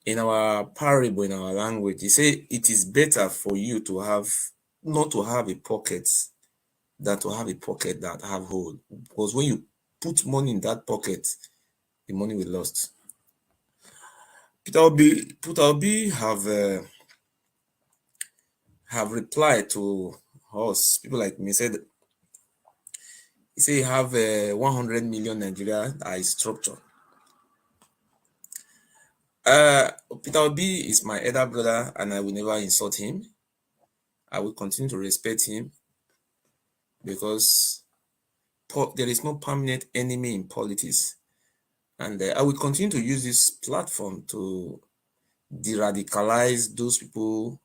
In our parable, in our language, he say it is better for you to have not to have a pocket than to have a pocket that have hole. Because when you put money in that pocket, the money will lost. Peter Obi have replied to us, people like me, said he say he have 100 million Nigeria that is structure. Peter Obi is my elder brother, and I will never insult him. I will continue to respect him because there is no permanent enemy in politics. And I will continue to use this platform to de-radicalize those people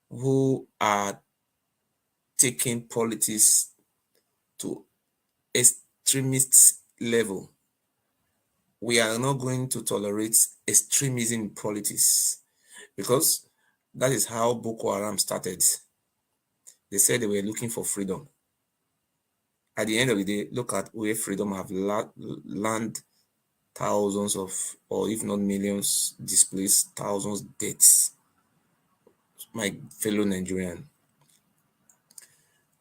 who are taking politics to extremist level. We are not going to tolerate extremism in politics because that is how Boko Haram started. They said they were looking for freedom. At the end of the day, look at where freedom have land thousands of, or if not millions, displaced, thousands deaths. My fellow Nigerian,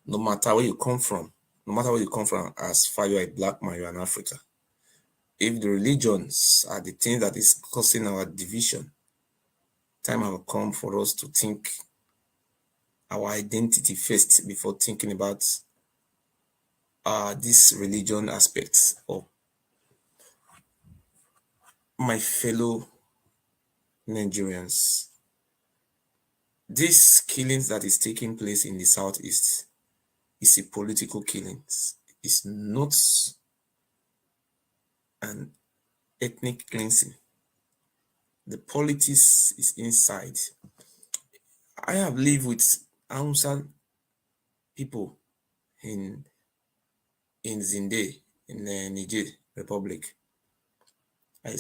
no matter where you come from, as far you are a black man, you are an African. If the religions are the thing that is causing our division, time have come for us to think our identity first before thinking about this religion aspects of my fellow Nigerians. This killings that is taking place in the southeast is a political killings. It's not an ethnic cleansing. The politics is inside. I have lived with Hausa people in Zinde, in Niger Republic. I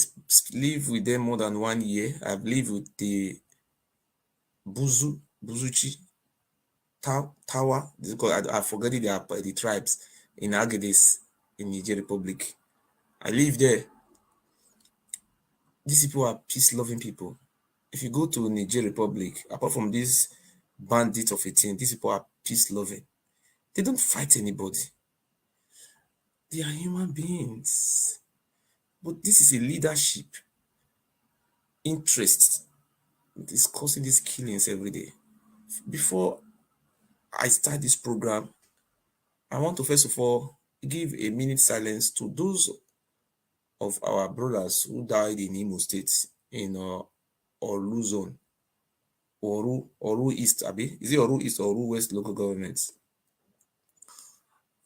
live with them more than 1 year. I've lived with the Buzuchi, Tawa, I forgot the tribes in Agadez, in Niger Republic. I live there. These people are peace-loving people. If you go to Niger Republic, apart from these bandits of 18, these people are peace-loving. They don't fight anybody. They are human beings. But this is a leadership interest that is causing these killings every day. Before I start this program, I want to first of all give a minute silence to those of our brothers who died in Imo State in Oru Zone, Oru East, Abi. Is it Oru East or Oru West local government?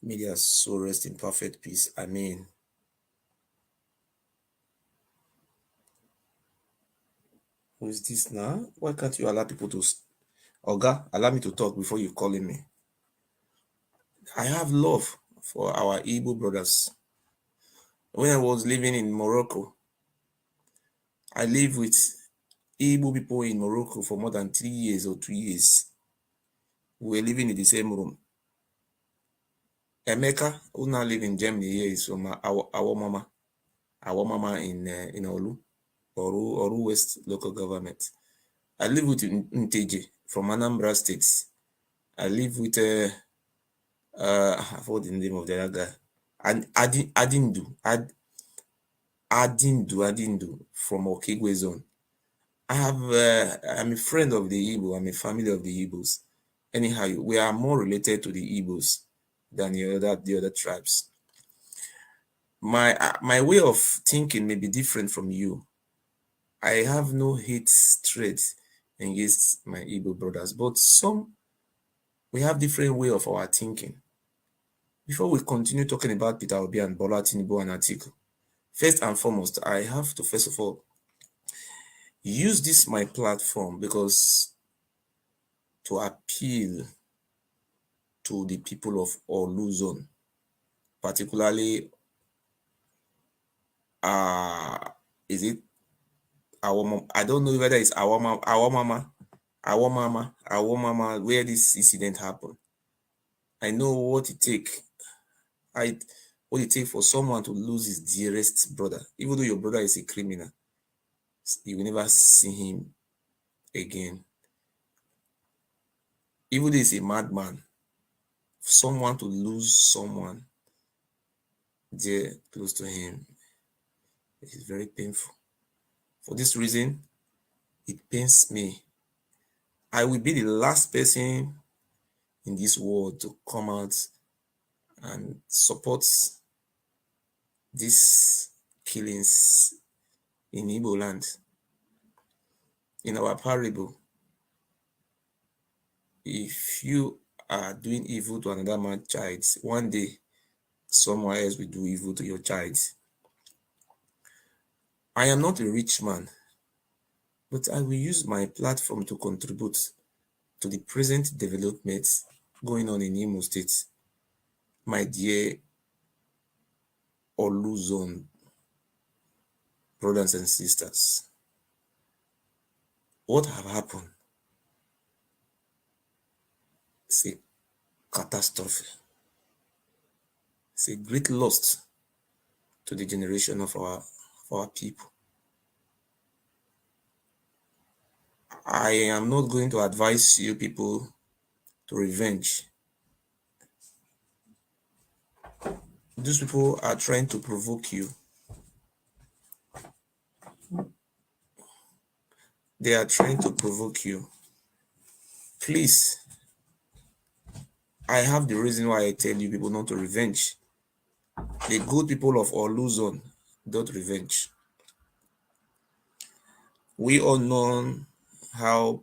May their soul rest in perfect peace. Amen. Who is this now? Why can't you allow people to... Oga, allow me to talk before you calling me. I have love for our Igbo brothers. When I was living in Morocco, I lived with Igbo people in Morocco for more than 3 years or 2 years. We were living in the same room. Emeka, who now live in Germany here, is from our mama in Oru West local government. I live with Nteje from Anambra State. I live with I forgot the name of the other guy. And Adindu from Okigwe zone. I'm a friend of the Igbo. I'm a family of the Igbos. Anyhow, we are more related to the Igbos than the other tribes. My way of thinking may be different from you. I have no hate straight against my Igbo brothers, but we have different way of our thinking. Before we continue talking about Peter Obi and Bola Tinubu and Atiku, first and foremost, I have to first of all use this my platform because to appeal to the people of Olu Zone, particularly is it our mom? I don't know whether it's our mama, where this incident happened. I know what it takes. What it takes for someone to lose his dearest brother, even though your brother is a criminal. You will never see him again. Even though he's a madman, someone to lose someone dear close to him, it is very painful. For this reason, it pains me. I will be the last person in this world to come out and support these killings in Igbo land. In our parable, if you are doing evil to another man's child, one day someone else will do evil to your child. I am not a rich man, but I will use my platform to contribute to the present development going on in Imo State. My dear Oluzon brothers and sisters, what have happened is a catastrophe. It's a great loss to the generation of our people. I am not going to advise you people to revenge. Those people are trying to provoke you. They are trying to provoke you. Please, I have the reason why I tell you people not to revenge. The good people of Oluzon don't revenge. We all know how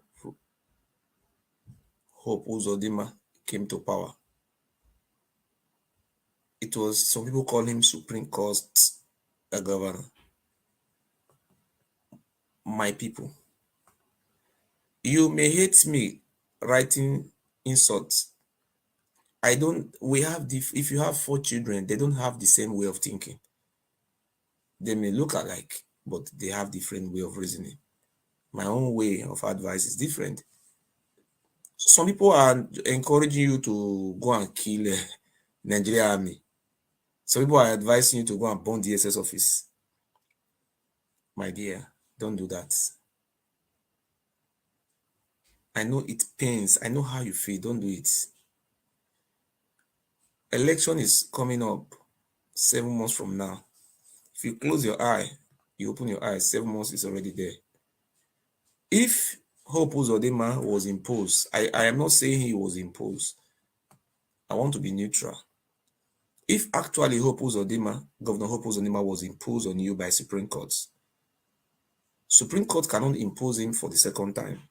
Hope Uzodinma came to power. It was, some people call him Supreme Court governor. My people, you may hate me writing insults. We have, if you have 4 children, they don't have the same way of thinking. They may look alike, but they have different way of reasoning. My own way of advice is different. Some people are encouraging you to go and kill Nigeria army. Some people are advising you to go and burn the SS office. My dear, don't do that. I know it pains. I know how you feel. Don't do it. Election is coming up 7 months from now. If you close your eye, you open your eyes, 7 months is already there. If Hope Uzodinma was imposed, I am not saying he was imposed. I want to be neutral. If actually Governor Hope Uzodinma was imposed on you by Supreme Court cannot impose him for the second time.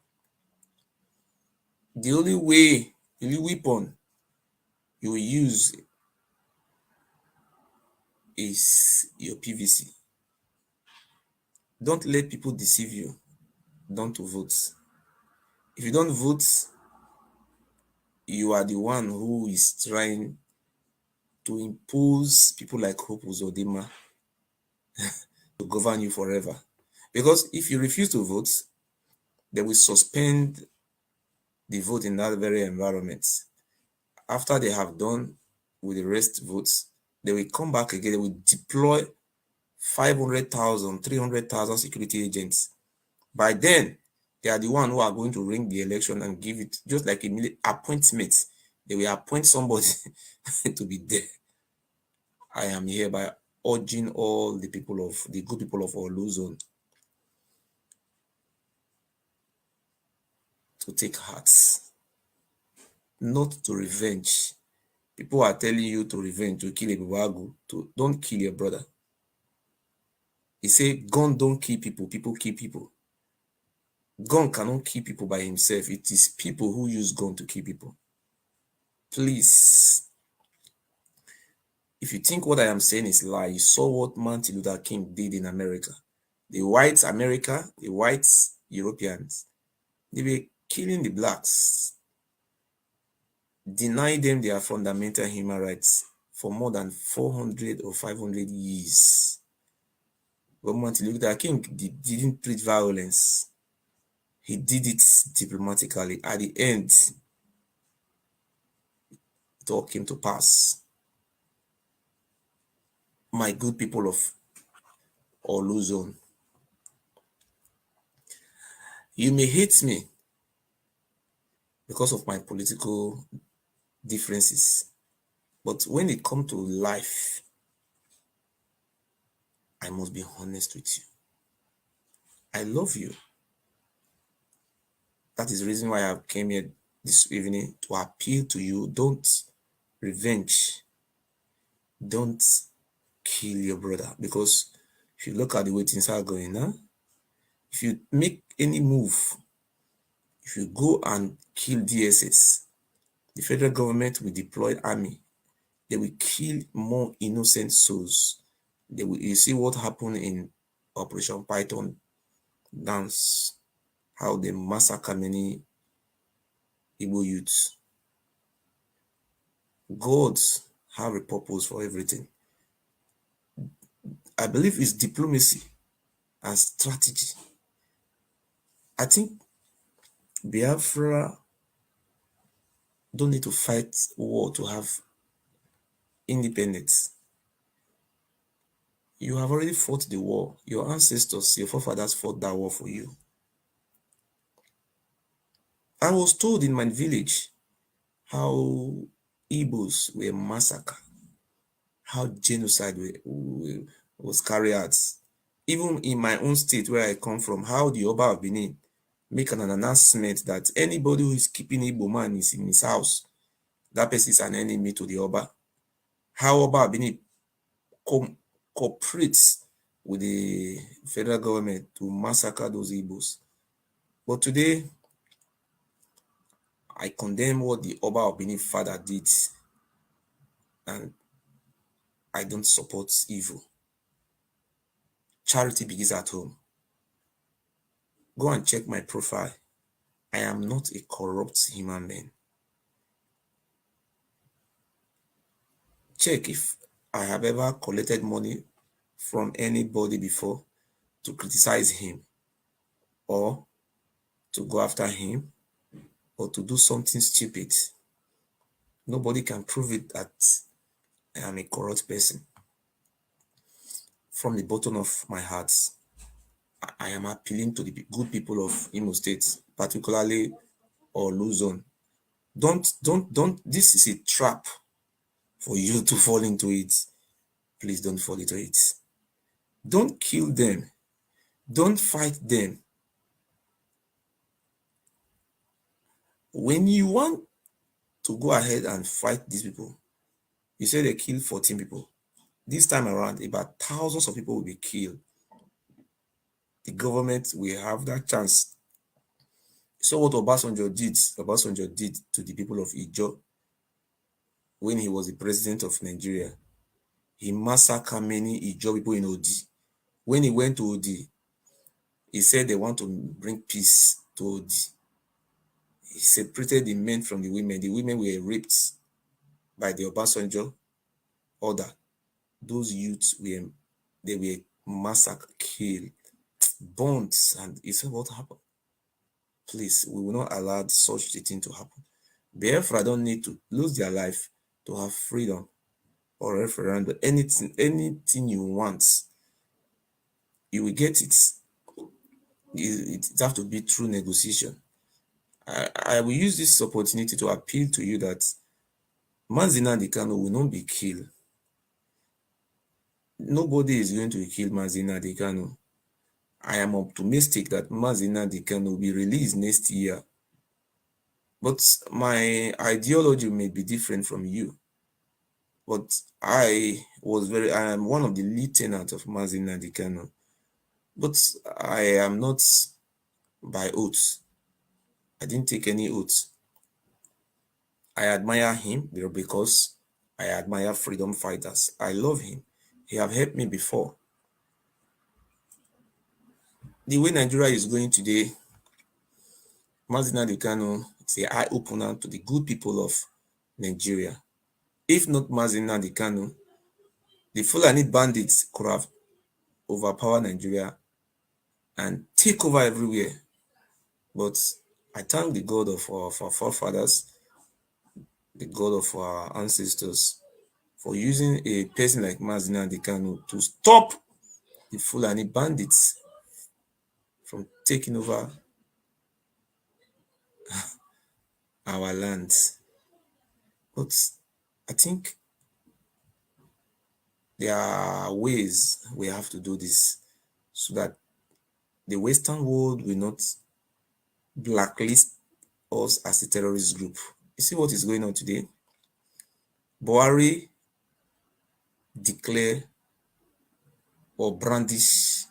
The only way, the only weapon you will use is your PVC. Don't let people deceive you. Don't vote. If you don't vote, you are the one who is trying to impose people like Hope Uzodinma to govern you forever. Because if you refuse to vote, they will suspend the vote in that very environment. After they have done with the rest votes, they will come back again. They will deploy 500,000, 300,000 security agents. By then, they are the one who are going to ring the election and give it just like a appointment. They will appoint somebody to be there. I am hereby urging all the people of the good people of Oluzon to take hearts, not to revenge. People are telling you to revenge, to kill a Buwagu, don't kill your brother. He said, gun don't kill people, people kill people. Gun cannot kill people by himself. It is people who use gun to kill people. Please, if you think what I am saying is lie, you saw what Martin Luther King did in America. The whites, America, the whites, Europeans, they were killing the blacks, deny them their fundamental human rights for more than 400 or 500 years. But Martin Luther King didn't treat violence. He did it diplomatically. At the end, it all came to pass. My good people of Oluzon, You may hate me because of my political differences, but when it comes to life, I must be honest with you. I love you. That is the reason why I came here this evening to appeal to you. Don't revenge. Don't kill your brother, because if you look at the way things are going now, if you make any move, if you go and kill DSS, the federal government will deploy army. They will kill more innocent souls. You see what happened in Operation Python dance, how they massacre many Igbo youths. God have a purpose for everything. I believe it's diplomacy and strategy. I think Biafra don't need to fight war to have independence. You have already fought the war. Your ancestors, your forefathers fought that war for you. I was told in my village how Igbos were massacred, how genocide was carried out. Even in my own state where I come from, how the Oba of Benin make an announcement that anybody who is keeping Igbo man is in his house, that person is an enemy to the Oba. How Oba of Benin cooperates with the federal government to massacre those Igbos. But today, I condemn what the Oba of Benin father did, and I don't support evil. Charity begins at home. Go and check my profile. I am not a corrupt human being. Check if I have ever collected money from anybody before to criticize him, or to go after him, or to do something stupid. Nobody can prove it that I am a corrupt person. From the bottom of my heart, I am appealing to the good people of Imo State, particularly or Luzon. Don't, this is a trap for you to fall into it. Please don't fall into it. Don't kill them. Don't fight them. When you want to go ahead and fight these people, you say they killed 14 people. This time around, about thousands of people will be killed. The government will have that chance. So what Obasanjo did to the people of Ijo when he was the president of Nigeria. He massacred many Ijo people in Odi. When he went to Odi, he said they want to bring peace to Odi. He separated the men from the women. The women were raped by the Obasanjo order. Those youths were massacred, killed, burnt, and he said, what happened? Please, we will not allow such a thing to happen. Biafra don't need to lose their life to have freedom or referendum. Anything you want, you will get it. It have to be through negotiation. I will use this opportunity to appeal to you that Nnamdi Kanu will not be killed. Nobody is going to kill Nnamdi Kanu. I am optimistic that Nnamdi Kanu will be released next year. But my ideology may be different from you. But I am one of the lieutenants of Nnamdi Kanu. But I am not by oath. I didn't take any oath. I admire him because I admire freedom fighters. I love him. He have helped me before. The way Nigeria is going today, Nnamdi Kanu is an eye-opener to the good people of Nigeria. If not Nnamdi Kanu, the Fulani bandits could have overpowered Nigeria and take over everywhere. But I thank the God of our forefathers, the God of our ancestors, for using a person like Nnamdi Kanu to stop the Fulani bandits from taking over our land. But I think there are ways we have to do this so that the Western world will not blacklist us as a terrorist group. You see what is going on today? Buhari declare or brandish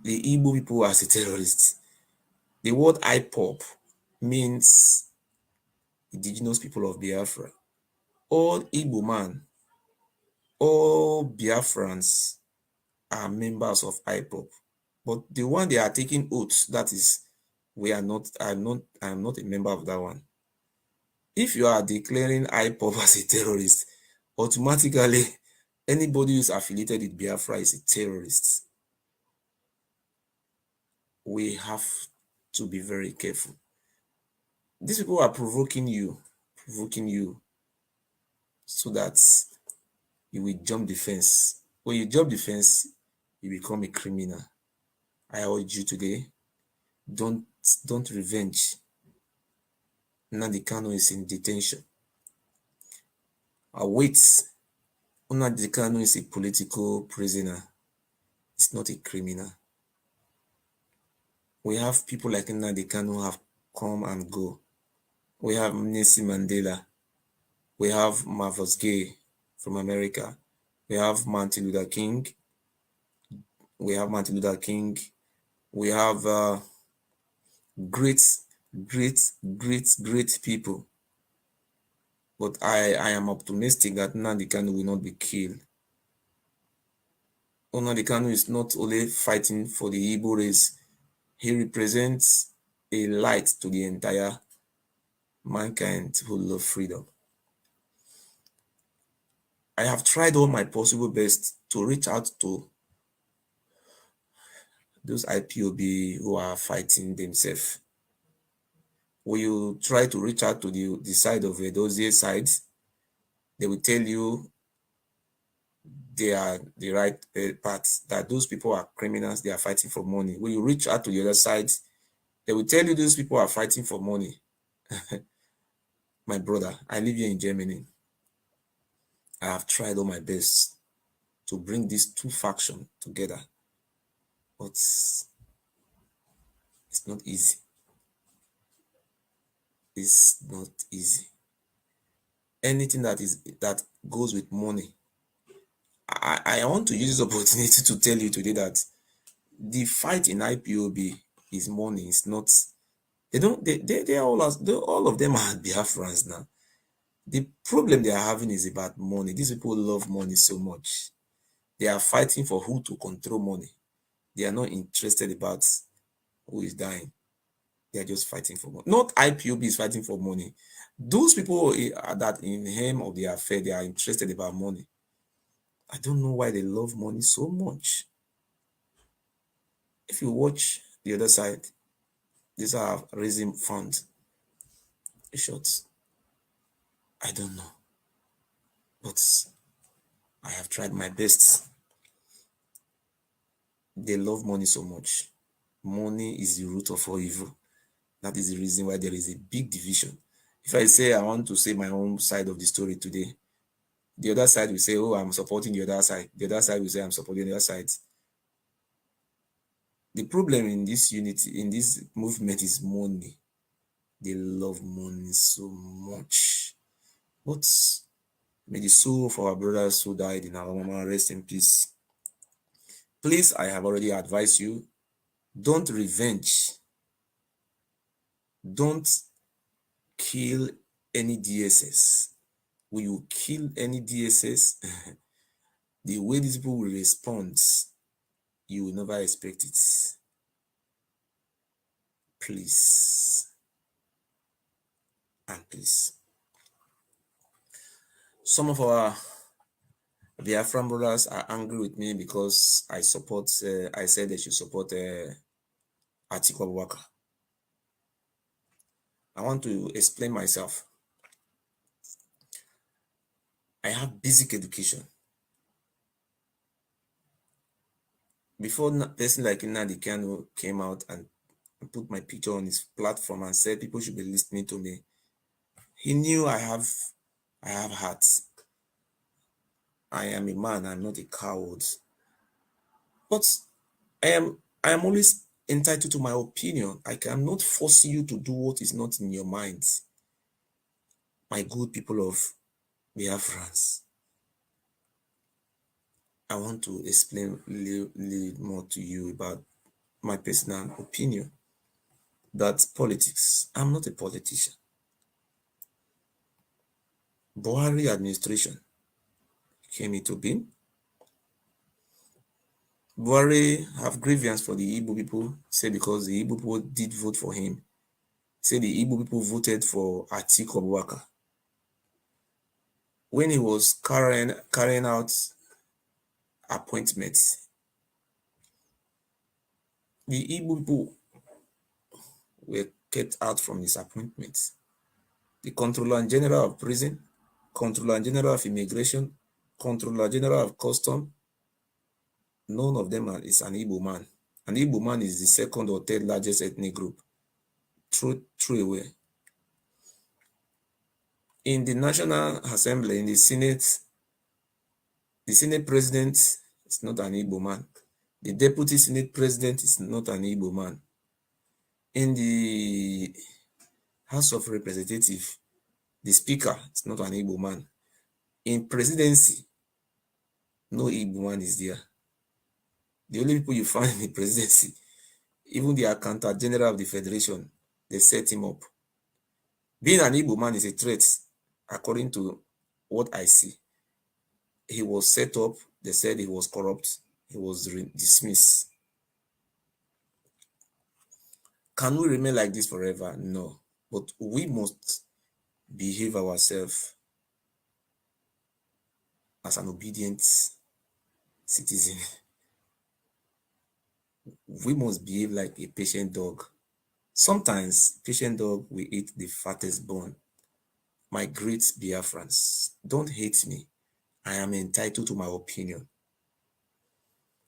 the Igbo people as a terrorist. The word IPOP means indigenous people of Biafra. All Igbo man, all Biafrans are members of IPOP. But the one they are taking oaths, that is, I'm not a member of that one. If you are declaring IPOP as a terrorist, automatically anybody who is affiliated with Biafra is a terrorist. We have to be very careful. These people are provoking you so that you will jump the fence. When you jump the fence, you become a criminal. I urge you today, don't revenge. Nnamdi Kanu is in detention. Wait, Nnamdi Kanu is a political prisoner. It's not a criminal. We have people like Nnamdi Kanu have come and go. We have Nelson Mandela. We have Marvus Gay from America. We have Martin Luther King. We have great people. But I am optimistic that Nnamdi Kanu will not be killed. Nnamdi Kanu is not only fighting for the Igbo race, he represents a light to the entire mankind who love freedom. I have tried all my possible best to reach out to those IPOB who are fighting themselves. When you try to reach out to the side of those sides, they will tell you they are the right path, that those people are criminals, they are fighting for money. When you reach out to the other side, they will tell you those people are fighting for money. My brother, I live here in Germany. I have tried all my best to bring these two factions together, but it's not easy. It's not easy. Anything that goes with money. I want to use this opportunity to tell you today that the fight in IPOB is money. It's not. They all of them are Biafrans now. The problem they are having is about money. These people love money so much. They are fighting for who to control money. They are not interested about who is dying. They are just fighting for money. Not IPOB is fighting for money. Those people that in aim of the affair, they are interested about money. I don't know why they love money so much. If you watch the other side, these are raising funds. In short, I don't know. But I have tried my best. They love money so much. Money is the root of all evil. That is the reason why there is a big division. If I say I want to say my own side of the story today, the other side will say, oh, I'm supporting the other side. The other side will say, I'm supporting the other side. The problem in this unity, in this movement is money. They love money so much. But may the soul of our brothers who died in Alabama rest in peace. Please, I have already advised you, don't revenge. Don't kill any DSS. When you kill any DSS, the way these people will respond, you will never expect it. Please. And please. Some of our Biafran brothers are angry with me because I said they should support Atiku. I want to explain myself. I have basic education. Before a person like Nnamdi Kanu came out and and put my picture on his platform and said people should be listening to me. He knew I have heart. I am a man, I'm not a coward. But I am always entitled to my opinion. I cannot force you to do what is not in your mind. My good people of Biafrans, I want to explain a little more to you about my personal opinion. That politics, I'm not a politician. Buhari administration came into being. Buhari have grievance for the Igbo people, say because the Igbo people did vote for him. Say the Igbo people voted for Atiku when he was carrying out appointments. The Igbo people were kept out from his appointments. The Controller General of Prison, Controller General of Immigration, Controller General of Custom, none of them is an Igbo man. An Igbo man is the second or third largest ethnic group. True away. In the National Assembly, in the Senate President is not an Igbo man. The Deputy Senate President is not an Igbo man. In the House of Representatives, the Speaker is not an Igbo man. In Presidency, no Igbo man is there. The only people you find in the Presidency, even the Accountant General of the Federation, they set him up. Being an Igbo man is a threat, according to what I see. He was set up, they said he was corrupt, he was dismissed. Can we remain like this forever? No. But we must behave ourselves as an obedient citizen. We must behave like a patient dog. Sometimes patient dog will eat the fattest bone. My great Biafrans, don't hate me. I am entitled to my opinion.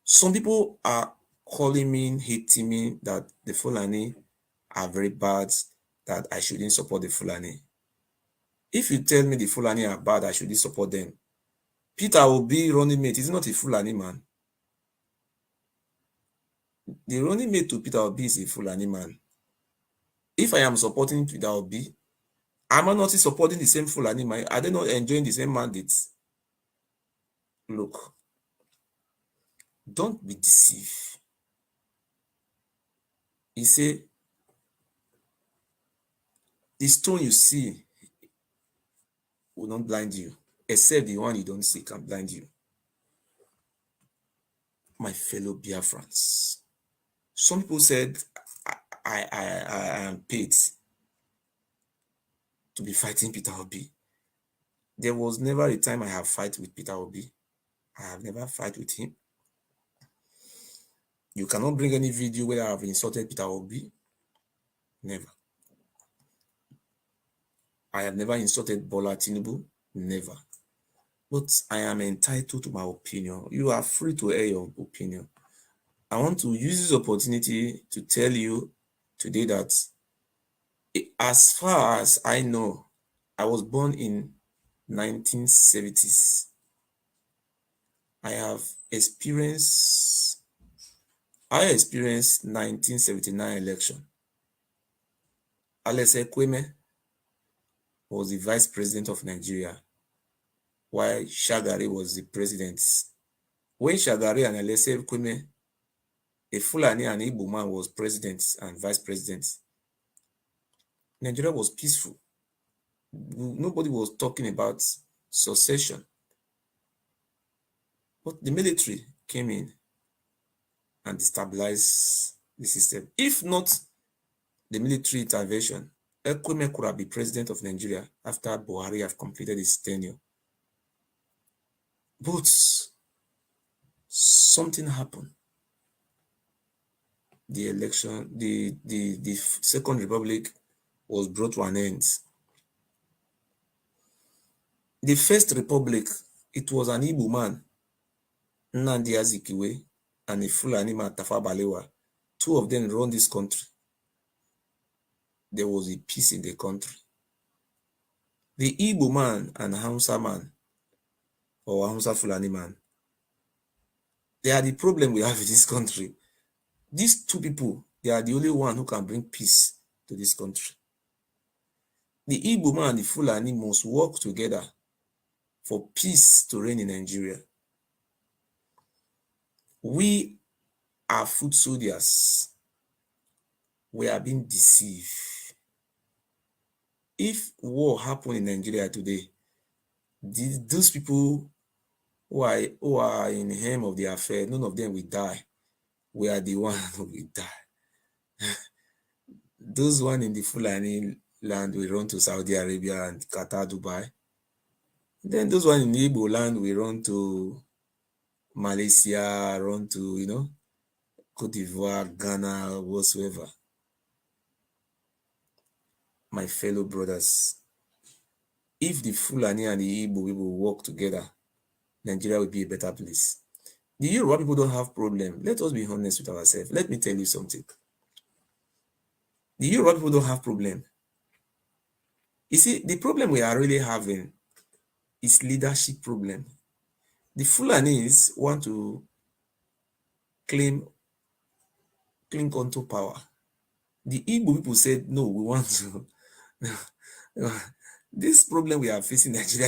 Some people are calling me, hating me, that the Fulani are very bad, that I shouldn't support the Fulani. If you tell me the Fulani are bad, I shouldn't support them. Peter Obi running mate is not a Fulani man. The running mate to Peter Obi is a Fulani man. If I am supporting Peter Obi, am I not supporting the same Fulani man? Are they not enjoying the same mandates? Look, don't be deceived. He say, the stone you see will not blind you, except the one you don't see can blind you. My fellow Biafrans, some people said I am paid to be fighting Peter Obi. There was never a time I have fight with Peter Obi. I have never fight with him. You cannot bring any video where I have insulted Peter Obi. Never. I have never insulted Bola Tinubu. Never. But I am entitled to my opinion. You are free to air your opinion. I want to use this opportunity to tell you today that as far as I know, I was born in 1970s. I experienced 1979 election. Alex Ekweme was the vice president of Nigeria, while Shagari was the president. When Shagari and Alex Ekweme, a Fulani and Igbo man, was president and vice president, Nigeria was peaceful. Nobody was talking about succession. But the military came in and destabilized the system. If not the military intervention, Ekweme could have been president of Nigeria after Buhari have completed his tenure. But something happened. The election, the Second Republic was brought to an end. The First Republic, it was an Igbo man, Nnamdi and a Fulani man, Tafa Balewa. Two of them run this country. there was a peace in the country. The Igbo man and Hausa man or Hausa Fulani man, they are the problem we have in this country. These two people, they are the only one who can bring peace to this country. The Igbo man and the Fulani must work together for peace to reign in Nigeria. We are foot soldiers. We are being deceived. If war happened in Nigeria today, those people who are in the helm of the affair, none of them will die. We are the one who will die. Those one in the Fulani land will run to Saudi Arabia and Qatar, Dubai. Then those one in the Igbo land will run to Malaysia, run to, Cote d'Ivoire, Ghana, whatsoever. My fellow brothers, if the Fulani and the Igbo people work together, Nigeria will be a better place. The Yoruba people don't have problem. Let us be honest with ourselves. Let me tell you something. The Yoruba people don't have problem. You see, the problem we are really having is leadership problem. The Fulanis want to cling onto power. The Igbo people said, no, we want to. This problem we are facing in Nigeria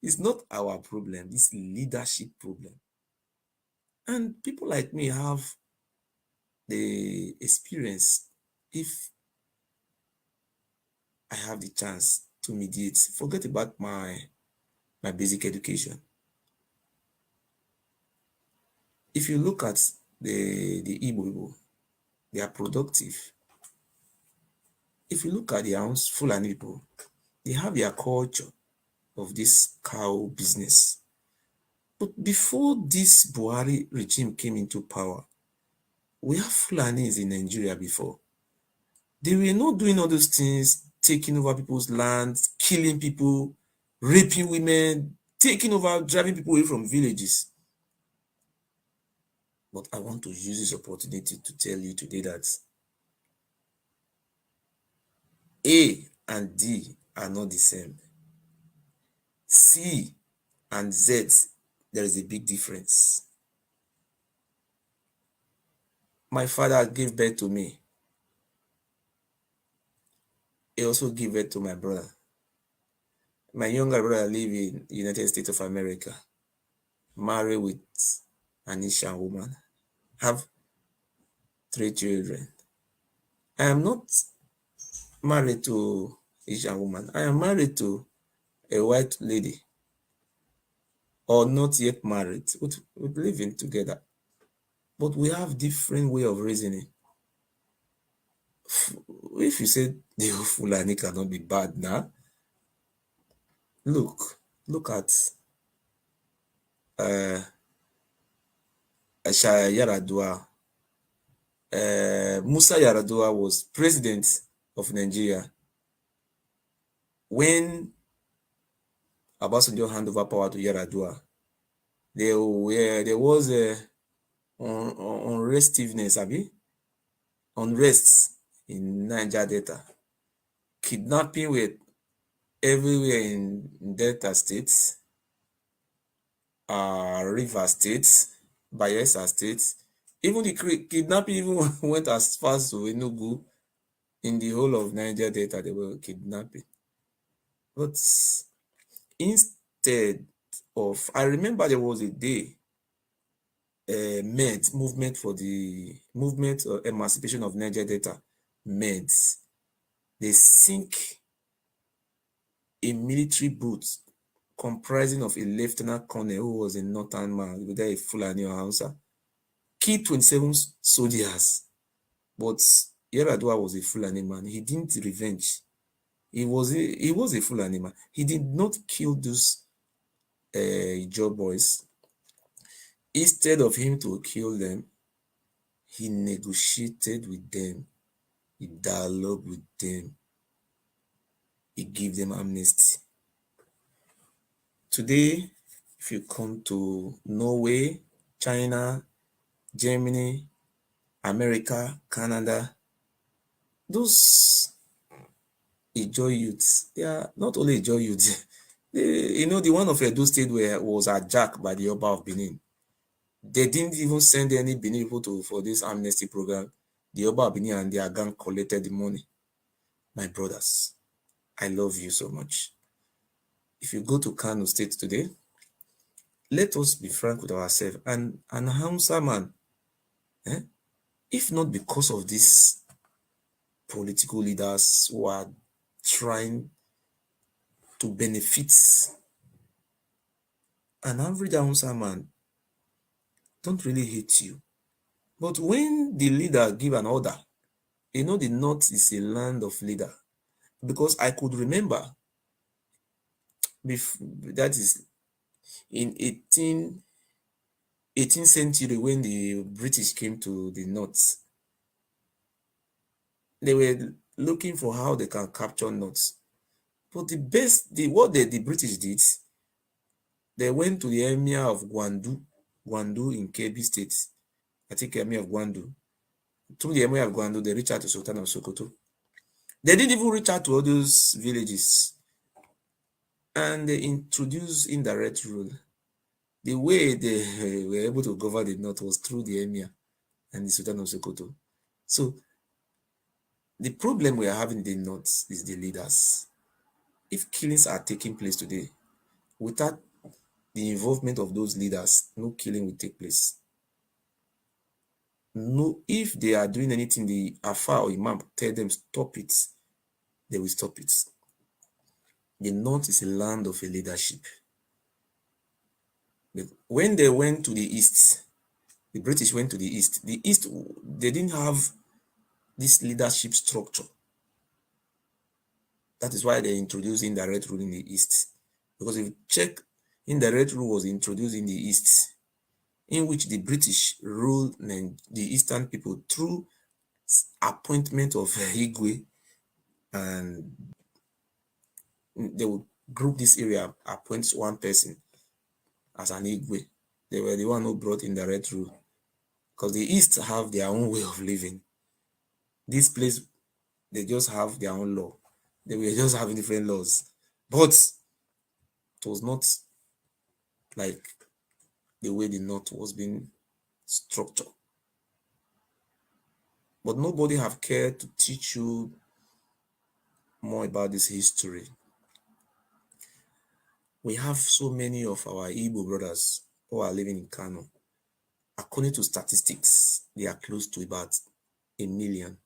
is not our problem. It's leadership problem. And people like me have the experience. If I have the chance to mediate, forget about my basic education. If you look at the Igbo people, they are productive. If you look at the Fulani people, they have their culture of this cow business. But before this Buhari regime came into power, we have Fulanis in Nigeria before. They were not doing all those things, taking over people's lands, killing people, raping women, taking over, driving people away from villages. But I want to use this opportunity to tell you today that A and D are not the same. C and Z, there is a big difference. My father gave birth to me. He also gave birth to my brother. My younger brother lives in the United States of America, married with an Asian woman, have 3 children. I am not married to Asian woman. I am married to a white lady, or not yet married, we're living together. But we have different way of reasoning. If you say the Fulani cannot be bad now, look at Yaradua. Musa Yaradua was president of Nigeria when Obasanjo handed over power to Yaradua. There was a unrest in Niger Delta. Kidnapping were everywhere in Delta states, River states, Bayelsa states. Even the kidnapping even went as far as to Enugu. In the whole of Niger Delta, they were kidnapping. But instead of, I remember there was a day, movement for the movement or emancipation of Niger Delta, MEDS. They sink a military boat comprising of a lieutenant colonel who was a northern man, whether a Fulani or Hausa, killed 27 soldiers. But Yaradua was a Fulani man. He didn't revenge. He was a Fulani man. He did not kill those job boys. Instead of him to kill them, he negotiated with them. He dialogued with them. He gave them amnesty. Today, if you come to Norway, China, Germany, America, Canada, those Ijaw youths, they are not only Ijaw youths, the one of Edo State was hijacked by the Oba of Benin. They didn't even send any Benin people for this amnesty program. The Oba of Benin and their gang collected the money. My brothers, I love you so much. If you go to Kanu State today, let us be frank with ourselves. And an Hausa man, if not because of these political leaders who are trying to benefit an average Hausa man, don't really hate you. But when the leader give an order, the North is a land of leader. Because I could remember, that is in 18th century, when the British came to the North, they were looking for how they can capture North. But what the British did, they went to the Emir of Gwandu in Kebbi State. I think Emir of Gwandu. Through the Emir of Gwandu, they reached out to Sultan of Sokoto. They didn't even reach out to all those villages. And they introduced indirect rule. The way they were able to govern the North was through the Emir and the Sultan of Sokoto. So the problem we are having in the North is the leaders. If killings are taking place today, without the involvement of those leaders, no killing will take place. No, if they are doing anything, the Afa or Imam tell them stop it, they will stop it. The North is a land of a leadership. When they went to the East, the British went to the East, they didn't have this leadership structure. That is why they introduced indirect rule in the East. Because if you check, indirect rule was introduced in the East, in which the British ruled the Eastern people through appointment of Igwe, and they would group this area, appoint one person as an Igwe. They were the one who brought indirect rule, because the East have their own way of living. This place, they just have their own law. They were just having different laws, but it was not like the way the North was being structured. But nobody have cared to teach you more about this history. We have so many of our Igbo brothers who are living in Kano. According to statistics, they are close to about 1 million.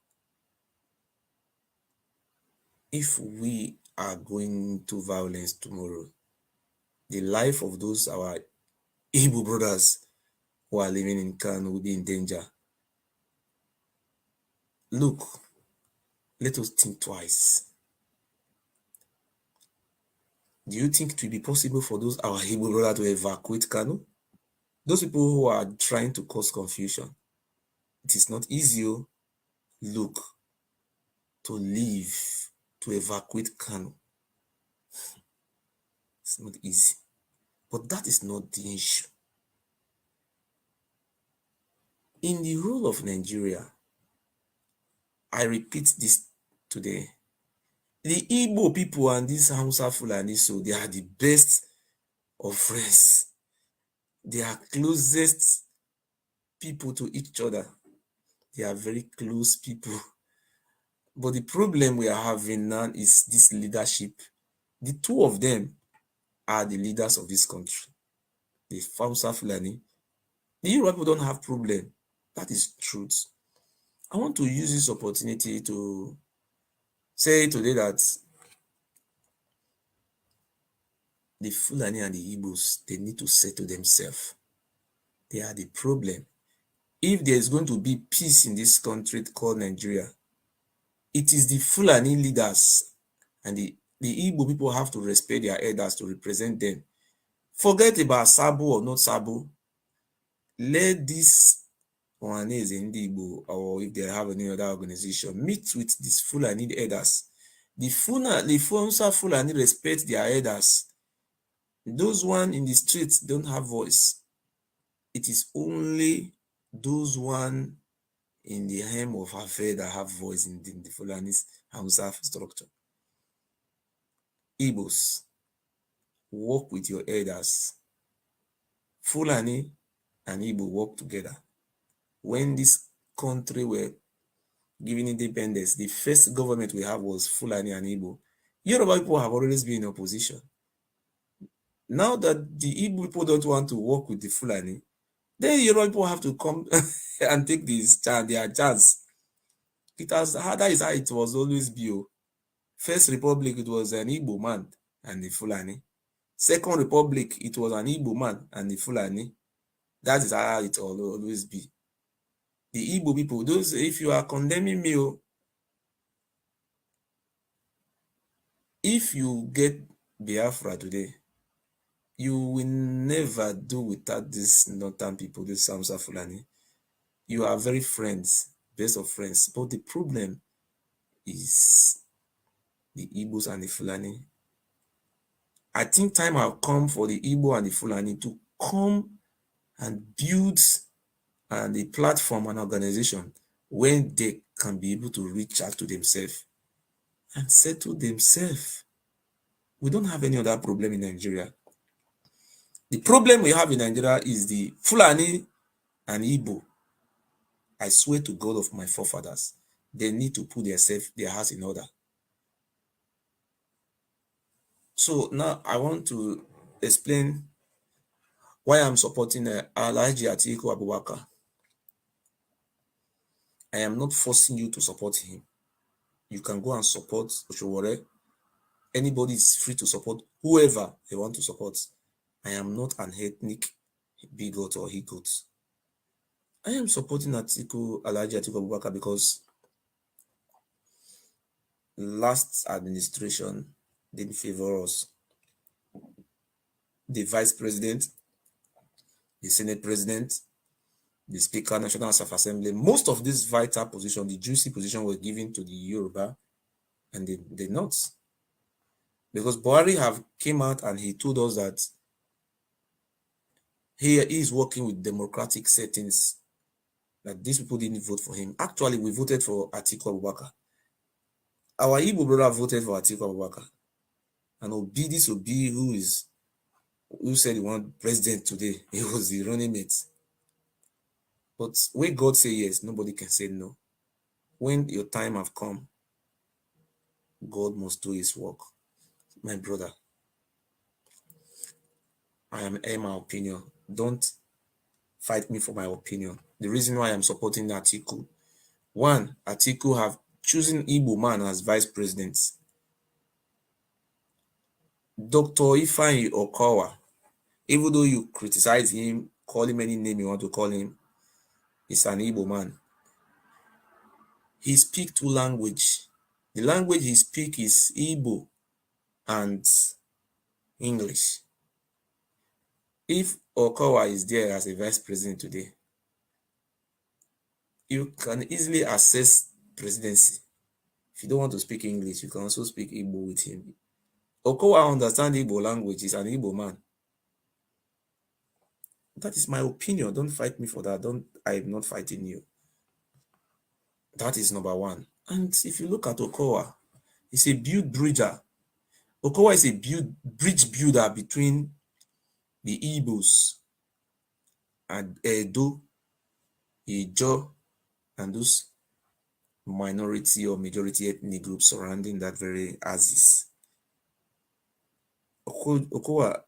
If we are going into violence tomorrow, the life of those our Igbo brothers who are living in Kano will be in danger. Look, let us think twice. Do you think it will be possible for those our Igbo brothers to evacuate Kano? Those people who are trying to cause confusion, it is not easy. Look, to leave, to evacuate Kano, it's not easy. But that is not the issue. In the role of Nigeria, I repeat this today, the Igbo people and these Hausa Fulani, so they are the best of friends. They are closest people to each other. They are very close people. But the problem we are having now is this leadership. The two of them are the leaders of this country. The Hausa Fulani. The Yoruba people don't have problem. That is truth. I want to use this opportunity to say today that the Fulani and the Igbos, they need to settle themselves. They are the problem. If there is going to be peace in this country called Nigeria, it is the Fulani leaders and the Igbo people have to respect their elders to represent them. Forget about Sabo or not Sabo. Let this Ohanese in the Igbo, or if they have any other organization, meet with these Fulani elders. The Fulani respect their elders. Those one in the streets don't have voice. It is only those one in the hem of her veil that have voice in the Fulani's Hausa structure. Igbos, work with your elders. Fulani and Igbo work together. When this country were given independence, the first government we have was Fulani and Igbo. Yoruba people have always been in opposition. Now that the Igbo people don't want to work with the Fulani, then Yoruba people have to come and take their chance. That is how it was always be. First Republic, it was an Igbo man and the Fulani. Second Republic, it was an Igbo man and the Fulani. That is how it will always be. The Igbo people, those, if you are condemning me, if you get Biafra today, you will never do without these northern people, these Samsa Fulani. You are very friends, best of friends. But the problem is the Igbos and the Fulani. I think time have come for the Igbo and the Fulani to come and build a platform and organization when they can be able to reach out to themselves and settle themselves. We don't have any other problem in Nigeria. The problem we have in Nigeria is the Fulani and Igbo. I swear to God of my forefathers, they need to put their house in order. So now I want to explain why I'm supporting Alhaji Atiku Abubakar. I am not forcing you to support him. You can go and support Oshowore. Anybody is free to support whoever they want to support. I am not an ethnic bigot or higot. I am supporting Alhaji Atiku Abubakar because last administration didn't favor us. The vice president, the senate president, the speaker, National House of Assembly, most of these vital positions, the juicy position, were given to the Yoruba and the North. Because Buhari have came out and he told us that he is working with democratic settings, that these people didn't vote for him. Actually, we voted for Atiku Abubakar. Our Igbo brother voted for Atiku Abubakar. And this Obi, who said he wanted president today, he was the running mate. But when God say yes, nobody can say no. When your time have come, God must do his work. My brother, I am my opinion. Don't fight me for my opinion. The reason why I'm supporting Atiku, one, Atiku have chosen Igbo man as vice president. Dr. Ifeanyi Okowa, even though you criticize him, call him any name you want to call him, he's an Igbo man. He speaks two languages. The language he speaks is Igbo and English. If Okowa is there as a vice president today, you can easily access presidency. If you don't want to speak English, you can also speak Igbo with him. Okowa understands Igbo language, he's an Igbo man. That is my opinion. Don't fight me for that. I'm not fighting you. That is number one. And if you look at Okowa, he's a bridger. Okowa is a bridge builder between the Igbos and Edo, Ijo, and those minority or majority ethnic groups surrounding that very axis. Okowa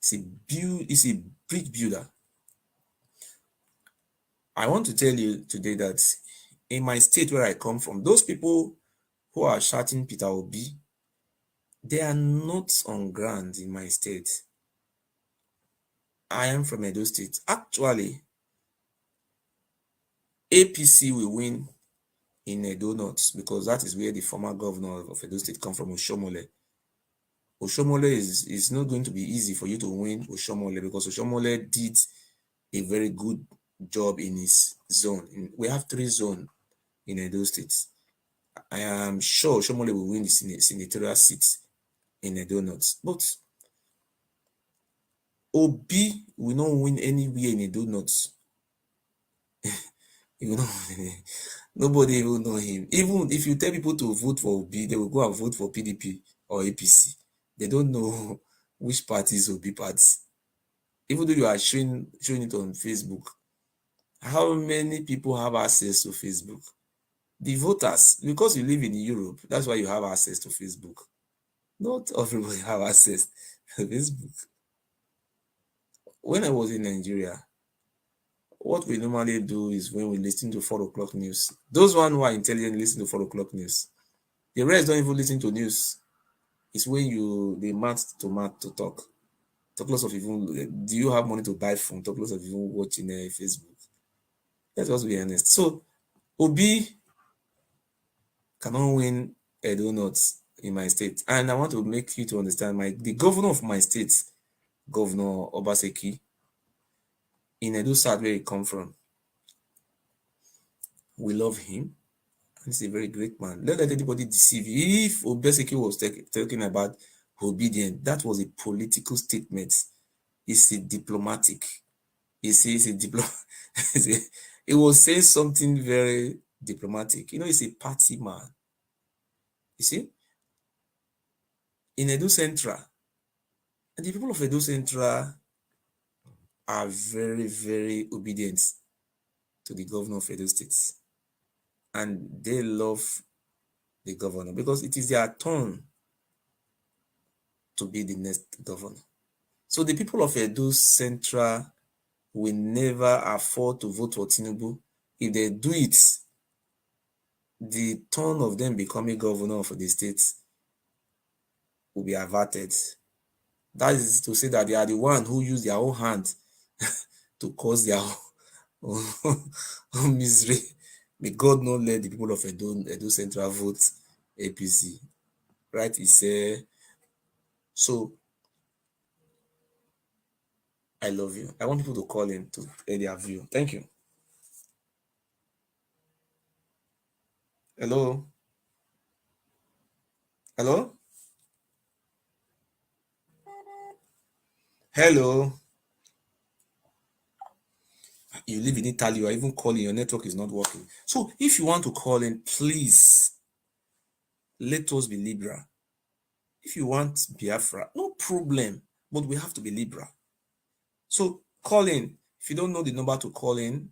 is a bridge builder. I want to tell you today that in my state where I come from, those people who are shouting Peter Obi, they are not on ground in my state. I am from Edo State. Actually, APC will win in Edo North because that is where the former governor of Edo State come from, Oshomole. Oshomole is not going to be easy for you to win Oshomole because Oshomole did a very good job in his zone. We have 3 zones in Edo State. I am sure Oshomole will win the senatorial seats in Edo North. But Obi will not win anywhere in Edo North. You know, nobody will know him. Even if you tell people to vote for Obi, they will go and vote for PDP or APC. They don't know which parties will be parties. Even though you are showing it on Facebook, how many people have access to Facebook? The voters, because you live in Europe, that's why you have access to Facebook. Not everybody have access to Facebook. When I was in Nigeria, what we normally do is when we listen to 4 o'clock news, those one who are intelligent listen to 4 o'clock news. The rest don't even listen to news. It's when they mouth to talk. Talk lots of even, do you have money to buy phone? Talk lots of even watching Facebook. Let's just be honest. So, Obi cannot win a donut in my state. And I want to make you to understand the governor of my state, Governor Obaseki, in Edo South, where he come from. We love him. He's a very great man. Don't let anybody deceive you. If Obaseki was talking about obedience, that was a political statement. It's a diplomatic. It's a diplomat. It was saying something very diplomatic. You know, he's a party man. You see? In Edo Central, and the people of Edo Central are very, very obedient to the governor of Edo State. And they love the governor because it is their turn to be the next governor. So the people of Edo Central will never afford to vote for Tinubu. If they do it, the turn of them becoming governor of the state will be averted. That is to say that they are the one who use their own hand to cause their own misery. May God not let the people of Edo Central vote APC. Right? So I love you. I want people to call in to air their view. Thank you. Hello? Hello? Hello? You live in Italy, you are even calling, your network is not working. So if you want to call in, please let us be liberal. If you want Biafra, no problem, but we have to be liberal. So call in. If you don't know the number to call in,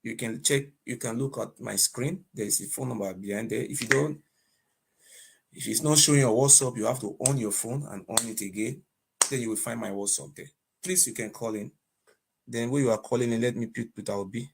you can check, you can look at my screen. There is a phone number behind there. If it's not showing your WhatsApp, you have to on your phone and on it again. Then you will find my WhatsApp there. Please, you can call in. Then when you are calling in, let me put our B.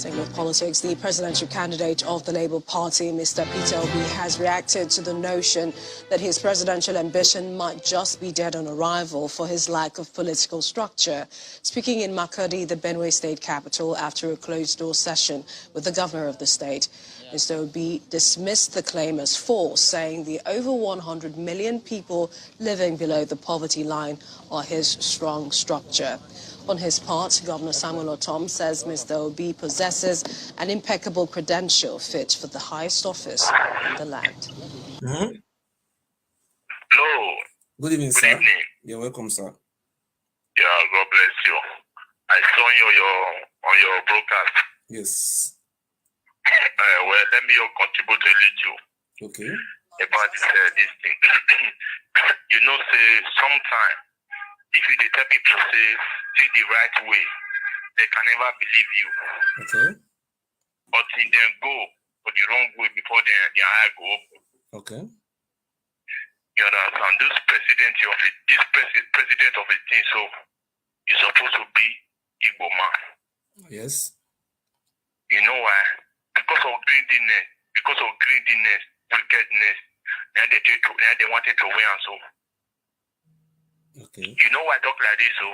With politics, the presidential candidate of the Labour Party, Mr. Peter Obi, has reacted to the notion that his presidential ambition might just be dead on arrival for his lack of political structure. Speaking in Makurdi, the Benue state capital, after a closed-door session with the governor of the state, Mr. Obi dismissed the claim as false, saying the over 100 million people living below the poverty line are his strong structure. On his part, Governor Samuel Otom says Mr. Obi possesses an impeccable credential fit for the highest office in the land. Hello. Good evening, sir. Good evening. You're welcome, sir. Yeah, God bless you. I saw you on your broadcast. Yes. Well, let me contribute a little. Okay. About this thing. You know, say sometimes if you tell people say see the right way, they can never believe you. Okay. But if they go for the wrong way before their eye go open. Okay. You understand? This president of a thing, so he's supposed to be Igbo man. Yes. You know why? Because of greediness, wickedness, now they wanted to win and so. Okay. You know why I talk like this, so?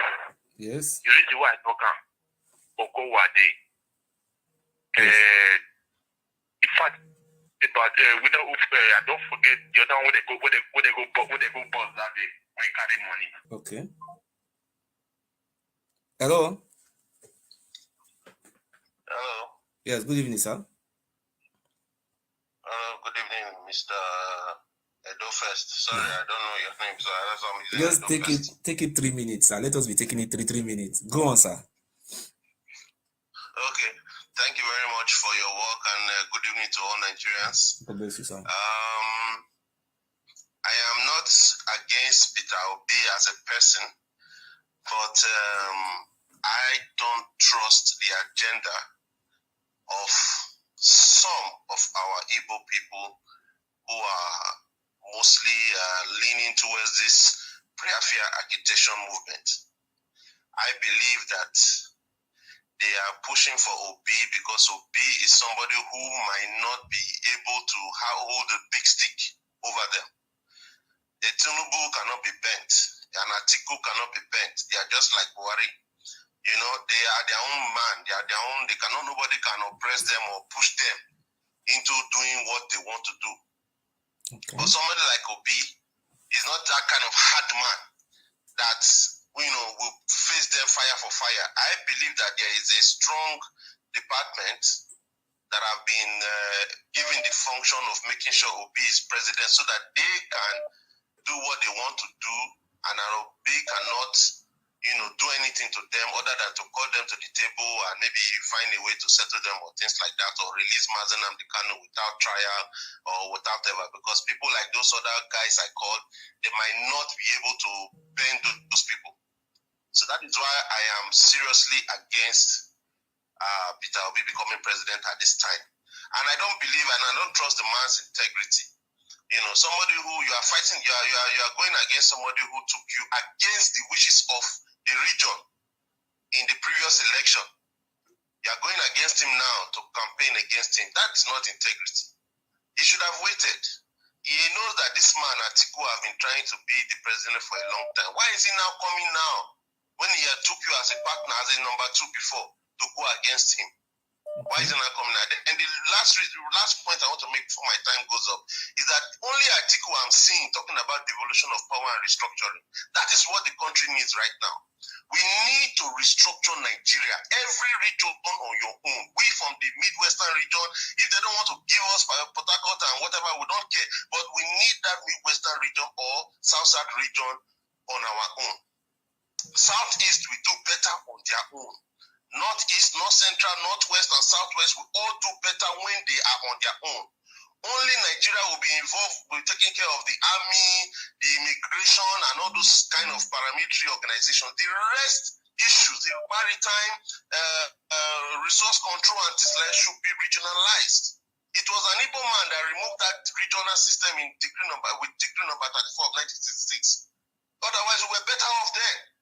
Yes. You reason why I talk Oko Wade. Yes. In fact, but I don't forget the other one where they go bust that day when you carry money. Okay. Hello. Hello. Yes. Good evening, sir. Good evening, Mr. Edo first. Sorry, I don't know your name, so that's why I'm using Just take it 3 minutes, sir. Let us be taking it 3 minutes. Go on, sir. Okay. Thank you very much for your work, and good evening to all Nigerians. God bless you, sir. I am not against Peter Obi as a person, but I don't trust the agenda of some of our Igbo people who are mostly leaning towards this pre-affair agitation movement. I believe that they are pushing for Obi because Obi is somebody who might not be able to hold a big stick over them. The Tinubu cannot be bent. An Atiku cannot be bent. They are just like Buhari. You know, they are their own man. They are their own. Nobody can oppress them or push them into doing what they want to do. Okay. But somebody like Obi is not that kind of hard man that, will face them fire for fire. I believe that there is a strong department that have been given the function of making sure Obi is president so that they can do what they want to do, and Obi cannot, do anything to them other than to call them to the table and maybe find a way to settle them or things like that, or release Nnamdi Kanu without trial or without ever, because people like those other guys I called, they might not be able to bend those people. So that is why I am seriously against Peter Obi becoming president at this time. And I don't believe and I don't trust the man's integrity. Somebody who you are fighting, you are going against somebody who took you against the wishes of the region in the previous election. You are going against him now to campaign against him. That is not integrity. He should have waited. He knows that this man, Atiku, have been trying to be the president for a long time. Why is he now coming now when he took you as a partner, as a number 2 before, to go against him? Why is it not coming out? And the last point I want to make before my time goes up is that only Atiku I'm seeing talking about devolution of power and restructuring. That is what the country needs right now. We need to restructure Nigeria. Every region on your own. We from the Midwestern region, if they don't want to give us Port Harcourt and whatever, we don't care. But we need that Midwestern region or South region on our own. Southeast will do better on their own. Northeast, North Central, Northwest, and Southwest will all do better when they are on their own. Only Nigeria will be involved with taking care of the army, the immigration, and all those kind of paramilitary organizations. The rest issues, the maritime, resource control and things like should be regionalized. It was an Igbo man that removed that regional system with decree number 34 of 1966. Otherwise, we were better off there.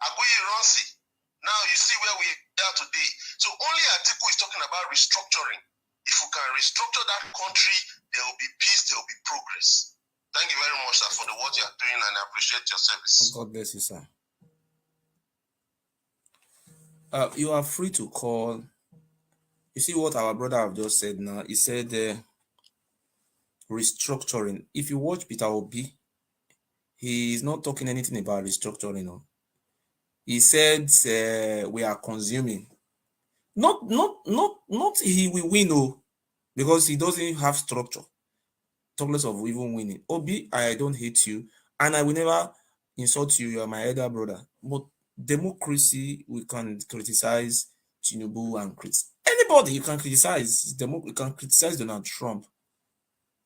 Aguiyi Ronsi. Now you see where we are today. So only Atiku is talking about restructuring. If we can restructure that country, there will be peace, there will be progress. Thank you very much, sir, for the work you are doing, and I appreciate your service. God bless you, sir. You are free to call. You see what our brother have just said now? He said restructuring. If you watch Peter Obi, he is not talking anything about restructuring. No. He said we are consuming. Not he will win, because he doesn't have structure. Talkless of even winning. Obi, I don't hate you, and I will never insult you. You are my elder brother. But democracy, we can criticize Tinubu and anybody you can criticize. You can criticize Donald Trump.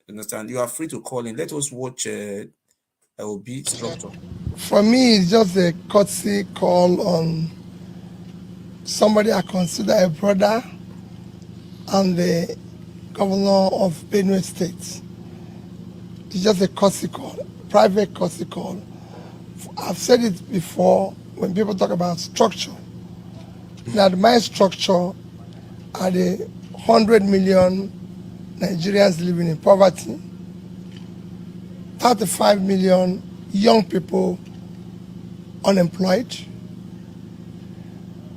Understand? You are free to call in. Let us watch Obi structure. For me, it's just a courtesy call on somebody I consider a brother and the governor of Benue State. It's just a courtesy call, private courtesy call. I've said it before when people talk about structure. Now, my structure are the 100 million Nigerians living in poverty, 35 million young people unemployed,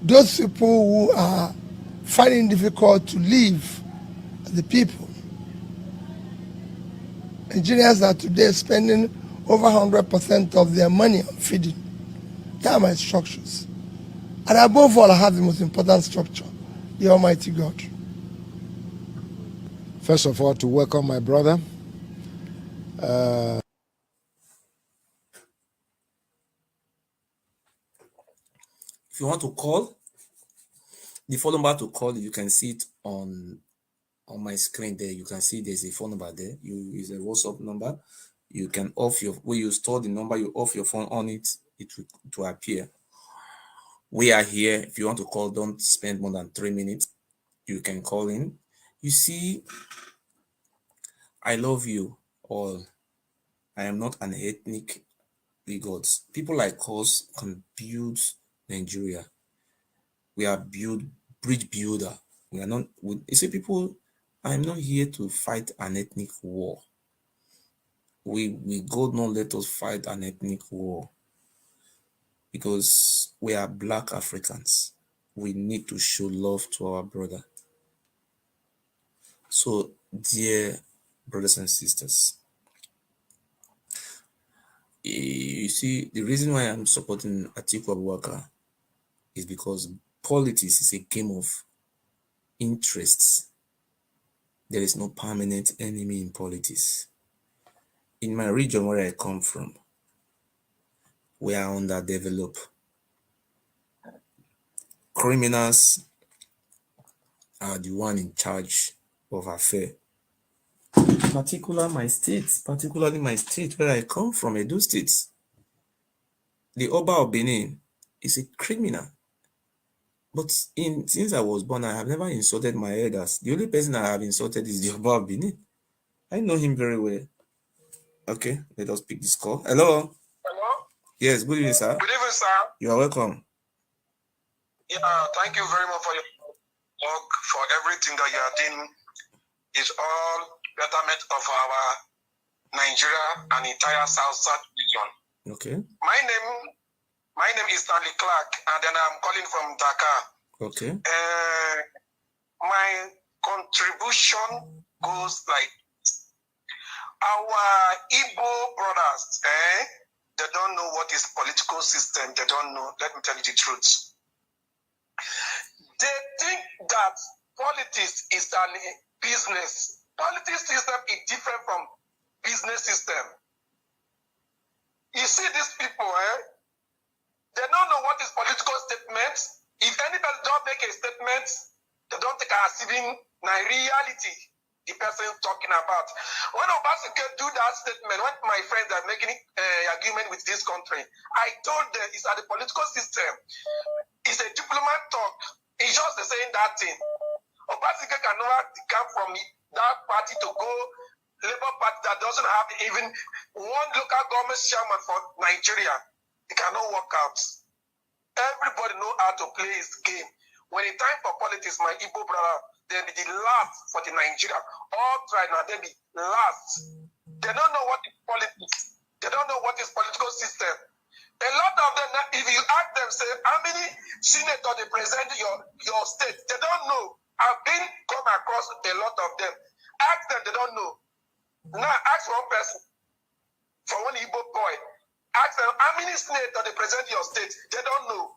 those people who are finding it difficult to live as the people. Nigerians are today spending over 100% of their money on feeding. They are my structures. And above all, I have the most important structure, the Almighty God. First of all, to welcome my brother. If you want to call, the phone number to call, you can see it on my screen there. You can see there's a phone number there. You use a WhatsApp number. You can off your, when you store the number, you off your phone on it, it will appear. We are here. If you want to call, don't spend more than 3 minutes. You can call in. You see, I love you all. I am not an ethnic bigot. People like us can build Nigeria. We are bridge builder. We are not, you see, people, I am not here to fight an ethnic war. God not let us fight an ethnic war, because we are Black Africans. We need to show love to our brother. So, dear brothers and sisters, you see, the reason why I'm supporting Atiku Abubakar is because politics is a game of interests. There is no permanent enemy in politics. In my region where I come from, we are underdeveloped. Criminals are the one in charge of affairs. Particularly my state where I come from, Edo State. The Oba of Benin is a criminal. But since I was born, I have never insulted my elders. The only person I have insulted is the Oba of Benin. I know him very well. Okay, let us pick this call. Hello? Hello? Yes, good evening, sir. Good evening, sir. You are welcome. Yeah, thank you very much for your work, for everything that you are doing. It's all betterment of our Nigeria and entire South region. Okay. My name is Stanley Clark, and then I'm calling from Dakar. Okay. My contribution goes like our Igbo brothers, they don't know what is political system. They don't know. Let me tell you the truth. They think that politics is a business. Politics system is different from business system. You see these people, they don't know what is political statement. If anybody don't make a statement, they don't take as even reality the person talking about. When Obasanjo do that statement, when my friends are making argument with this country, I told them it's at the political system. It's a diplomat talk. He's just saying that thing. Obasanjo cannot come from that party to go Labour Party that doesn't have even one local government chairman for Nigeria. It cannot work out. Everybody know how to play his game. When it's time for politics, my Igbo brother, they'll be the last for the Nigeria. All try now, they'll be last. They don't know what is politics. They don't know what is political system. A lot of them, if you ask them, say, how many senators they present your state, they don't know. I've been come across a lot of them. Ask them, they don't know. Now ask one person, for one Igbo boy, ask them, how many senators they present your state, they don't know.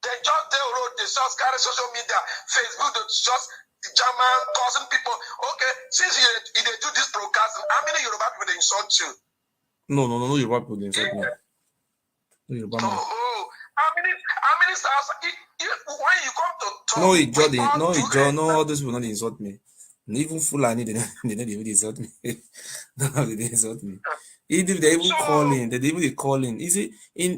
They just they just carry social media, Facebook, they just German causing people. Okay, since you do this broadcasting, how many Yoruba people they insult you? No, Yoruba people they insult me. No Yoruba man. How many stars? When you come to talk, no, all those people not insult me. Even Fulani, they not even insult me. No, they insult me. If they even calling, Is it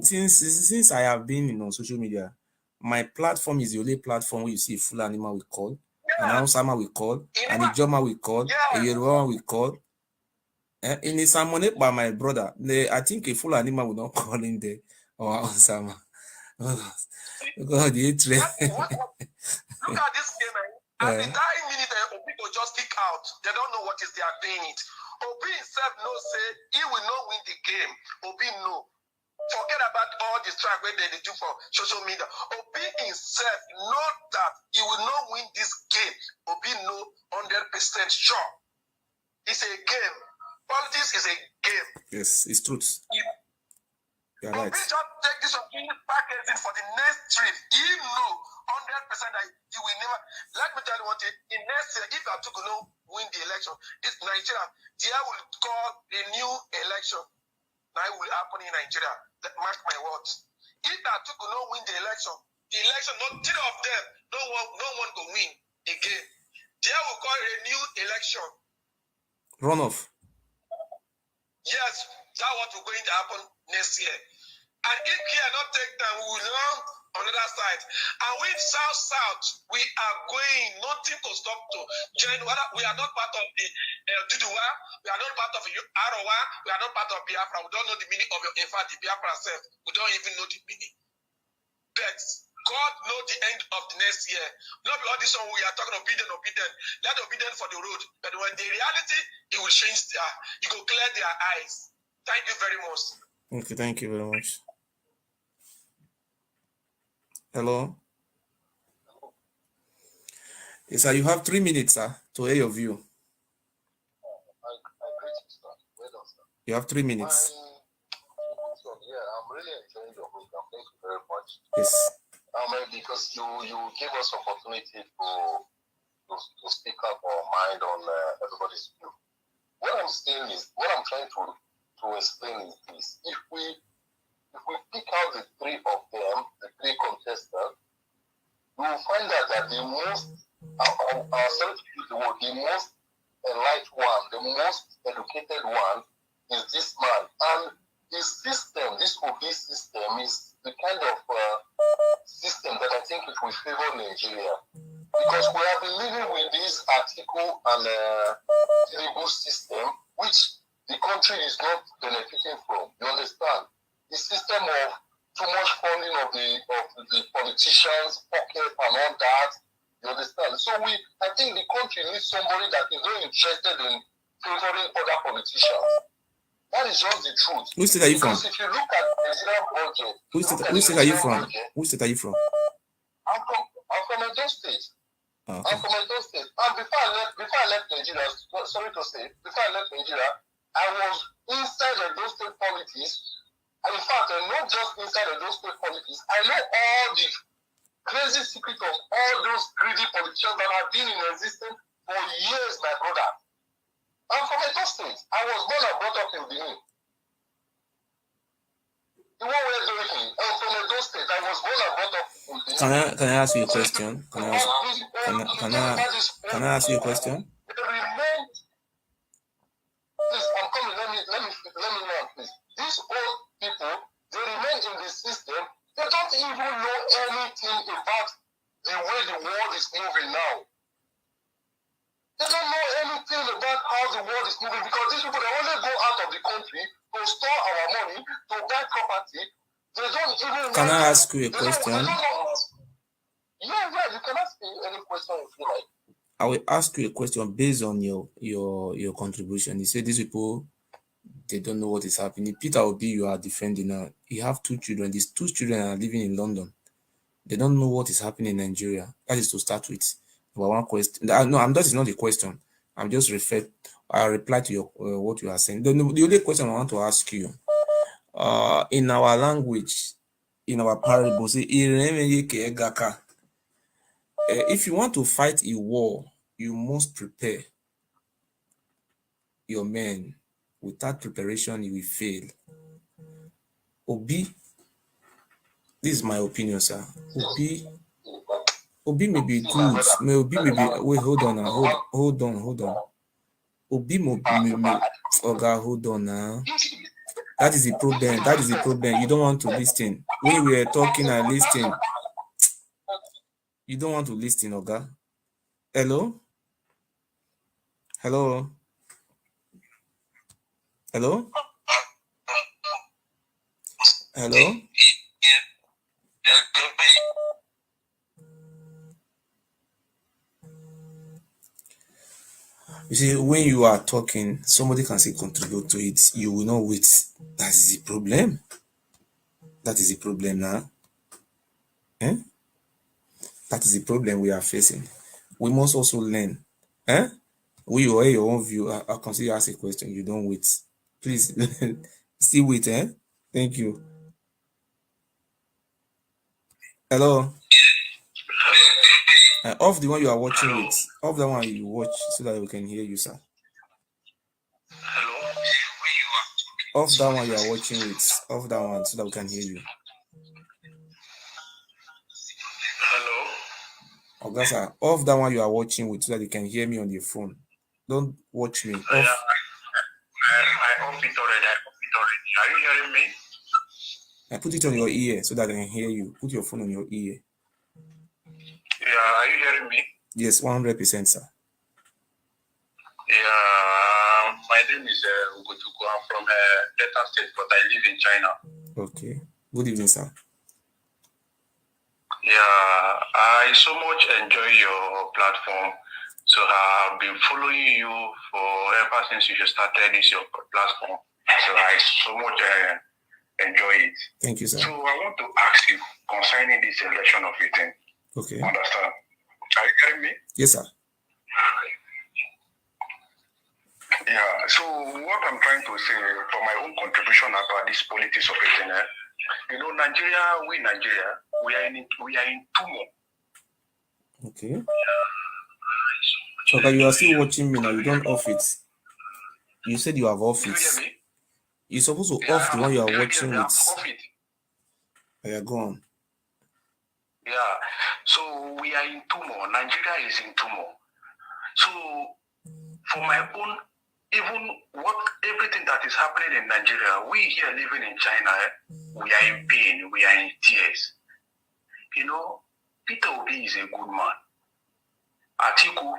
since I have been on social media, my platform is the only platform where you see a Fulani man will call, an Hausa man will call, an Ijoma will call, a Yoruba man will call. In the sermon by my brother, I think a Fulani man will not call in there or Hausa man. Because the hatred. Look at this game, At the dying minute, Obi will just kick out. They don't know what is they are doing it. Obi himself knows, say, he will not win the game. Obi know. Forget about all the strike where they do for social media. Obi himself know that he will not win this game. Obi know 100% sure. It's a game. Politics is a game. Yes, it's truth. You're right. Obi just take this packaging for the next trip. He know 100% that you will never. Let me tell you one thing. In next year, if Atiku no win the election, this Nigeria, there will call a new election. Now it will happen in Nigeria. Mark my words. If Atiku no win the election, not three of them, no one will win again. There will call a new election. Runoff. Yes, that's what will going to happen next year. And if care not take time, we will know on the other side. And with South, we are going, nothing to stop to join. We are not part of the Duduwa, we are not part of Arawa, we are not part of Biafra. We don't know the meaning of in fact, the Biafra self. We don't even know the meaning. But God knows the end of the next year. Not all this one we are talking obedient. Let obedient for the road. But when the reality, it will change it will clear their eyes. Thank you very much. Okay, thank you very much. Hello. Yes, sir, you have 3 minutes, sir, to hear your view. You have 3 minutes. Yeah, I'm really enjoying your program. Thank you very much. Yes. Because you give us opportunity to speak up our mind on everybody's view. What I'm saying is, what I'm trying to explain is this: if we pick out the three of them, the three contestants, we will find out that the most, sorry to use the word, the most enlightened one, the most educated one is this man. And his system, this obese system, is the kind of system that I think it will favor Nigeria. Because we have been living with this Atiku and Tinubu system, which the country is not benefiting from. You understand? The system of too much funding of the politicians' pocket and all that. You understand? So I think the country needs somebody that is very interested in favoring other politicians. That is just the truth. Which state are you from? Because if you look at the Nigerian budget, Which state are you from? Which state are you from? I'm from Edo State. Okay. I'm from Edo State. And before I left Nigeria, sorry to say, before I left Nigeria, I was inside Edo State politics. And in fact, not just inside Edo State politics, I know all the crazy secret of all those greedy politicians that have been in existence for years, my brother. I'm from Edo State. I was born and brought up in Benin. The one we're doing, I'm from Edo State. I was born and brought up in Benin. Can I ask you a question? Can I ask you a question? Please, I'm coming. Let me know, please. These old people, they remain in the system. They don't even know anything about the way the world is moving now. They don't know anything about how the world is moving because these people, they only go out of the country to store our money, to buy property. They don't even Can I ask you a question? Yeah, you can ask me any question if you like. I will ask you a question based on your contribution. You say these people, they don't know what is happening. Peter Obi, you are defending now. You have 2 children. These 2 children are living in London. They don't know what is happening in Nigeria. That is to start with. But one question. No, that is not the question. I'm just I reply to your what you are saying. The only question I want to ask you, in our language, in our parable, if you want to fight a war, you must prepare your men. Without preparation, you will fail. Obi, this is my opinion, sir. Obi may be good. Obi may be. Wait, hold on now. Hold on. Obi may hold on now. That is the problem. You don't want to listen. When we are talking and listening, you don't want to listen, Oga. Hello? You see, when you are talking, somebody can say contribute to it. You will not wait. That is the problem. That is the problem now. That is the problem we are facing. We must also learn. We will hear your own view. I consider you ask a question. You don't wait. Please, still wait. Thank you. Hello. Off the one you are watching with. Off the one you watch so that we can hear you, sir. Hello. Off that one you are watching with. Off that one so that we can hear you. Oga, off that one you are watching with so that you can hear me on your phone. Don't watch me. Off. I off it already. Are you hearing me? I put it on your ear so that I can hear you. Put your phone on your ear. Yeah, are you hearing me? Yes, 100%, sir. Yeah, my name is Ogiso. I'm from Delta State, but I live in China. Okay. Good evening, sir. Yeah, I so much enjoy your platform. So I've been following you for ever since you started this your platform. So I so much enjoy it. Thank you, sir. So I want to ask you concerning this election of 18. Okay. Understand? Are you hearing me? Yes, sir. Yeah, so what I'm trying to say for my own contribution about this politics of 18, Nigeria, we are in turmoil. Okay. So that you are still watching me now, you don't off it. You said you have off it. You're supposed to off the one you are watching with. Off it. Yeah, go on. Yeah, so we are in turmoil. Nigeria is in turmoil. So for my own, everything that is happening in Nigeria, we here living in China, we are in pain, we are in tears. Peter Obi is a good man. Atiku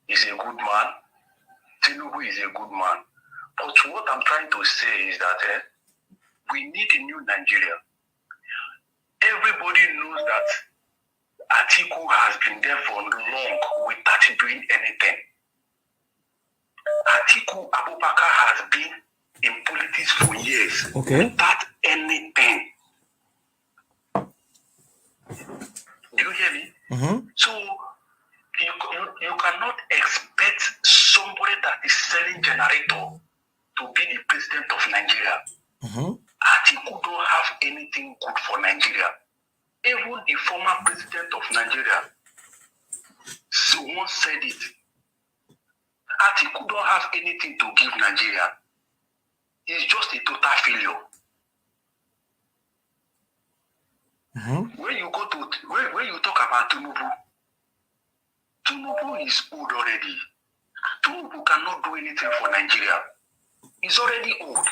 is a good man. Tinubu is a good man. But what I'm trying to say is that we need a new Nigeria. Everybody knows that Atiku has been there for long without doing anything. Atiku Abubakar has been in politics for years without anything. Do you hear me? Mm-hmm. So you cannot expect somebody that is selling generator to be the president of Nigeria. Mm-hmm. Atiku don't have anything good for Nigeria. Even the former president of Nigeria once said it. Atiku don't have anything to give Nigeria. He's just a total failure. Mm-hmm. When you talk about Tinubu is old already. Tinubu cannot do anything for Nigeria. He's already old.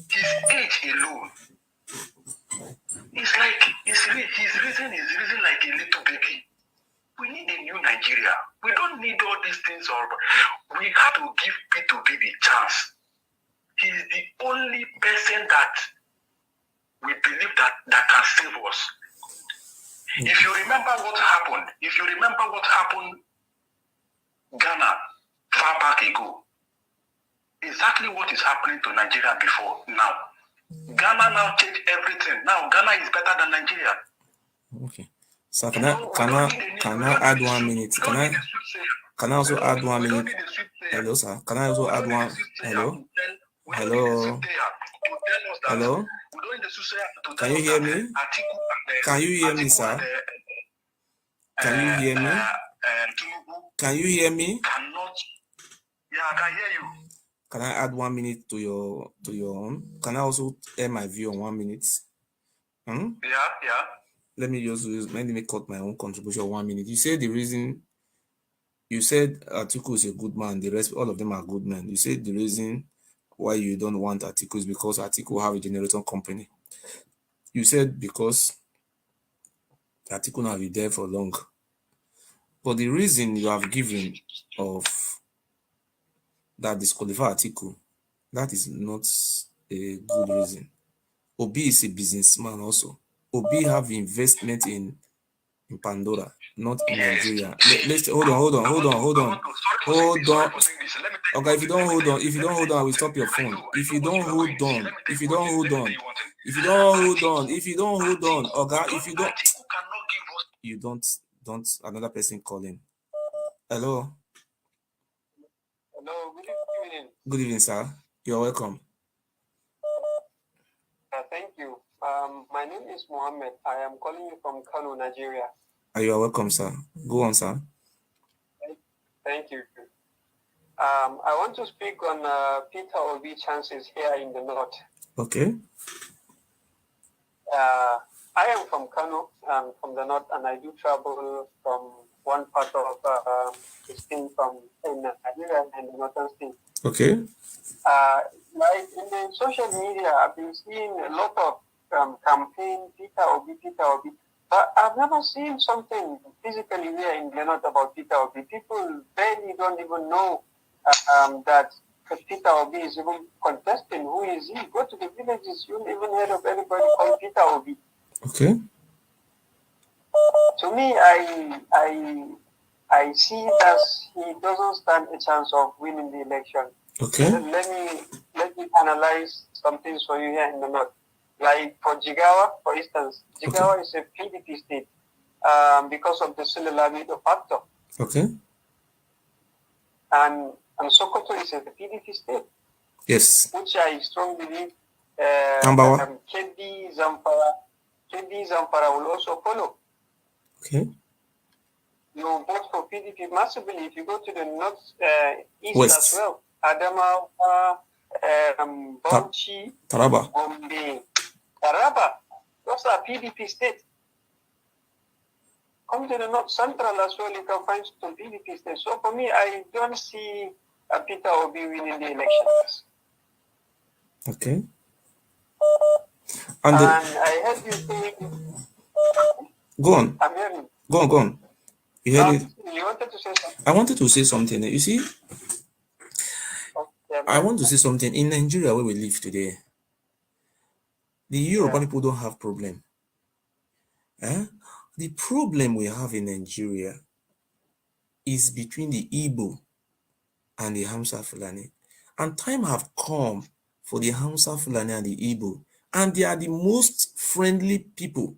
His age alone. It's like he's risen like a little baby. We need a new Nigeria. We don't need all these things. We have to give P2B the chance. He's the only person that we believe that can save us. If you remember what happened, Ghana far back ago, exactly what is happening to Nigeria before now. Ghana now changed everything. Now Ghana is better than Nigeria. Okay. So can I add 1 minute? Can I also add 1 minute? Hello, sir. Can I also add one? Hello? Can you hear me? Can you hear me, sir? Can you hear me? Can you hear me? Yeah, I can hear you. Can I add 1 minute to your own? Can I also air my view on 1 minute? Yeah. Let me cut my own contribution 1 minute. You said Atiku is a good man. The rest, all of them are good men. You said the reason why you don't want Atiku is because Atiku have a generator company. You said because Atiku now be there for long. But the reason you have given of that disqualify Atiku, that is not a good reason. Obi is a businessman also. Obi have investment in Pandora, not in Nigeria. Let's hold on. Okay, if you don't hold on, I will stop your phone. If you don't hold on, okay, if you don't another person calling. Hello. Hello, good evening. Good evening, sir. You're welcome. Thank you. My name is Mohammed. I am calling you from Kanu, Nigeria. You are welcome, sir. Go on, sir. Thank you. I want to speak on Peter Obi chances here in the north. Okay. I am from Kanu, from the north, and I do travel from one part of the state from Nigeria and the northern state. Okay. Like in the social media, I've been seeing a lot of campaign, Peter Obi, but I've never seen something physically here in the north about Peter Obi. People barely don't even know that Peter Obi is even contesting. Who is he? Go to the villages, you won't even heard of anybody called Peter Obi. Okay. To me, I see that he doesn't stand a chance of winning the election. Okay. Let me analyze some things for you here in the north. Like for Jigawa, for instance, Jigawa is a PDP state because of the Sulilamido factor. Okay. And Sokoto is a PDP state. Yes. Which I strongly believe Kebbi Zamfara will also follow. Okay. You vote for PDP massively if you go to the north, east West as well. Adamawa, Bauchi, Taraba, Gombe, Taraba. Those are PDP states. Come to the north central as well, you can find some PDP states. So for me, I don't see Peter Obi winning the elections. Okay. And I heard you say... Go on. I'm hearing. Go on. You heard it? You wanted to say something? I wanted to say something. You see, I want to say something. In Nigeria, where we live today, the Yoruba people don't have problem. The problem we have in Nigeria is between the Igbo and the Hausa Fulani. And time have come for the Hausa Fulani and the Igbo. And they are the most friendly people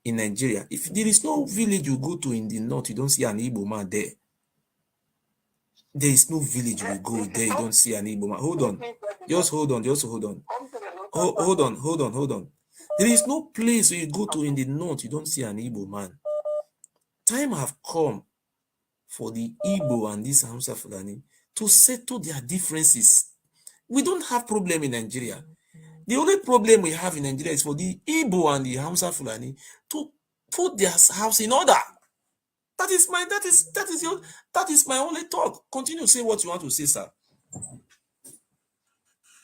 in Nigeria. If there is no village you go to in the north, you don't see an Igbo man there. There is no village you go there, you don't see an Igbo man. Hold on. Just hold on. Hold on. There is no place where you go to in the north, you don't see an Igbo man. Time have come for the Igbo and this Hausa Fulani to settle their differences. We don't have problem in Nigeria. The only problem we have in Nigeria is for the Igbo and the Hausa Fulani to put their house in order. That is my only talk. Continue to say what you want to say, sir. In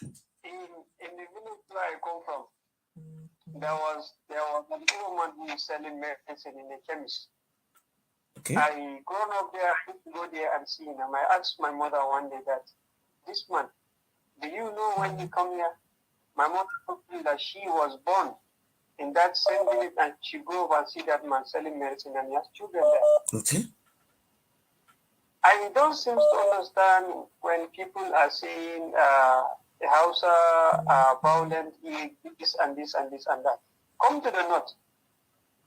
the village where I come from, there was an woman who was selling medicine in a chemist. Okay. I grown up there, I used to go there and see him. I asked my mother one day that, this man, do you know when you come here? My mother told me that she was born in that same village and she grew up and see that man selling medicine and he has children there. Okay. I don't seem to understand when people are saying the Hausa are violent, this and this and this and that. Come to the north,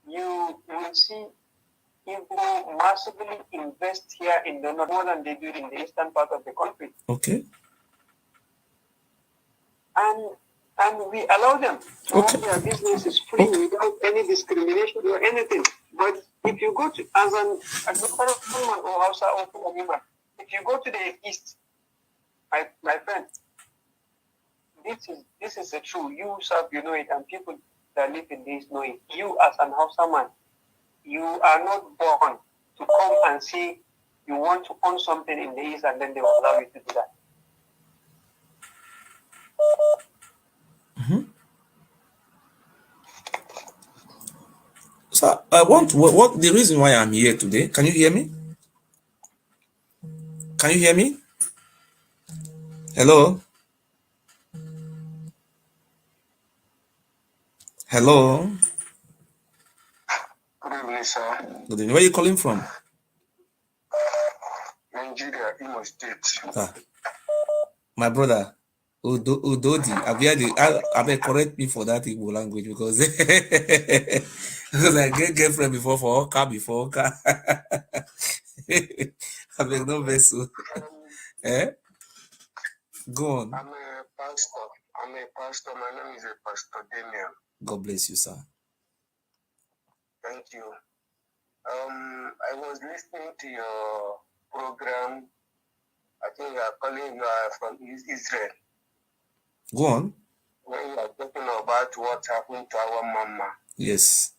you will see people massively invest here in the north more than they do in the eastern part of the country. Okay. And we allow them to have their businesses free without any discrimination or anything. But if you go to, as a woman or Hausa or woman, if you go to the east, my friend, this is the truth. You serve, you know it, and people that live in this know it. You as an Hausa man, you are not born to come and say you want to own something in the east and then they will allow you to do that. Mm-hmm. So I want what the reason why I'm here today. Can you hear me? Can you hear me? Hello? Hello? Good evening, sir. Good evening. Where are you calling from? Nigeria, Imo State. My brother, Udodi, I may correct me for that Igbo language because because I get girlfriend before for Oka before Oka. I beg no vessel. Go on. I'm a pastor. My name is Pastor Daniel. God bless you, sir. Thank you. I was listening to your program. I think you are calling from Israel. Go on. When you are talking about about what happened to our mama. Yes.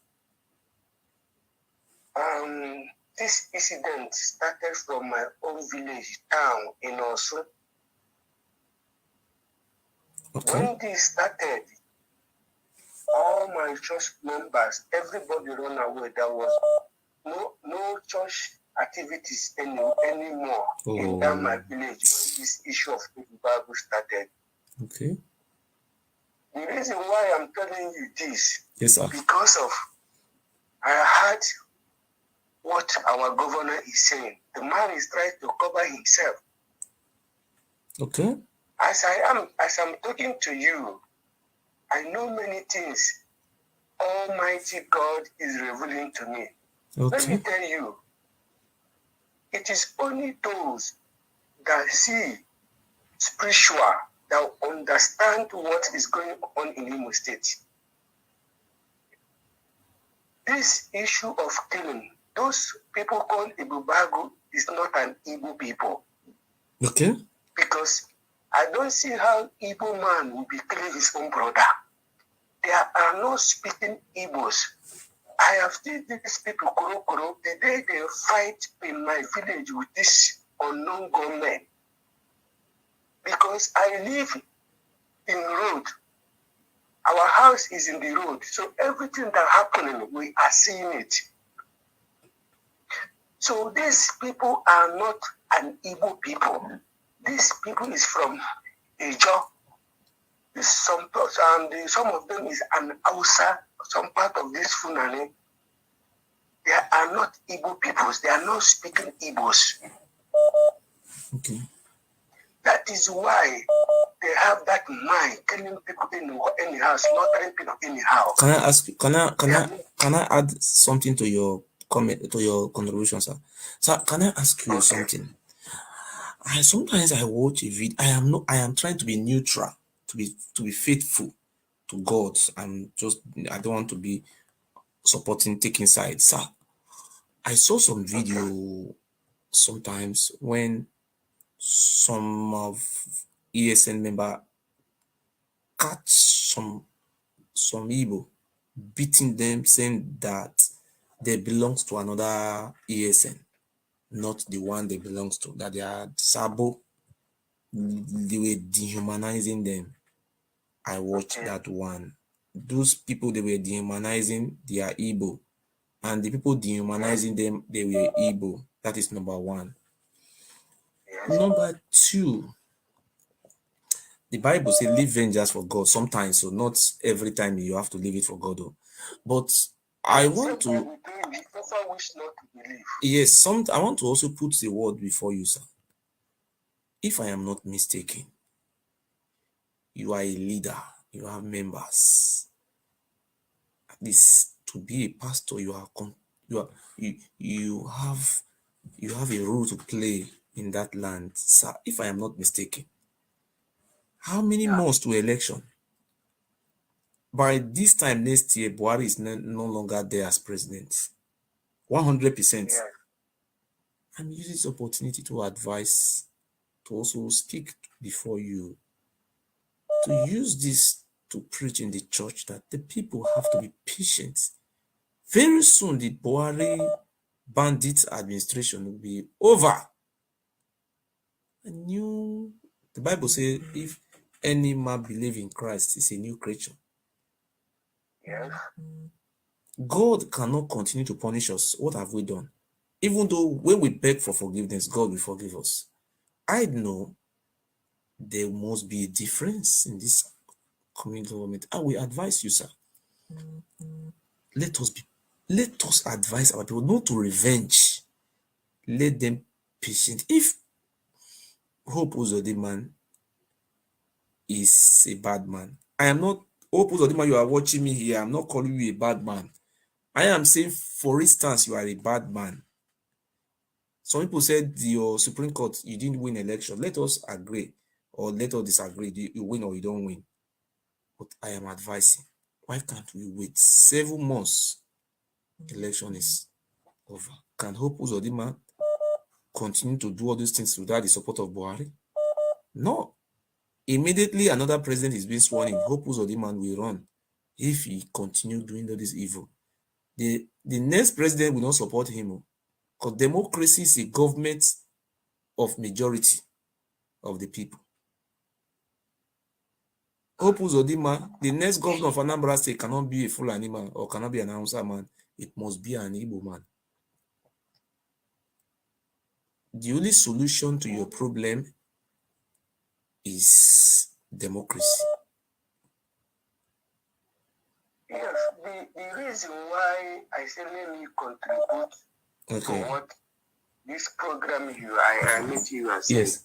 This incident started from my own village, town in Osun. Okay. When this started, all my church members, everybody run away. There was no church activities anymore in that my village when this issue of the Bible started. Okay. The reason why I'm telling you this, yes, sir, because of I heard what our governor is saying. The man is trying to cover himself. Okay. As I'm talking to you, I know many things Almighty God is revealing to me. Okay. Let me tell you, it is only those that see spiritual that understand what is going on in Imo State. This issue of killing, those people called Ibubagu is not an Igbo people. Okay. Because I don't see how Igbo man will be killing his own brother. There are no speaking Igbos. I have seen these people, Kuro, the day they fight in my village with this unknown gunmen. Because I live in road. Our house is in the road. So everything that happening, we are seeing it. So these people are not an Igbo people. These people is from Ejo. Some of them is an Hausa, some part of this Fulani. They are not Igbo peoples. They are not speaking Igbos. Okay. That is why they have that mind, killing people anyhow, slaughtering people anyhow. Can I ask? Can I add something to your comment, to your contribution, sir? Sir, can I ask you something? Sometimes I watch a video. I am trying to be neutral, to be faithful to God. I don't want to be taking sides, sir. I saw some video sometimes when some of ESN member catch some Igbo beating them, saying that they belongs to another ESN, not the one they belongs to, that they are Sabo. They were dehumanizing them. I watched that one. Those people they were dehumanizing, they are Igbo. And the people dehumanizing them, they were Igbo. That is number one. Number two, the Bible says leave vengeance for God sometimes, so not every time you have to leave it for God. Though. But I want to, yes, I want to also put the word before you, sir. If I am not mistaken, you are a leader, you have members. At least to be a pastor, you have a role to play in that land, sir. If I am not mistaken, how many months to election? By this time next year, Buhari is no longer there as president. 100%. I'm using this opportunity to advise, to also speak before you, to use this to preach in the church that the people have to be patient. Very soon, the Buhari bandit administration will be over. The Bible says, if any man believe in Christ, is a new creature. Yes. God cannot continue to punish us. What have we done? Even though when we beg for forgiveness, God will forgive us. I know there must be a difference in this coming government. I will advise you, sir. Let us advise our people not to revenge. Let them patient. If Hope Uzodinma is a bad man, I am not Hope Uzodinma. You are watching me here. I'm not calling you a bad man. I am saying, for instance, you are a bad man. Some people said your Supreme Court, you didn't win election. Let us agree or let us disagree. You win or you don't win. But I am advising, why can't we wait 7 months? Election is over. Can Hope Uzodinma continue to do all these things without the support of Buhari? No. Immediately another president is being sworn in, Hope Uzodinma will run if he continue doing all this evil. The next president will not support him, because democracy is a government of majority of the people. Hope Uzodinma, the next governor of Anambra State cannot be a full animal or cannot be an Hausa man. It must be an Igbo man. The only solution to your problem is democracy. Yes, the reason why I say let me contribute to what this program I met you are saying. Yes.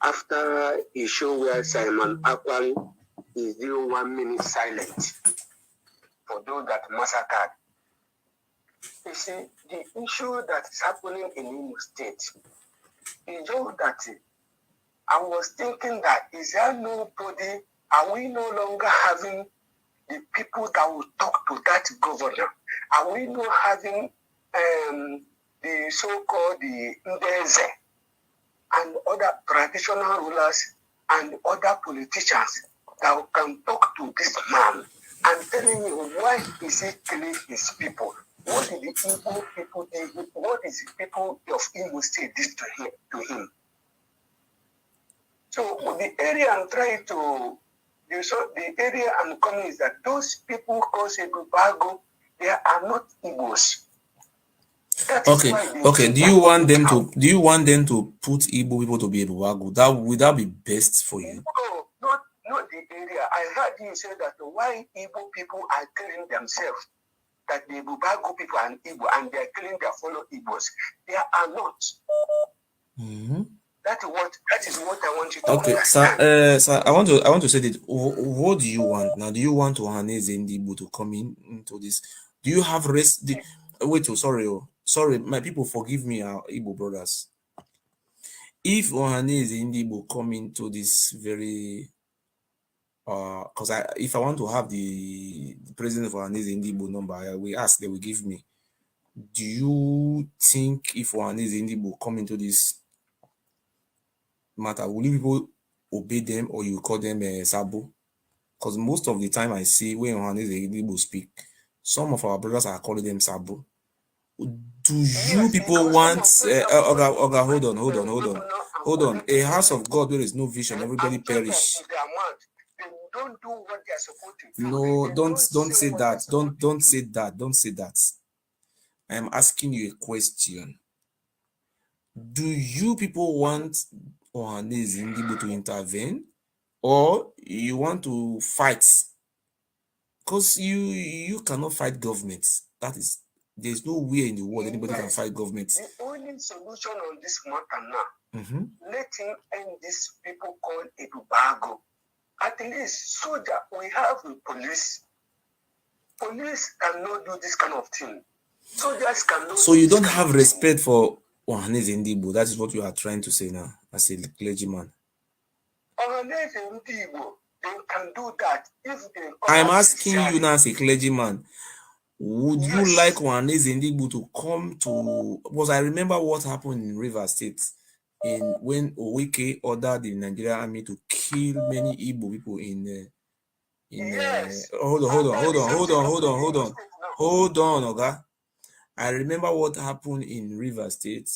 After a show where Simon Akwan is doing 1 minute silence for those that massacred. You see, the issue that is happening in Imo State is just that I was thinking that is there nobody, are we no longer having the people that will talk to that governor? Are we not having the so-called the Ndeze and other traditional rulers and other politicians that can talk to this man and telling him why is he killing his people? What did the Igbo people do? What is the people of Imo State did to him? So the area I'm trying to, the area I'm coming is that those people called Ebubago, they are not Igbos. Okay. Do you want them to put Igbo people to be Ebubago? Would that be best for you? No, not the area. I heard you say that why Igbo people are killing themselves, that the Ebubago people are Igbo and they are killing their fellow Igbos. They are not. Mm-hmm. That is what I want you to understand. Sir, I want to say that. What do you want now? Do you want Ohaneze Ndigbo to come into this? Do you have rest? Wait, sorry, my people, forgive me, our Igbo brothers. If Ohaneze Ndigbo come into this very, because if I want to have the president of Ohaneze Ndigbo number, I will ask, they will give me. Do you think if Ohaneze Ndigbo come into this matter, will you people obey them or you call them Sabo? Because most of the time I see when Ohaneze Ndigbo speak, some of our brothers are calling them Sabo. Do you people want hold on, a house of God where there is no vision, everybody perish? Don't do what they are supposed to do. No, don't say that. Don't say that. I am asking you a question. Do you people want Ohaneze Ndigbo to intervene, or you want to fight? Because you cannot fight government. There's no way in the world anybody can fight government. The only solution on this matter now, let him end these people called Ebubago. At least soldier, we have a police. Police cannot do this kind of thing. Soldiers cannot. So you don't have respect for Ohaneze Ndigbo. That is what you are trying to say now, as a clergyman. Ohaneze Ndigbo, they can do that if they. I am asking you now, as a clergyman. Would you like Ohaneze Ndigbo to come to? Because I remember what happened in Rivers State, when Oweke ordered the Nigerian army to kill many Igbo people Hold on, Oga. I remember what happened in Rivers State.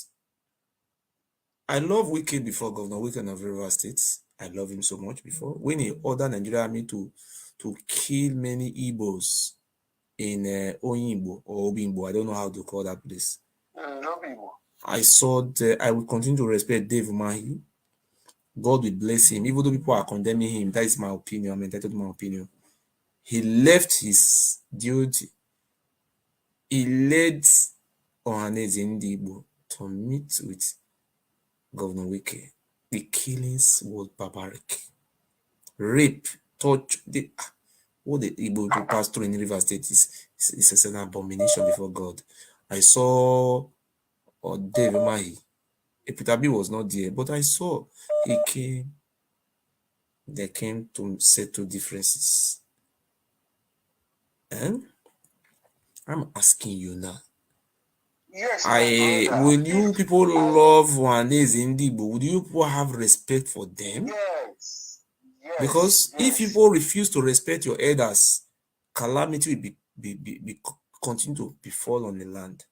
I love Wike before, Governor Wike of Rivers State. I love him so much before. When he ordered Nigerian army to kill many Igbos in Oyinbo or Obimbo, I don't know how to call that place. I saw that I will continue to respect Dave Mahi. God will bless him. Even though people are condemning him, that is my opinion. I'm entitled to my opinion. He left his duty. He led Ohaneze Ndigbo to meet with Governor Wike. The killings was barbaric. Rape, torture, what the Igbo people pass through in River State is an abomination before God. I saw Dave Mahi. Epitabi was not there, but I saw he came. They came to settle differences. And I'm asking you now. Yes. Will you people love Ohaneze Ndigbo? Would you people have respect for them? Yes. Because if people refuse to respect your elders, calamity will continue to befall on the land.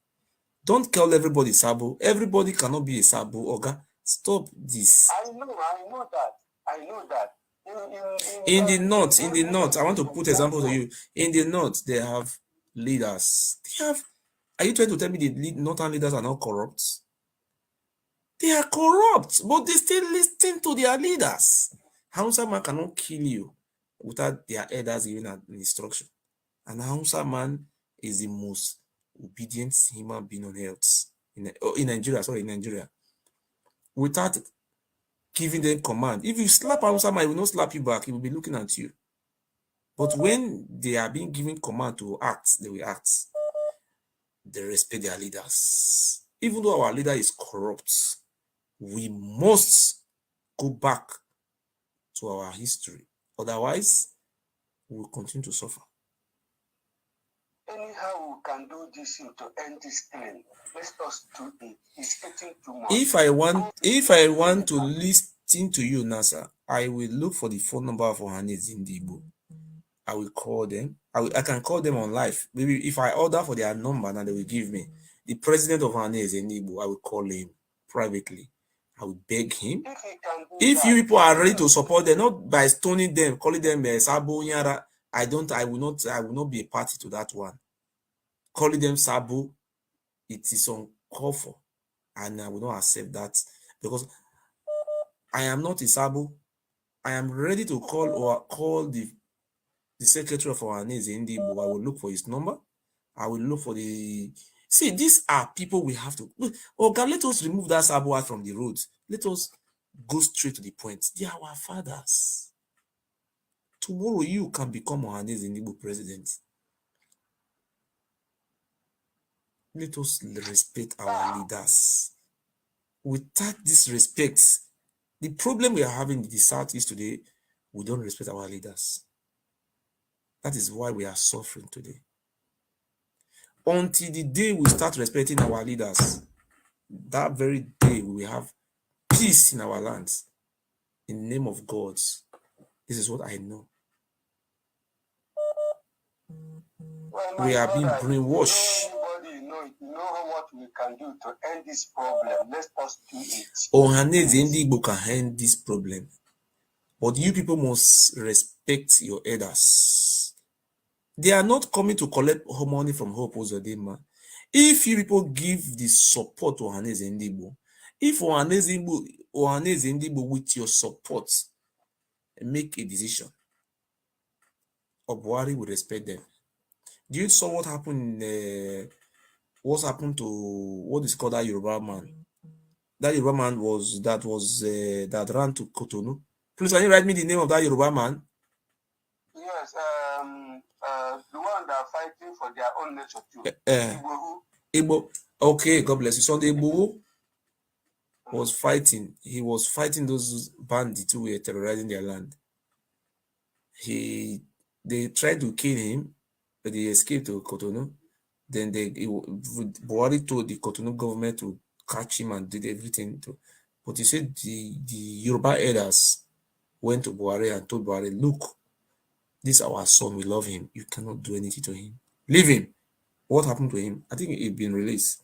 Don't call everybody Sabo. Everybody cannot be a Sabo. Oga, stop this. I know that. In the north, I want to put example to you. In the north, they have leaders. Are you trying to tell me the northern leaders are not corrupt? They are corrupt, but they still listen to their leaders. Hausa man cannot kill you without their elders giving an instruction. And Hausa man is the most obedient human being on earth. In Nigeria. Without giving them command. If you slap Hausa man, he will not slap you back. He will be looking at you. But when they are being given command to act, they will act. They respect their leaders. Even though our leader is corrupt, we must go back to our history. Otherwise, we will continue to suffer. Anyhow, we can do this to end this thing. Let us do it. It's getting too much. If I want to listen to you, Nasa, I will look for the phone number for Hanez Indibo. I will call them. I can call them on live. Maybe if I order for their number, now they will give me. The president of Hanez Indibo, I will call him privately. I will beg him. If you people are ready to support them, not by stoning them, calling them Sabo Nyara, I will not be a party to that one. Calling them Sabo, it is uncalled for, and I will not accept that, because I am not a Sabo. I am ready to call the secretary of our name, Indibo. I will look for his number. I will look for the. See, these are people we have to. Oh God, let us remove that Sabo out from the road. Let us go straight to the point. They are our fathers. Tomorrow you can become Ohaneze Indibo president. Let us respect our leaders. Without this respect, the problem we are having in the Southeast today, we don't respect our leaders. That is why we are suffering today. Until the day we start respecting our leaders, that very day we will have peace in our lands. In the name of God. This is what I know. Well, we are being brother, brainwashed. You know what we can do to end this problem. Let us do it. Ohaneze Indibo can end this problem. But you people must respect your elders. They are not coming to collect money from Hope Uzodinma. If you people give the support to Ohaneze Indibo, if Ohaneze Indibo with your support make a decision, Obuari will respect them. Do you saw what happened? What happened to what is called that Yoruba man? That Yoruba man that ran to Cotonou. Please, can you write me the name of that Yoruba man? Yes, the one that are fighting for their own nature too. Igbo. Okay, God bless you. So the Igbo was fighting. He was fighting those bandits who were terrorizing their land. They tried to kill him, but he escaped to Cotonou. Then Buhari told the Cotonou government to catch him and did everything. But he said the Yoruba elders went to Buhari and told Buhari, look, this is our son, we love him. You cannot do anything to him. Leave him. What happened to him? I think he's been released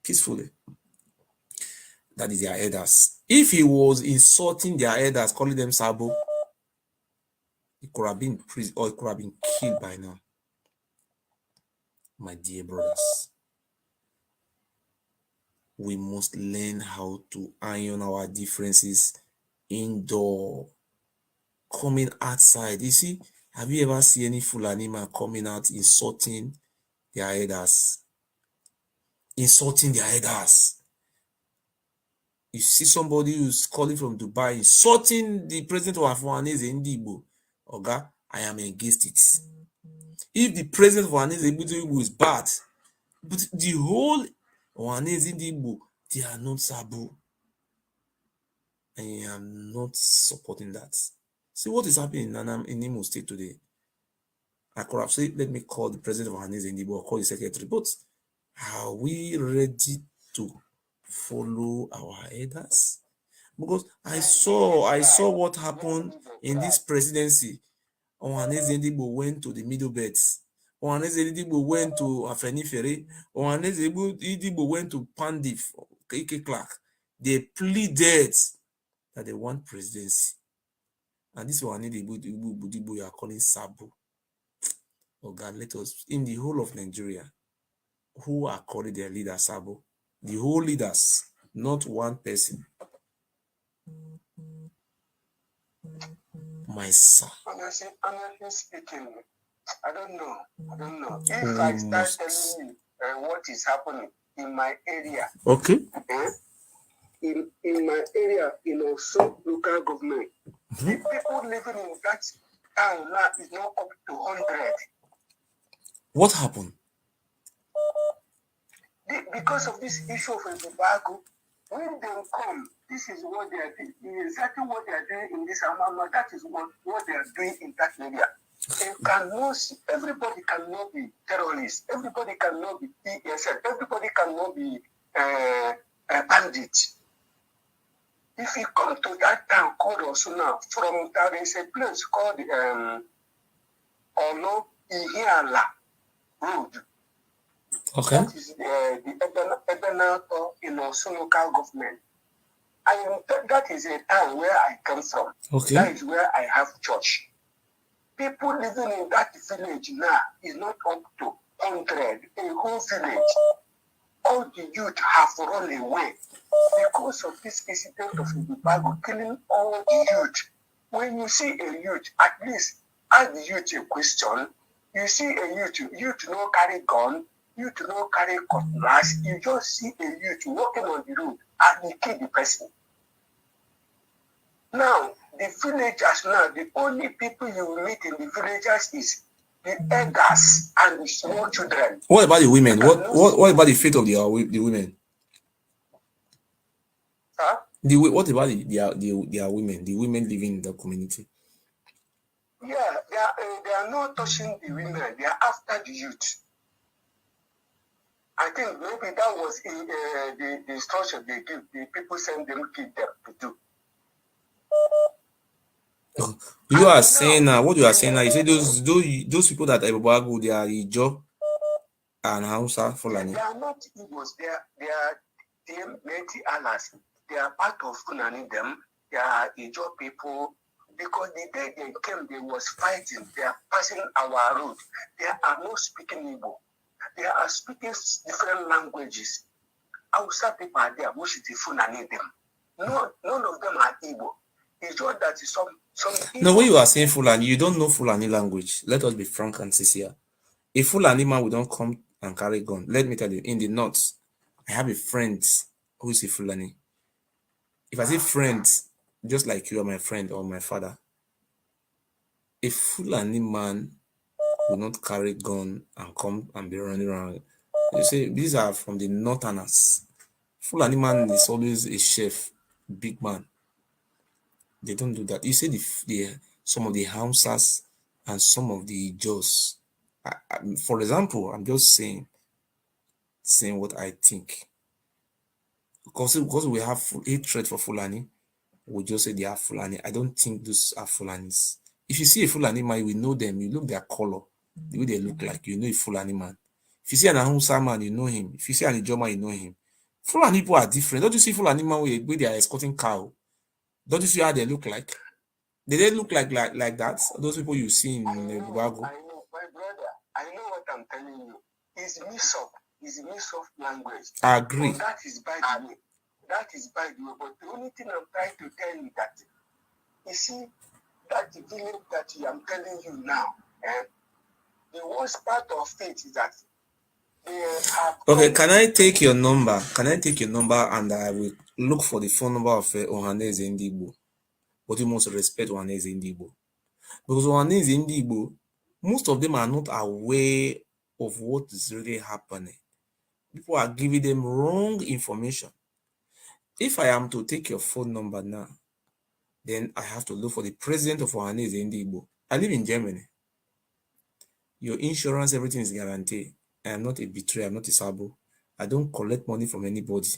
peacefully. That is their elders. If he was insulting their elders, calling them Sabo, he could have been prison or he could have been killed by now. My dear brothers, we must learn how to iron our differences indoor. Coming outside, you see, have you ever seen any Fulani man coming out insulting their elders? Insulting their elders. You see somebody who's calling from Dubai insulting the president of Ohaneze Indibo. Oga, I am against it. If the president of Ohaneze Indibo is bad, but the whole Ohaneze Indibo, they are not Sabo. And I am not supporting that. See what is happening in Imo State today. I could have said, let me call the president of Ohaneze Indibo or call the secretary. But are we ready to follow our elders? Because I saw what happened in this presidency. Ohaneze Ndigbo went to the Middle Belts. Ohaneze Ndigbo went to Afenifere. Ohaneze Ndigbo went to Pandif, Ike Clark. They pleaded that they want presidency. And this Ohaneze Ndigbo you are calling Sabo. Oh God, let us, in the whole of Nigeria, who are calling their leader Sabo? The whole leaders, not one person. My son. Honestly speaking, I don't know. If I start telling you what is happening in my area, okay, in my area, in also local government, the people living in that town now is not up to 100. What happened? Because of this issue of embargo, when they come, this is what they are doing. Exactly what they are doing in this amount, that is what they are doing in that area. Everybody cannot be terrorists. Everybody cannot be PSL. Everybody cannot be a bandit. If you come to that town called Osuna, from there is a place called Ono Ihiala Road. Okay. That is the Ebenato in Osun local government. That is a town where I come from. Okay. That is where I have church. People living in that village now is not up to 100. A whole village. All the youth have run away because of this incident of embargo killing all the youth. When you see a youth, at least ask the youth a question. You see a youth no carry gun, youth no carry cutlass. You just see a youth walking on the road and they kill the person. Now, the villagers now, the only people you will meet in the villagers is the elders and the small children. What about the women? What about the fate of the women? Huh? What about their women? The women living in the community? Yeah, they are not touching the women. They are after the youth. I think maybe that was in the instruction they give. The people send them kids to do. You are saying now, what you are saying now, you say those people that Ebobago, they are Ijo and Hausa Fulani. They are not Igbos, they are Native allies. They are part of Fulani them. They are Ijo people. Because the day they came, they was fighting. They are passing our road. They are not speaking Igbo. They are speaking different languages. Hausa people are there, which is the Fulani them. None of them are Igbo. It's just that some No, when you are saying Fulani, you don't know Fulani language. Let us be frank and sincere. A Fulani man will don't come and carry gun. Let me tell you, in the north, I have a friend who is a Fulani. If I say friend, just like you are my friend or my father, a Fulani man will not carry gun and come and be running around. You say these are from the northerners. Fulani man is always a chef, big man. They don't do that. You say some of the Hausas and some of the Jaws. For example, I'm just saying what I think. Because we have hatred for Fulani, we just say they are Fulani. I don't think those are Fulanis. If you see a Fulani man, you will know them. You look their color, the way they look like, you know a Fulani man. If you see an Hausa man, you know him. If you see an Ijoma, you know him. Fulani people are different. Don't you see Fulani man where they are escorting cow? Don't you see how they look like? They look like that? Those people you see in Bubago? I know, my brother. I know what I'm telling you. It's mix-up. It's a mix-up language. I agree. But that is by the way. That is by the way. But the only thing I'm trying to tell you that, you see, that the village that I'm telling you now, the worst part of it is that they have... Okay, can I take your number? Can I take your number and I will look for the phone number of Ohaneze Ndigbo? But you must respect Ohaneze Ndigbo. Because Ohaneze Ndigbo, most of them are not aware of what is really happening. People are giving them wrong information. If I am to take your phone number now, then I have to look for the president of Ohaneze Ndigbo. I live in Germany. Your insurance, everything is guaranteed. I am not a betrayer, I'm not a sabo. I don't collect money from anybody.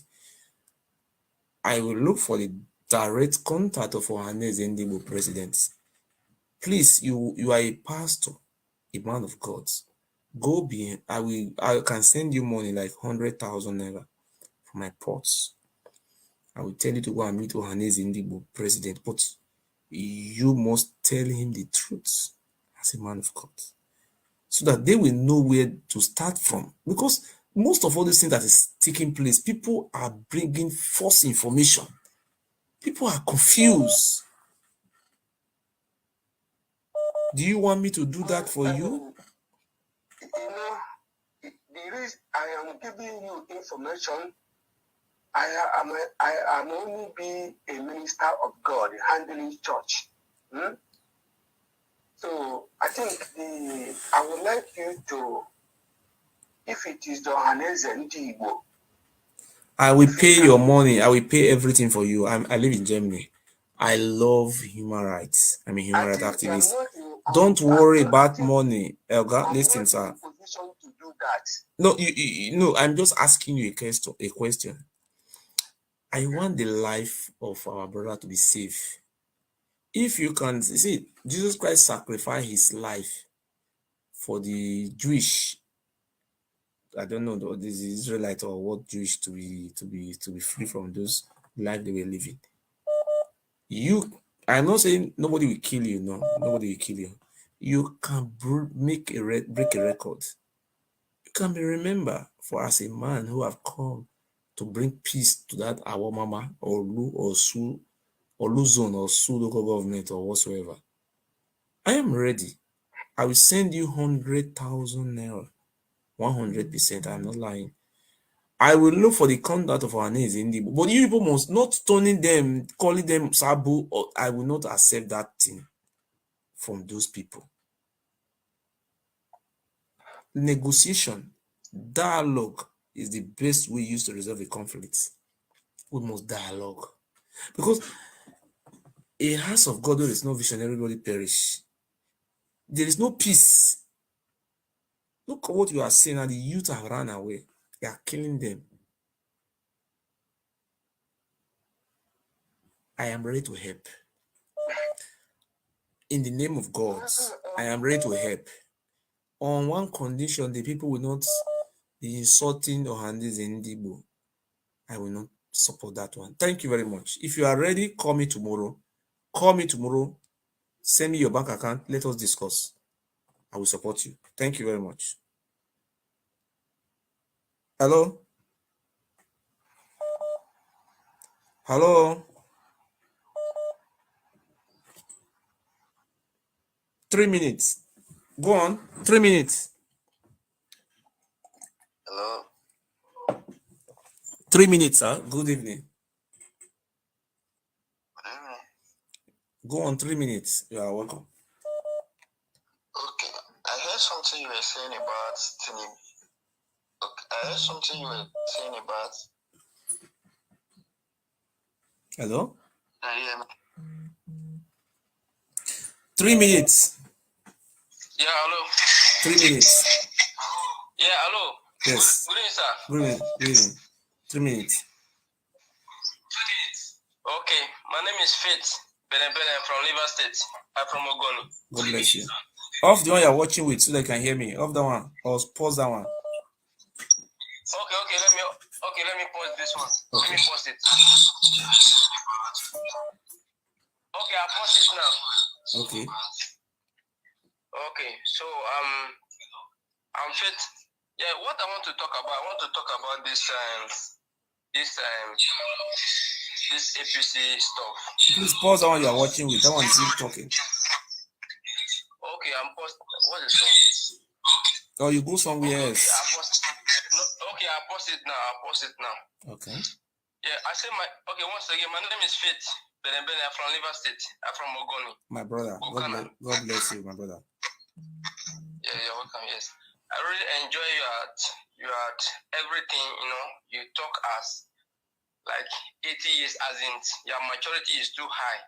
I will look for the direct contact of Ohaneze Ndigbo president. Please, you are a pastor, a man of God. Go be. I can send you money like 100,000 naira for my pots. I will tell you to go and meet Ohaneze Ndigbo president, but you must tell him the truth as a man of God, so that they will know where to start from. Because most of all these things that is taking place, people are bringing false information. People are confused. Do you want me to do that for you? You know, the reason I am giving you information, I am only be a minister of God handling church. So I think I would like you to, if it is the Ohaneze Ndigbo, I will pay your money. I will pay everything for you. I live in Germany. I love human rights. I'm a human rights activist. Don't worry about money, Elga. Listen, sir. No, no. I'm just asking you a question. I want the life of our brother to be safe. If you can see, Jesus Christ sacrificed his life for the Jewish. I don't know this Israelite or what Jewish to be free from those life they were living. I'm not saying nobody will kill you. No, nobody will kill you. You can break a record. You can be remembered for as a man who have come to bring peace to that our mama or Lu or Su or Luzon or Su local government or whatsoever. I am ready. I will send you 100,000 naira, 100%. I'm not lying. I will look for the conduct of our names in the, but you people must not turning them, calling them Sabu, or I will not accept that thing from those people. Negotiation, dialogue is the best way used to resolve a conflict. We must dialogue. Because a house of God, there is no vision, everybody perish. There is no peace. Look at what you are saying, and the youth have run away. They are killing them. I am ready to help. In the name of God, I am ready to help. On one condition, the people will not be insulting Ohaneze Ndigbo. I will not support that one. Thank you very much. If you are ready, call me tomorrow. Call me tomorrow. Send me your bank account. Let us discuss. I will support you. Thank you very much. Hello? Hello? 3 minutes. Go on. 3 minutes. Hello? 3 minutes, sir. Good evening. Go on, 3 minutes. You are welcome. Okay. I heard something you were saying about Tinubu. Okay. I heard something you were saying about. Hello? Can you hear me? 3 minutes. Yeah, hello. 3 minutes. Yeah, hello. Yes. Good evening, sir. Good evening. Good evening. 3 minutes. Okay, my name is Faith Benebene. I'm from River State. I'm from Ogoni. God bless you. Off the one you're watching with so they can hear me. Off that one. Or pause that one. Okay, let me pause this one. Okay. Let me pause it. Okay, I'll pause it now. Okay. Okay, so I'm Faith. Yeah, what I want to talk about this APC stuff. Please pause that one you're watching with. That one is you talking. Okay, I'm paused. What is wrong? Or you go somewhere else. Okay, I'll pause it now. Okay. Yeah, once again, my name is Faith Benebene. I'm from River State. I'm from Ogoni. My brother. God bless you, my brother. Yeah, you're welcome. Yes, I really enjoy you at everything. You talk as like 80 years, as in your maturity is too high.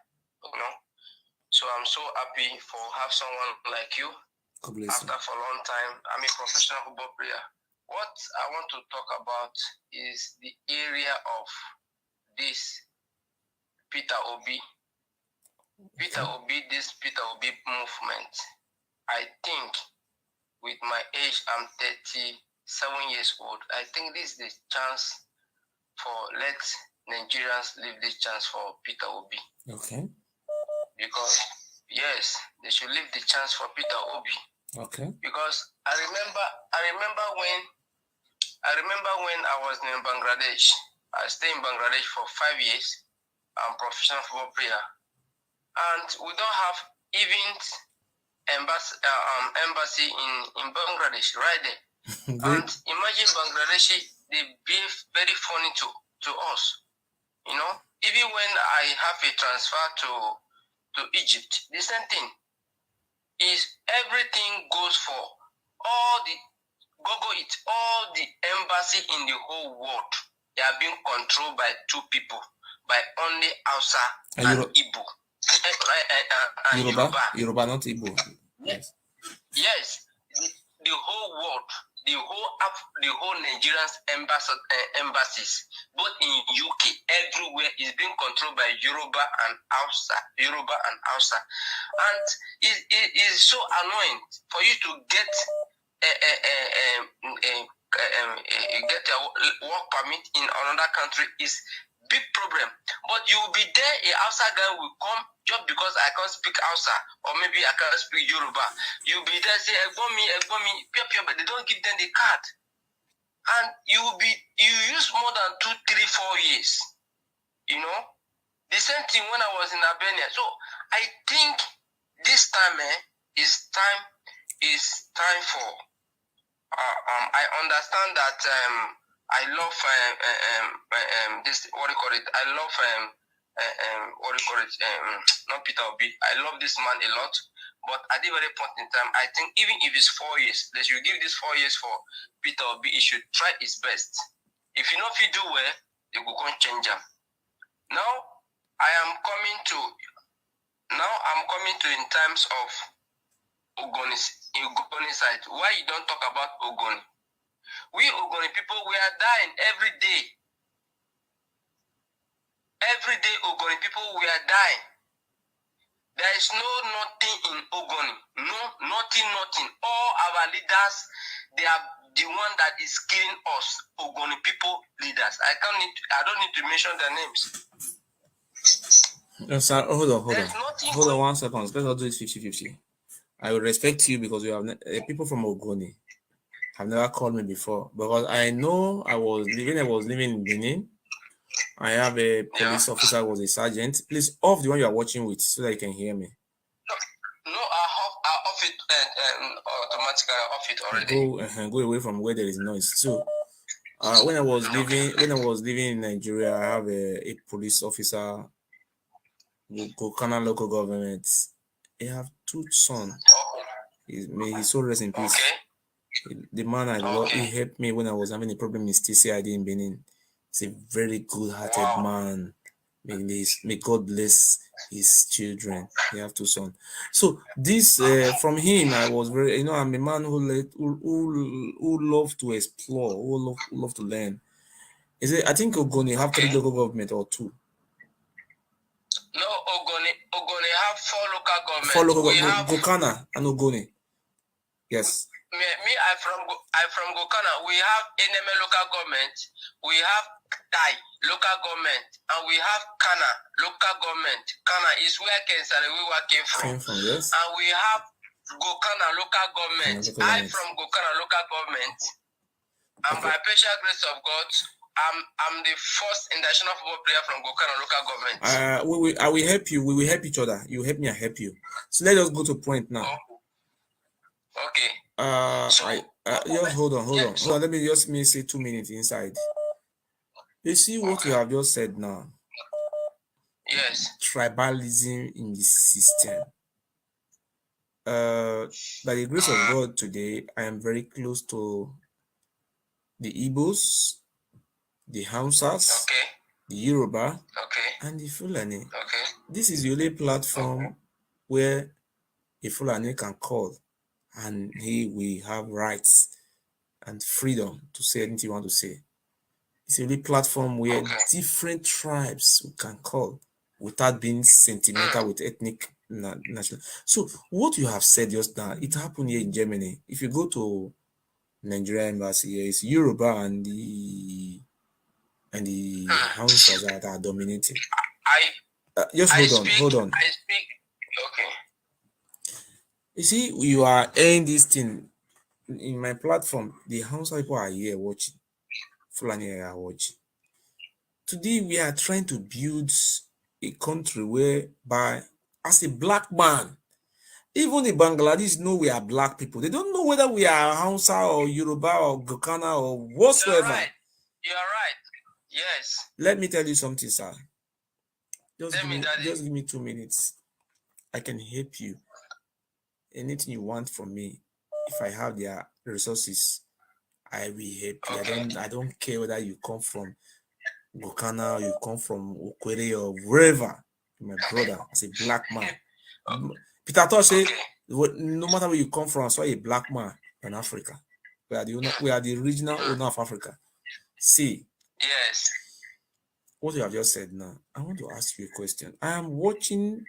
So I'm so happy for have someone like you. God bless you. After for a long time, I'm a professional football player. What I want to talk about is the area of this Peter Obi Peter Obi, this Peter Obi movement, I think with my age, I'm 37 years old. I think this is the chance for let Nigerians leave this chance for Peter Obi. Okay. Because yes, they should leave the chance for Peter Obi. Okay. Because I remember when I was in Bangladesh. I stayed in Bangladesh for 5 years. I'm a professional football player, and we don't have even embassy in Bangladesh right there. And imagine Bangladeshi, they behave very funny to us. You know, even when I have a transfer to Egypt, the same thing is everything goes for all the all the embassy in the whole world. They are being controlled by two people, by only Hausa and Igbo. Yoruba, not Igbo. Yes. Yes, the whole world, the whole Nigerian's embassies, both in UK, everywhere is being controlled by Yoruba and Hausa. And it is so annoying for you to get get a work permit in another country is big problem. But you will be there, a Hausa guy will come just because I can't speak Hausa or maybe I can't speak Yoruba. You'll be there, say, Egbomi, but they don't give them the card. And you use more than 2, 3, 4 years. You know? The same thing when I was in Albania. So I think this time is time for I understand that I love this, what do you call it? I love what do you call it? Not Peter Obi. I love this man a lot, but at the very point in time, I think even if it's 4 years, they should give this 4 years for Peter Obi. He should try his best. If you know if you do well, they will go and change him. Now I'm coming to in terms of Ogoni side. Why you don't talk about Ogoni? We Ogoni people, we are dying every day. Every day, Ogoni people, we are dying. There is nothing in Ogoni. No, nothing. All our leaders, they are the one that is killing us. Ogoni people leaders. I don't need to mention their names. Sir, hold on. Hold on 1 second. Let's not do it 50-50. I will respect you because you have people from Ogoni have never called me before, because I know I was living in Benin. I have a police officer who was a sergeant. Please off the one you are watching with so that you can hear me. No, I off it automatically. I off it already. Go away from where there is noise. So when I was living in Nigeria, I have a police officer, Kanu local government. I have 2 sons. May his soul rest in peace. Okay. The man I love, he helped me when I was having a problem in TCID in Benin. He's a very good-hearted man. May God bless his children. He have 2 sons. So this from him, I was very, I'm a man who love to explore, who love to learn. I think Ogoni have 3 local government or 2. No, Ogoni have 4 local governments. 4 local governments. Gokana and Ogoni. Yes. I'm from Gokana. We have Eneme local government. We have Tai local government, and we have Kana local government. Kana is where Kensarewiwa came from. Yes. And we have Gokana local government. I'm from Gokana local government. And by special grace of God, I'm the first international football player from Gokana local government. I will help you. We will help each other. You help me, I help you. So let us go to point now. Okay. Hold on. So let me say 2 minutes inside. You see what you have just said now? Yes. Tribalism in the system. By the grace of God today, I am very close to the Igbos, the Hausas, the Yoruba, and the Fulani. This is the only platform where a Fulani can call and he will have rights and freedom to say anything you want to say. It's a really platform where different tribes can call without being sentimental with ethnic national. So what you have said just now, it happened here in Germany. If you go to Nigeria embassy, here, it's Yoruba and the Hausas that are dominating. Just hold on. I speak. Okay. You see, you are airing this thing in my platform. The Hausa people are here watching. Fulani are watching. Today we are trying to build a country whereby, as a black man, even the Bangladesh know we are black people. They don't know whether we are Hausa or Yoruba or Gokana or whatsoever. You're right. Yes. Let me tell you something, sir. Just Tell me, Daddy. give me 2 minutes. I can help you. Anything you want from me, if I have their resources, I will help you. Okay. I don't care whether you come from Gokana or you come from Okwere or wherever. My brother, as a black man. Peter Tosh said, no matter where you come from, so a black man in Africa. We are the original owner of Africa. See. Yes. What you have just said now, I want to ask you a question. I am watching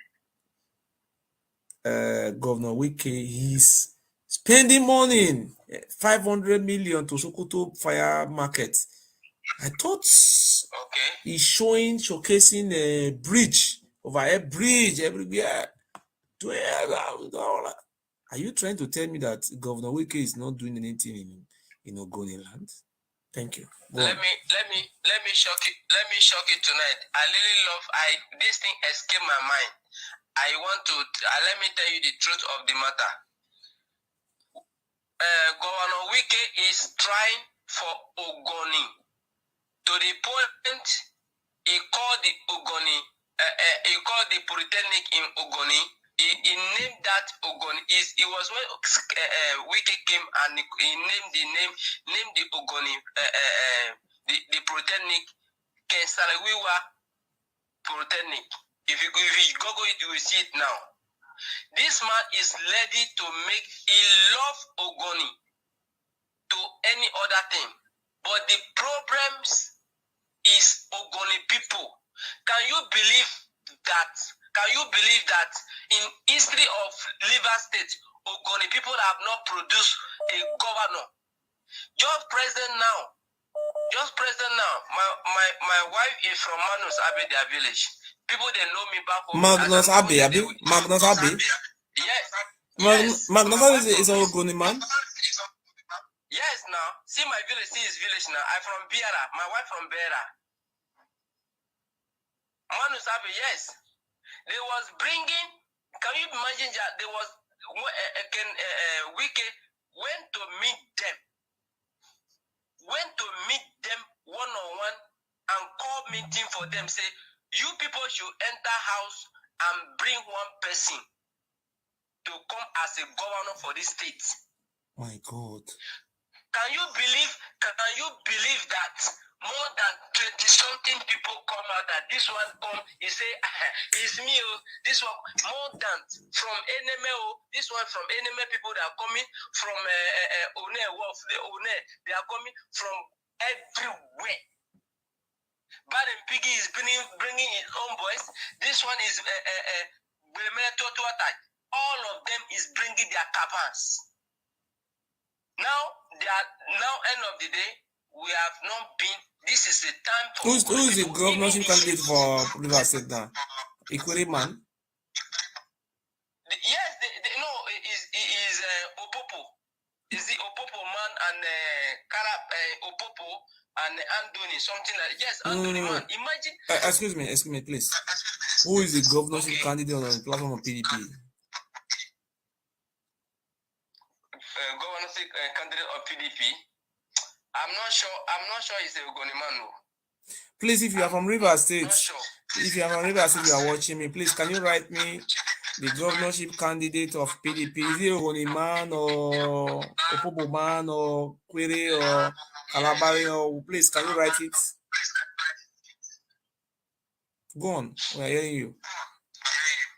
Governor Wike. He's spending money, 500 million to Sokoto fire market. I thought he's showcasing a bridge, overhead bridge everywhere. Are you trying to tell me that Governor Wike is not doing anything in Ogoni land? Thank you. Let me shock you. Let me shock you tonight. I really love. This thing escaped my mind. I want to. Let me tell you the truth of the matter. Governor Wike is trying for Ogoni to the point he called the Ogoni. He called the Polytechnic in Ogoni. He named that Ogoni. It was when Wike came and he named the Ogoni, the Polytechnic, Kensarawiwa Polytechnic. If you Google it, you will see it now. This man is ready to make, he love Ogoni to any other thing. But the problems is Ogoni people. Can you believe that? Can you believe that in history of Rivers State, Ogoni people have not produced a governor? Just present now. My wife is from Manus Abe, their village. People they know me back home. Magnus Abe, Magnus Abe. Yes. Magnus Abe is a Ogoni man. Yes, now. See my village, see his village now. I'm from Biara. My wife from Biara. Manus Abe, yes. They was bringing, can you imagine that there was, Wike went to meet them one-on-one and call meeting for them, say, you people should enter house and bring one person to come as a governor for this state. My God. Can you believe that more than 20-something people come out that this one come, he say, it's me, this one, more than from NMO, this one from NMO people that are coming from One Wolf, they are coming from everywhere. Bad and Piggy is bringing his own boys. This one is all of them is bringing their cabans. Now, end of the day, we have not been. This is a time for. Who is the governorship candidate for Rivers State now? Equity man. Yes, no, it is Opopo. Is the Opopo man and Opopo and Andoni, something like yes, Andoni man. Imagine. Excuse me, please. Who is the governorship candidate on the platform of PDP? Governorship candidate of PDP. I'm not sure he's a Ogoni man. No. Please, if you are from Rivers State, if you are from Rivers State, you are watching me. Please, can you write me the governorship candidate of PDP? Is it Ogoni man or Opobo man or Quere or Calabari or please, can you write it? Go on, we are hearing you.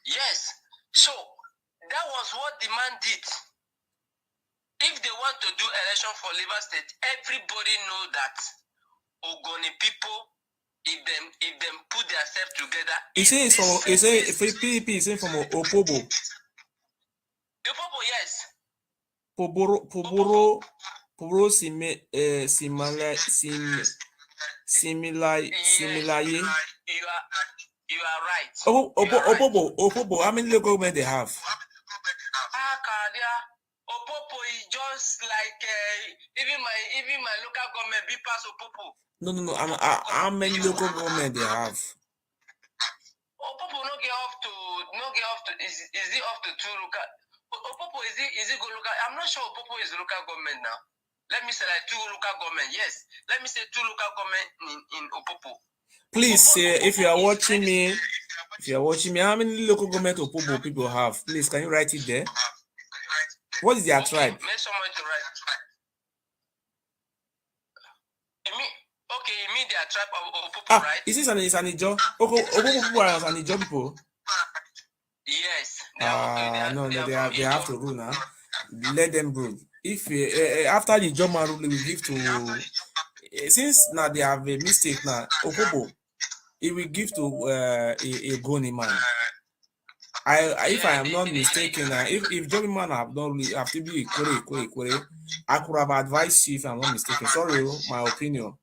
Yes. So that was what the man did. If they want to do election for Rivers State, everybody know that Ogoni people if them put themselves together. He say it's from PDP is from Opobo. Opobo, yes. Poboro similar. You are right. Opobo, how many local government they have? Opobo is just like even my local government be pass Opobo. No. How many local government they have? Opobo no get off to is it off to 2 local? Opobo is it go local? I'm not sure Opobo is local government now. Let me say like 2 local government. Yes, let me say 2 local government in Opobo. Please, if you are watching me, how many local government Opobo people have? Please, can you write it there? What is their tribe? Make someone to write. You mean their tribe of Opobo, right? Is this an Ijo? Opobo people are an Ijo people. Yes. No, they have to rule now. Let them rule. If after the Ijo man rule, we give to. Since now they have a mistake now, Opobo, it will give to a Goni man. If I am not mistaken, if Johnny man have not really have to be query, I could have advised you if I'm not mistaken. Sorry, my opinion.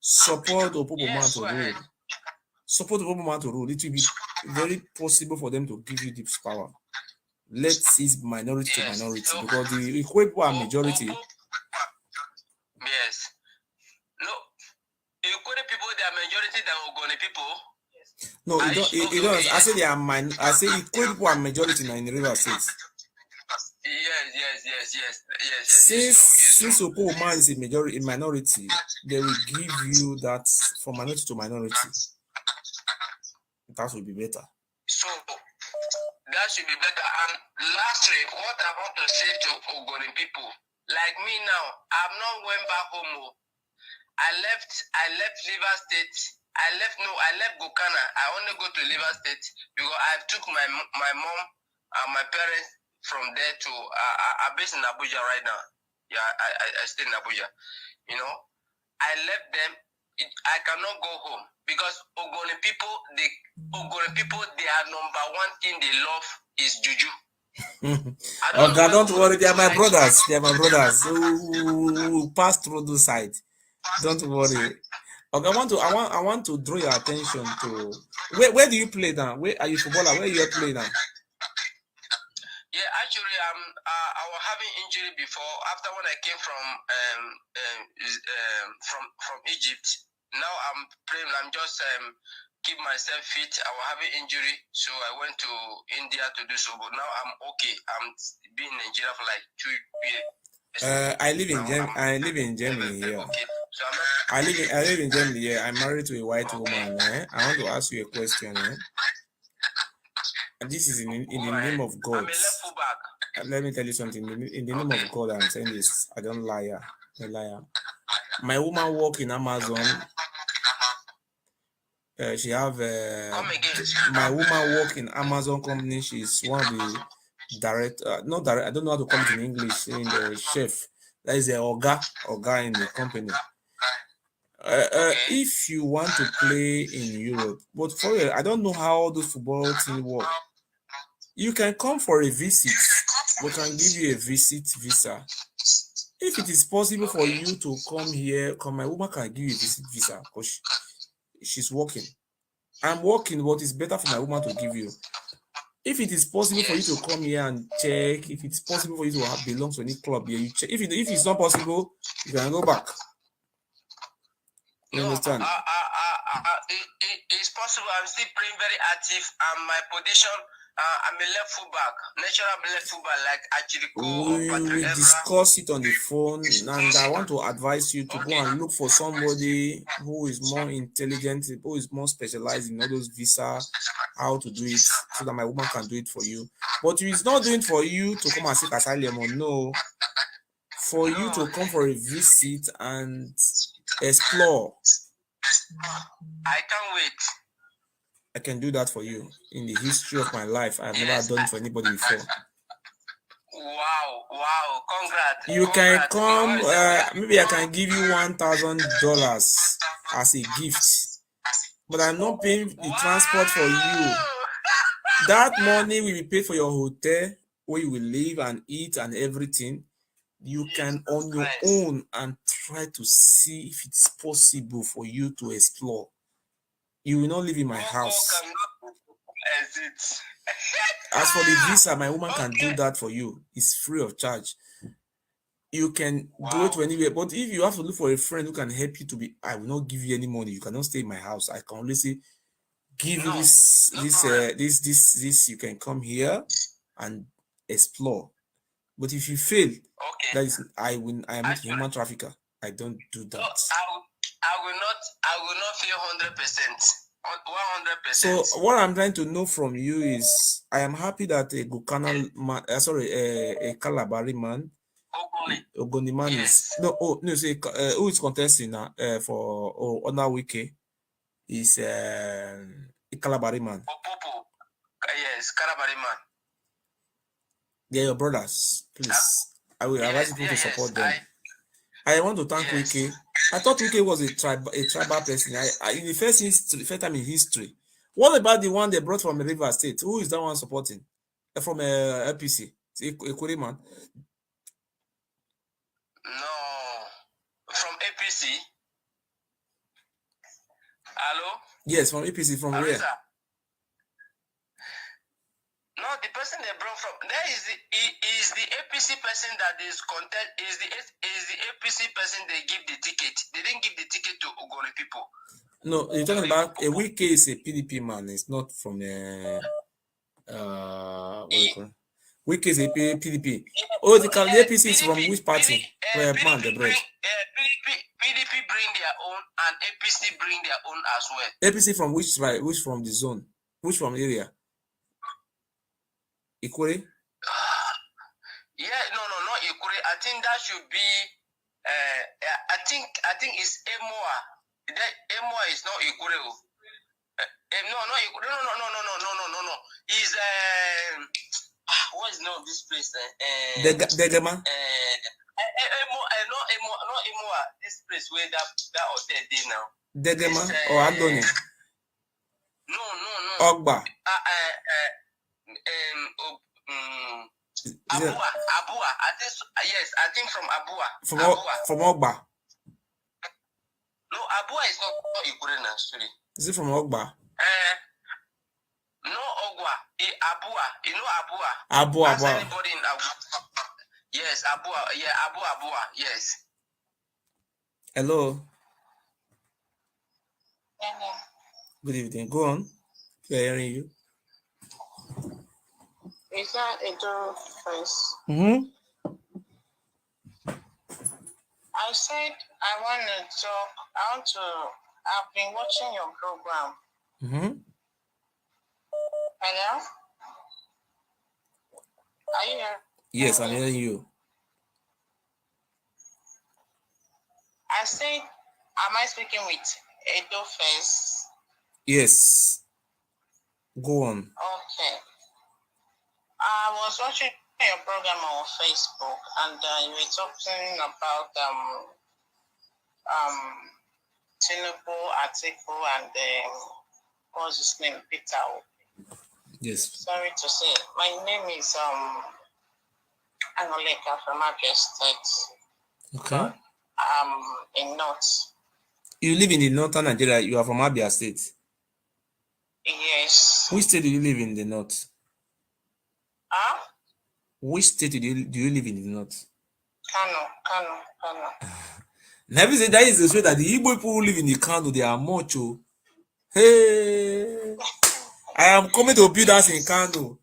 Support Opobo man to rule. Support Opobo man to rule. It will be very possible for them to give you this power. Let's see minority to minority because the Ikwe people are majority. Yes. No, Ikwe people they are majority than Ogoni people. No, it don't. I say they are I say Ikwe people are majority in the River State. Yes. Since Opobo man is a minority, they will give you that from minority to minority. That will be better. So that should be better. And lastly, what I want to say to Ogoni people, like me now, I'm not went back home. I left River State. I left Gokana. I only go to River State because I took my mom and my parents from there to I'm based in Abuja right now. Yeah, I stay in Abuja. You know, I left them. I cannot go home because Ogoni people, their number one thing they love is juju. Okay, don't worry, they are my brothers. They are my brothers who pass through the side. Don't worry. Okay, I want to draw your attention to where do you play now? Where are you footballer? Where you play now? Yeah, actually, I was having injury before. After when I came from Egypt, now I'm playing. I'm just keep myself fit. I was having injury, so I went to India to do so. But now I'm okay. I'm been in Nigeria for like 2 years. I live in Germany here. Okay. So I live in Germany here. I'm married to a white woman. I want to ask you a question. And this is in the name of God. I'm a left full back. Let me tell you something. In the name of God, I'm saying this. I don't lie. I'm a liar. My woman work in Amazon. She have my woman work in Amazon company. She's one of the not direct. I don't know how to call it in English. In the chef, that is the Oga in the company. If you want to play in Europe, but for real, I don't know how those football teams work. You can come for a visit. We can give you a visa. If it is possible for you to come here, my woman can give you a visit visa because she's working. I'm working, but it's better for my woman to give you. If it is possible for you to come here and check, if it's possible for you to belong to any club here, you check. If it's not possible, you can go back. You understand? It's possible. I'm still playing very active, and my position, I'm a left fullback, natural left fullback, like Atiku. We will discuss it on the phone, and I want to advise you to go and look for somebody who is more intelligent, who is more specialized in all those visa, how to do it, so that my woman can do it for you. But it's not doing for you to come and seek asylum, or no, for you to come for a visit and explore. I can't wait. I can do that for you. In the history of my life, I've never done it for anybody before. Wow, congrats. You can come, maybe I can give you $1,000 as a gift but I'm not paying the transport for you. That money will be paid for your hotel, where you will live and eat and everything. You can on your own and try to see if it's possible for you to explore. You will not live in my house. As for the visa, my woman can do that for you. It's free of charge. You can go to anywhere, but if you have to look for a friend who can help you to be, I will not give you any money. You cannot stay in my house. I can only say, give you this. You can come here and explore. But if you fail, that is, I am not a human trafficker. I don't do that. I will not feel 100%. 100%. So what I'm trying to know from you is, I am happy that a Gukana man, a Kalabari man, Ogoni man is who is contesting for Honor Wiki is a Kalabari man. Yes, Kalabari man. They're your brothers, please. I will advise you to support them. I want to thank Wiki. I thought Wiki was a tribal person. In the first time in history. What about the one they brought from River State? Who is that one supporting? From LPC? Ekuri man? No, from APC. Hello? Yes, from APC. From where? No, the person they brought from there is the APC person that is content is the APC person they give the ticket. They didn't give the ticket to Ogoni people. No, you're talking about a Wiki is a PDP man. It's not from what do you call it? Wiki is a PDP. Oh, the APC is from which party? Where man the bread? PDP bring their own and APC bring their own as well. APC from which tribe? Which from the zone? Which from area? Ikure? Yeah, no, not Ikure. I think that should be. I think it's Emoa. That Emoa is not Ikure. No, not Ikure. No. Is what is not this place? Degema. No, Emoa. This place where that hotel did now. Degema or Andoni? No. Ogba. Abua. I think from Abua. From Ogba. No, Abua is not Ikure actually. Is it from Ogba? No, Ogba. Abua. You know Abua. Abua. Anybody in Abua? Yes, Abua. Yeah, Abua. Yes. Hello. Good evening. Go on. We are hearing you. Is that a door face? I said I want to talk. I've been watching your program. Hello? Are you here? Yes, I'm hearing you. I said, am I speaking with Edo Face? Yes. Go on. Okay. I was watching your program on Facebook, and you were talking about Tinubu, Atiku, and what's his name, Peter. Yes. Sorry to say, my name is Anoleka from Abia State. Okay. In North. You live in the northern Nigeria. You are from Abia State. Yes. Which state do you live in the north? Which state do you live in the north? Kanu. Never say that is the way that the Igbo people who live in the Kanu, they are much. Hey, I am coming to build us in Kanu.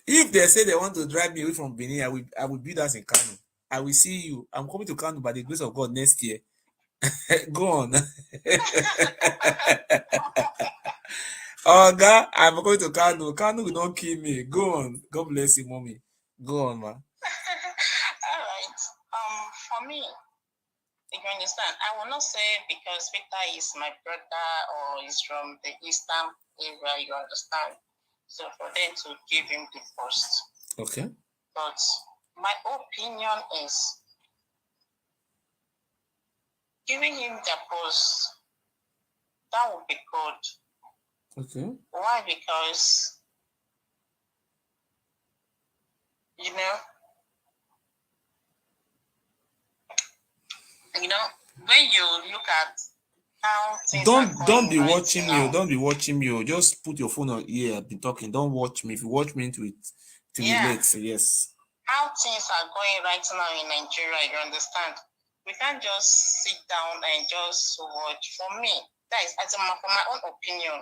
If they say they want to drive me away from Benin, I will build us in Kanu. I will see you. I'm coming to Kanu by the grace of God next year. Go on. Oh God, I'm going to Kanu. Kanu will not kill me. Go on. God bless you, mommy. Go on, man. All right. For me, you understand, I will not say because Peter is my brother or is from the eastern area, you understand. So for them to give him the post. Okay. But my opinion is giving him the post, that would be good. Okay. Why? Because, when you look at how things are Don't going be right watching me. now. Don't be watching me. Just put your phone on ear. I've been talking. Don't watch me. If you watch me, to be late. So yes. How things are going right now in Nigeria, you understand? We can't just sit down and just watch. For me, that is, for my own opinion,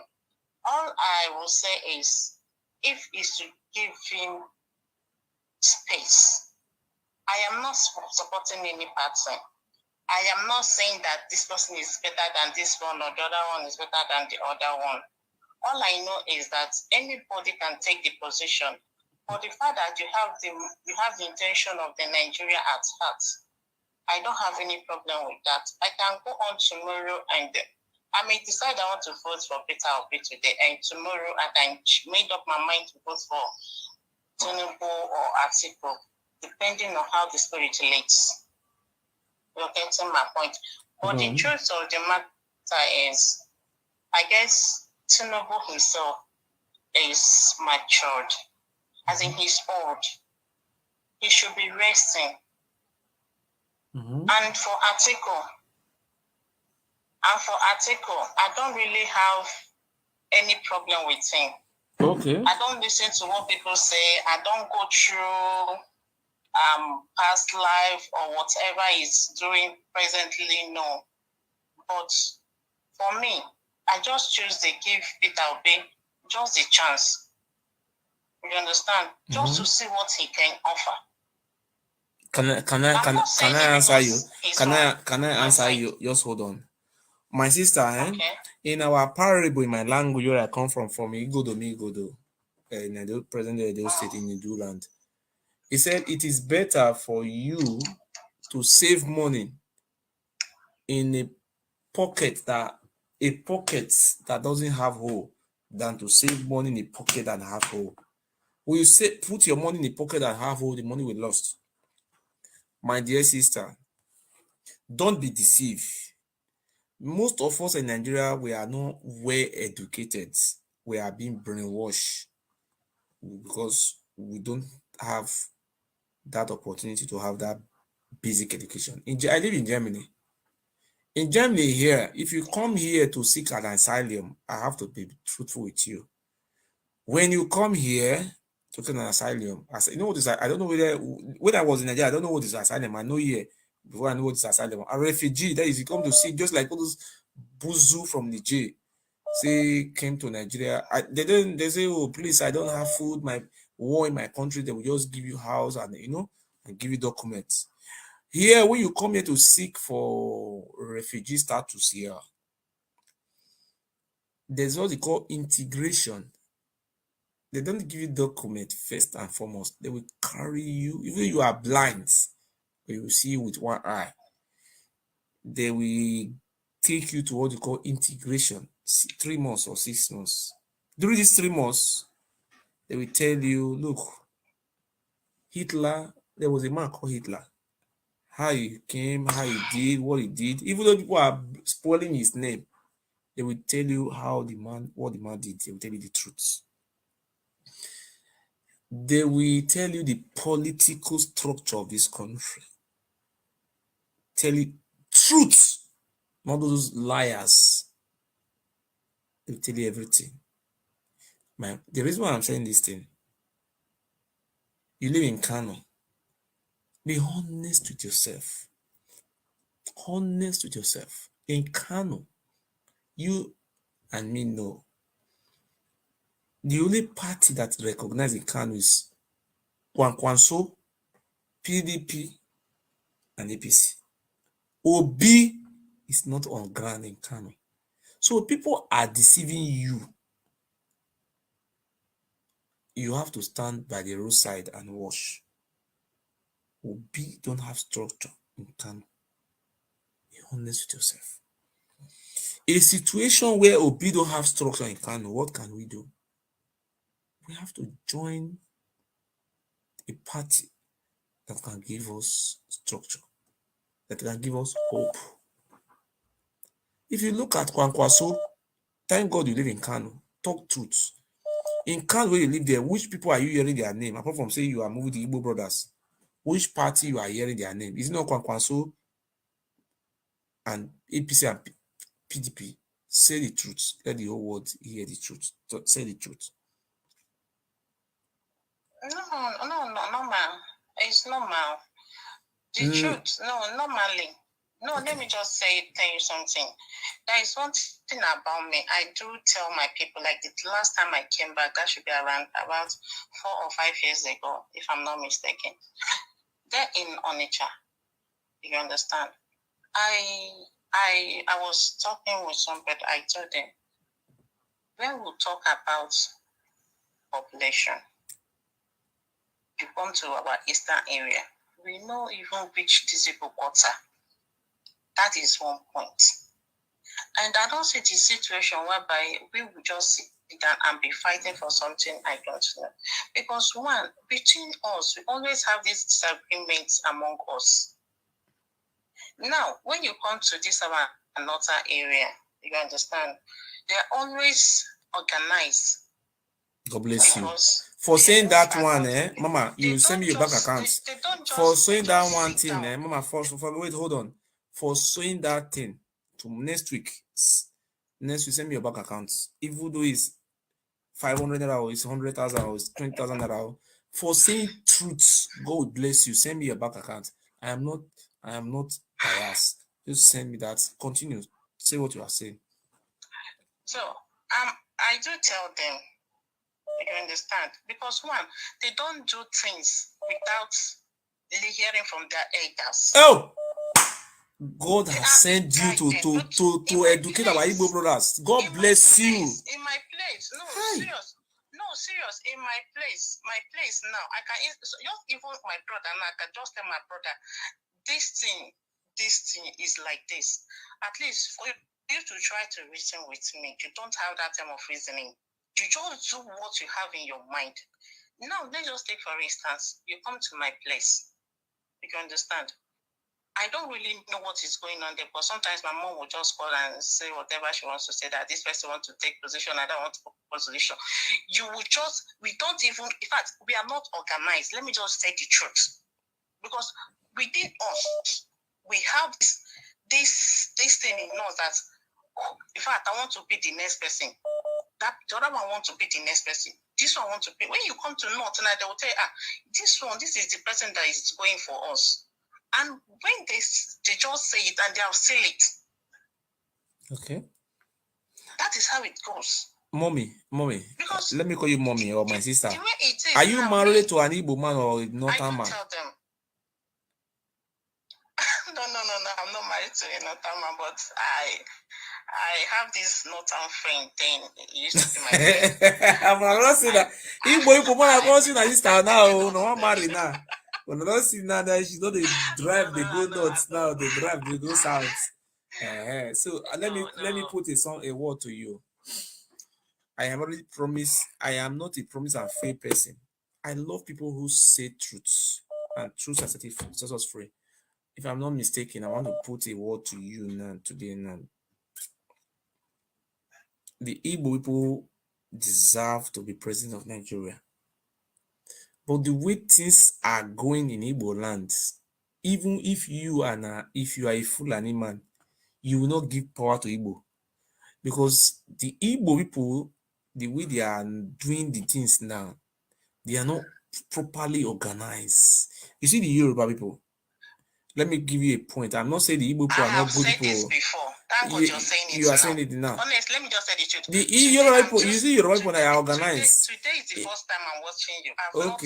all I will say is, if it's to give him space, I am not supporting any person. I am not saying that this person is better than this one or the other one is better than the other one. All I know is that anybody can take the position. For the fact that you have the intention of the Nigeria at heart, I don't have any problem with that. I can go on tomorrow and I may decide I want to vote for Peter Obi today, and tomorrow I can made up my mind to vote for Tinubu or Atiku, depending on how the spirit leads. You're getting my point. But the truth of the matter is, I guess Tinubu himself is matured, as in he's old. He should be resting. And for Atiku, I don't really have any problem with him. Okay. I don't listen to what people say. I don't go through past life or whatever he's doing presently, no. But for me, I just choose to give Peter Obi just a chance. You understand? Just to see what he can offer. Can I answer you? Can I answer you? Just hold on. My sister, in our parable, in my language where I come from Igodo, in the present Edo State in Idu land, he said it is better for you to save money in a pocket that doesn't have hole than to save money in a pocket that have hole. When you say put your money in a pocket that have hole, the money will lost. My dear sister, don't be deceived. Most of us in Nigeria, we are not well educated. We are being brainwashed because we don't have that opportunity to have that basic education. I live in Germany. In Germany here, if you come here to seek an asylum, I have to be truthful with you. When you come here to get an asylum, you know what is, I don't know whether, when I was in Nigeria, I don't know what is asylum. I know here, before I know what is asylum. A refugee, that is, you come to see, just like all those Buzu from Niger, say, came to Nigeria. They say, oh, please, I don't have food, my war in my country, they will just give you house and, and give you documents. Here, when you come here to seek for refugee status here, there's what they call integration. They don't give you document first and foremost. They will carry you, even you are blind, they will see you with one eye. They will take you to what you call integration, 3 months or 6 months. During these 3 months, they will tell you, look, Hitler, there was a man called Hitler. How he came, how he did, what he did. Even though people are spoiling his name, they will tell you what the man did. They will tell you the truth. They will tell you the political structure of this country. Tell you truth, not those liars. They will tell you everything. The reason why I'm saying this thing, you live in Kanu. Be honest with yourself. Honest with yourself. In Kanu, you and me know. The only party that recognizes in Kanu is Kwankwanso, PDP, and APC. Obi is not on ground in Kanu. So people are deceiving you. You have to stand by the roadside and watch. Obi don't have structure in Kanu. Be honest with yourself. A situation where Obi don't have structure in Kanu, what can we do? We have to join a party that can give us structure, that can give us hope. If you look at Kwankwaso, thank God you live in Kanu. Talk truth. In Kanu, where you live there, which people are you hearing their name? Apart from saying you are moving the Igbo brothers, which party you are hearing their name? Is it not Kwankwaso and APC and PDP? Say the truth. Let the whole world hear the truth. Say the truth. No, normal. It's normal. The truth, no, normally. No, let me just tell you something. There is one thing about me. I do tell my people, like the last time I came back, that should be around about 4 or 5 years ago, if I'm not mistaken. They're in Onitsha. You understand? I was talking with somebody. I told them, when we talk about population, you come to our eastern area, we know even which disabled quarter. That is one point. And I don't see the situation whereby we will just sit down and be fighting for something I don't know. Because one, between us, we always have these disagreements among us. Now, when you come to this our northern area, you understand, they're always organized. God bless you. For saying that one, Mama, you send me your bank account. For saying that one thing, Mama, wait, hold on. For saying that thing to next week, send me your bank account. Even though it's 500 naira or it's 100,000 or it's 20,000 naira, for saying truth, God bless you. Send me your bank account. I am not biased. Just send me that. Continue. Say what you are saying. So, I do tell them. You understand? Because one, they don't do things without hearing from their elders. Oh, God has sent you to educate our Igbo brothers. God bless you. In my place, serious. No, serious. In my place now, I can just even my brother now. I can just tell my brother, this thing is like this. At least for you to try to reason with me, you don't have that time of reasoning. You just do what you have in your mind. Now, let's just take for instance, you come to my place. You can understand? I don't really know what is going on there, but sometimes my mom will just call and say whatever she wants to say, that this person wants to take position, I don't want to take position. We don't even, in fact, we are not organized. Let me just say the truth. Because within us, we have this thing in us that, in fact, I want to be the next person. That the other one wants to be the next person. This one wants to be. When you come to North tonight, they will tell you, this is the person that is going for us. And when they just say it and they'll say it. Okay. That is how it goes. Mommy. Because let me call you mommy or my sister. The way it is, are you married to an Igbo man or a Northern man? Tell them. No, I'm not married to a Northern man, but I have this Northern friend thing. It used to be my friend. I'm not saying that. Igbo man, I'm not saying that sister now. No, I'm married now. But I'm not saying that she know they drive, they go north now. They drive, they go south. So let me put a word to you. I am already promised. I am not a promise and free person. I love people who say truths, and truth sets us free. If I'm not mistaken, I want to put a word to you now today. Now, the Igbo people deserve to be president of Nigeria, but the way things are going in Igbo land, even if you are a Fulani man, you will not give power to Igbo, because the Igbo people, the way they are doing the things now, they are not properly organized. You see the Yoruba people. Let me give you a point. I'm not saying the Igbo people are not good people. I have said this before. Thank God you're saying it. You are saying it now. Honestly, let me just say the truth. The Yoruba people, you see Yoruba people that are organized. Today is the first time I'm watching you. I've not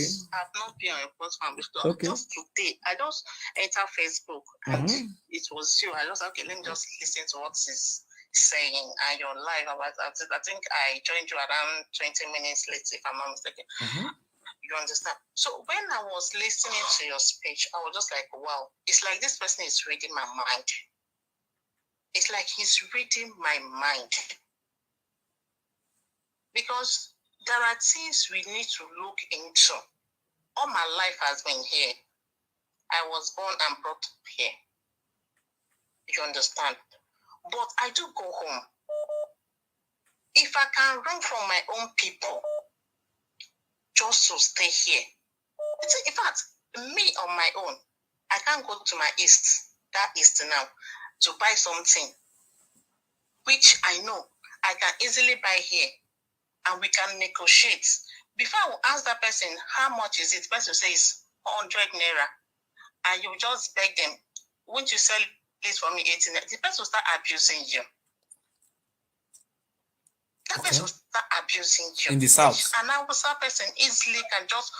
been on your platform before. Okay. Just today, I just enter Facebook and it was you. I just let me just listen to what is saying and your live about that. I think I joined you around 20 minutes late, if I'm not mistaken. You understand? So when I was listening to your speech, I was just like, wow, it's like this person is reading my mind. It's like he's reading my mind. Because there are things we need to look into. All my life has been here. I was born and brought up here. You understand? But I do go home. If I can run from my own people just to stay here, in fact, me on my own, I can't go to my that east now, to buy something, which I know I can easily buy here, and we can negotiate. Before I will ask that person, how much is it? The person says 100 naira, and you just beg them, won't you sell this for me 80 naira? The person will start abusing you. That person will start abusing you. In the south. And now that person easily can just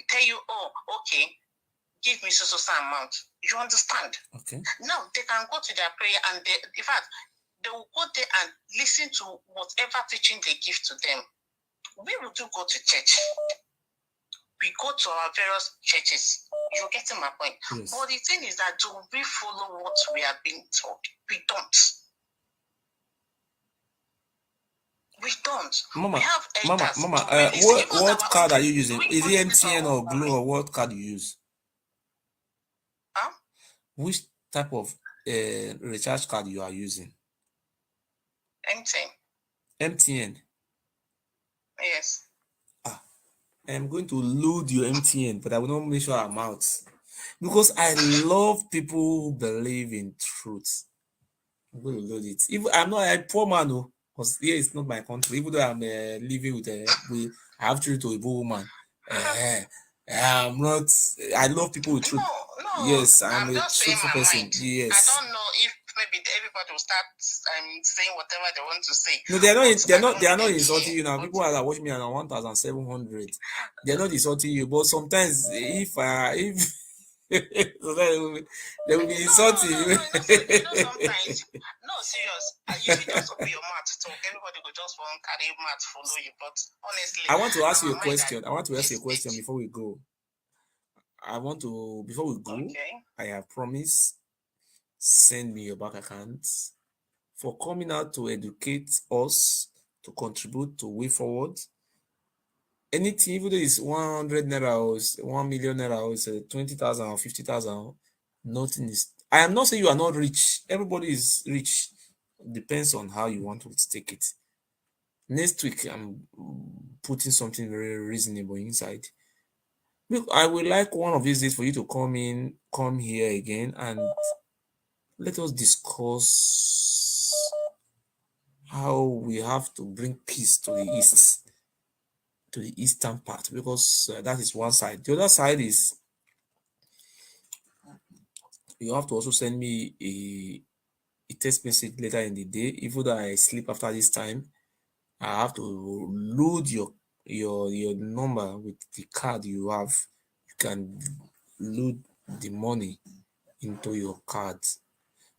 tell you, oh, okay, give me so amount. You understand? Okay. Now they can go to their prayer, and in fact, they will go there and listen to whatever teaching they give to them. We will do go to church. We go to our various churches. You're getting my point. Yes. But the thing is that do we follow what we are being told? We don't. We don't. Mama, we have Mama, what card are you using? Is it MTN or Glo, or what card you use? Huh? Which type of recharge card you are using? MTN. Yes. I'm going to load your MTN, but I will not make sure I'm out. Because I love people who believe in truth. I'm going to load it. Even I'm not a poor man, because here it's not my country. Even though I'm living with I have children to a woman. I'm not. I love people with truth. No. Yes, I'm a just truthful person. Mind. Yes. I don't know if maybe everybody will start saying whatever they want to say. No, they are not insulting you now. People are like, watch me at 1,700. They're not insulting you, but sometimes if they will be insulting you. Sometimes. No, serious. You just open your mouth to talk. Everybody will just want to carry mouth follow you. But honestly, I want to ask you a question. I want to ask you a question before we go. Before we go, okay. I have promised, send me your bank account for coming out to educate us, to contribute to way forward. Anything, even though it's 100 naira or 1 million naira or 20,000 or 50,000, nothing is. I am not saying you are not rich. Everybody is rich. Depends on how you want to take it. Next week, I'm putting something very reasonable inside. Look, I would like one of these days for you to come here again, and let us discuss how we have to bring peace to the east, to the eastern part, because that is one side. The other side is you have to also send me a text message later in the day. Even though I sleep after this time, I have to load your number with the card you have. You can load the money into your card.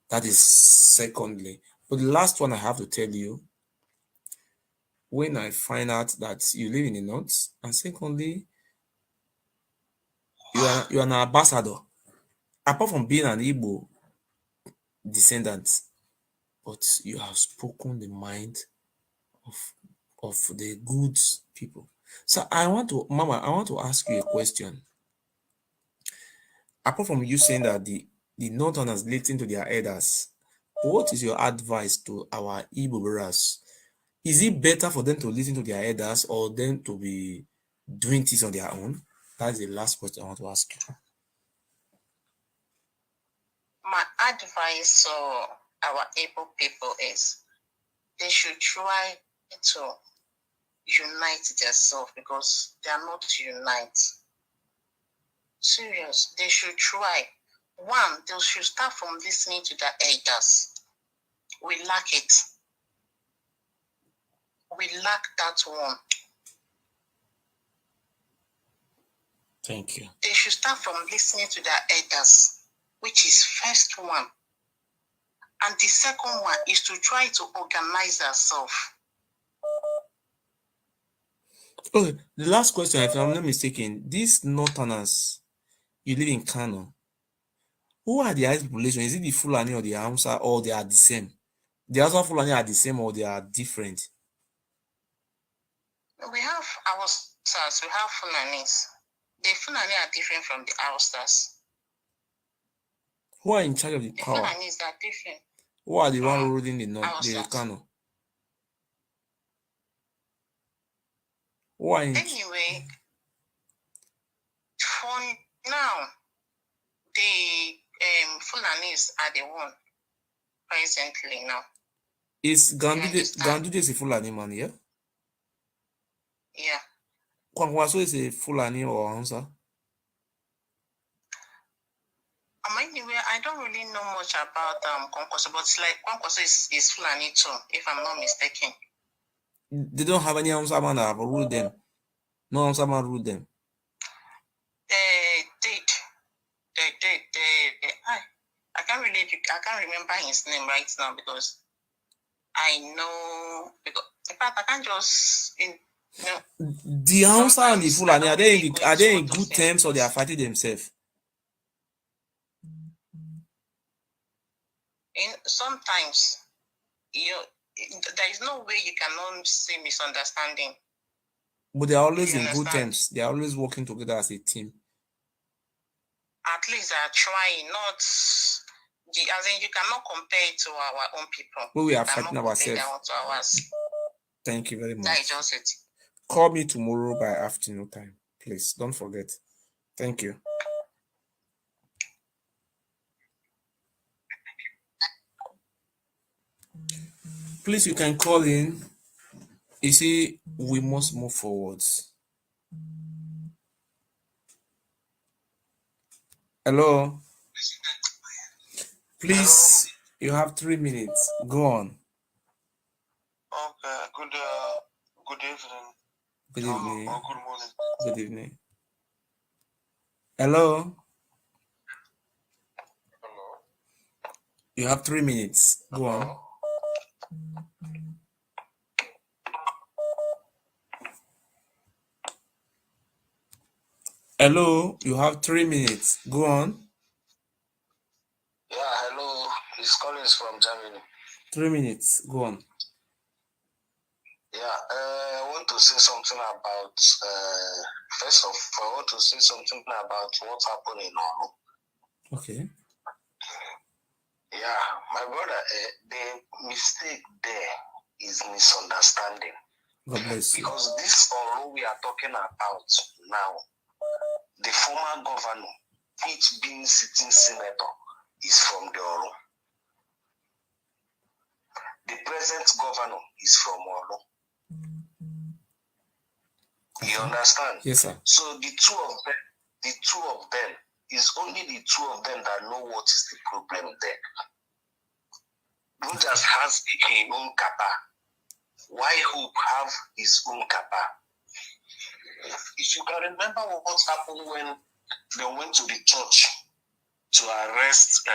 That is secondly. But the last one I have to tell you, when I find out that you live in the north, and secondly, you are an ambassador. Apart from being an Igbo descendant, but you have spoken the mind of the good people. So Mama, I want to ask you a question. Apart from you saying that the northerners listen to their elders, what is your advice to our Igbo brothers? Is it better for them to listen to their elders or them to be doing things on their own? That's the last question I want to ask you. My advice to our Igbo people is they should try to unite themselves because they are not united. Serious, they should try. One, they should start from listening to their elders. We lack it. We lack that one. Thank you. They should start from listening to their elders, which is first one. And the second one is to try to organize themselves. Okay, the last question, if I'm not mistaken, these northerners, you live in Kanu. Who are the highest population? Is it the Fulani or the Hausa, or they are the same? The Hausa Fulani are the same or they are different? We have Hausas, we have Fulanis. The Fulani are different from the Hausas. Who are in charge of the power? The Fulanis are different. Who are the one ruling the Kanu? Who are in? Anyway, for now, the Fulanis are the one presently now. Is Ganduje is a Fulani man, yeah? Yeah. Kwankwaso is a Fulani or Hausa? Anyway, I don't really know much about Kwankwaso, but it's like Kwankwaso is Fulani too, if I'm not mistaken. They don't have any Hausa man that have ruled them. No Hausa man ruled them. They did. I can't remember his name right now because I know because in fact I can't just the Hausa and the Fulani are they in good terms or they are fighting themselves? Sometimes there is no way you cannot see misunderstanding. But they are always in good terms. They are always working together as a team. At least they are trying, not as in you cannot compare it to our own people. We are fighting ourselves. Thank you very much. That is just it. Call me tomorrow by afternoon time, please. Don't forget. Thank you. Please, you can call in. You see, we must move forwards. Hello. Please, you have 3 minutes. Go on. Okay. Good evening. Good evening. Or good morning. Good evening. Hello. Hello. You have 3 minutes. Go on. Hello. You have 3 minutes. Go on. Yeah, hello. This call is from Germany. 3 minutes. Go on. Yeah, I want to say something about, first of all, I want to say something about what happened in Olu. Okay. Yeah, my brother, the mistake there is misunderstanding. God bless you. Because this Olu we are talking about now, the former governor, which being sitting senator, is from the Olu. The present governor is from Olu. You understand? Yes, sir. So the two of them, is only the two of them that know what is the problem there. Rogers has his own kappa. Why Hope have his own kappa? If you can remember what happened when they went to the church to arrest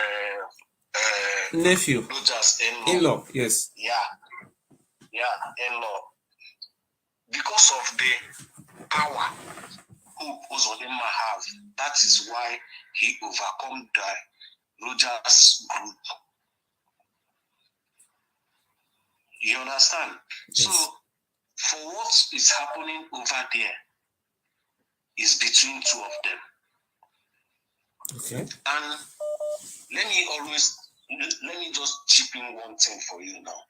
nephew, Rogers in-law, yes. Yeah, in-law. Because of the power Hope Uzodinma have, that is why he overcome the Rogers group. You understand? Yes. So, for what is happening over there is between two of them. Okay. And let me just chip in one thing for you now.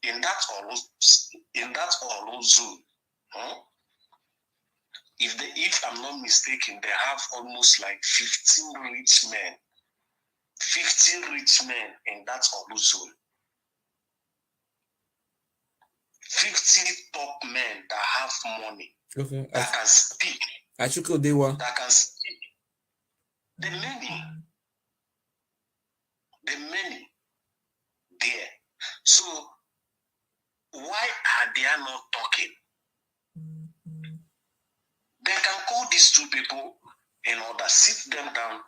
In that Olu zone, if I'm not mistaken, they have almost like 15 rich men. 15 rich men in that Olu zone. 50 top men that have money. Okay. That can speak. Atiku Dewa. That can speak. The many there. So why are they not talking? They can call these two people in order, sit them down.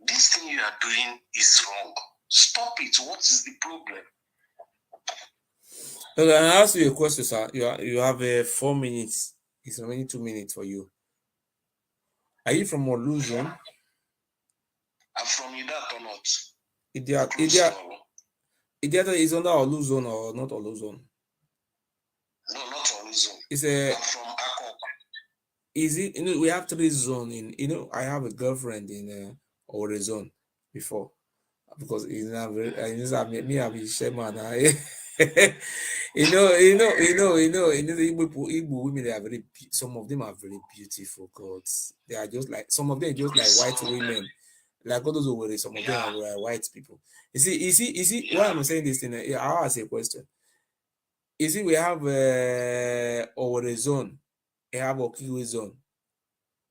This thing you are doing is wrong. Stop it. What is the problem? Okay, I ask you a question, sir. You have 4 minutes. It's only 2 minutes for you. Are you from Olu zone? I'm from Idat or not? Idiata is under Olu zone or not Olu zone? No, not Olu zone. I'm from Akko. Is it, we have 3 zones in, I have a girlfriend in Ore zone before. because he's not very. Me, I be shaman. Igbo women, they are some of them are very beautiful. God, they are just like some of them, just like white women, like all those over. Some of them are like white people. You see. Why am I saying this thing? I'll ask a question. You see, we have our zone, we have Okigwe zone.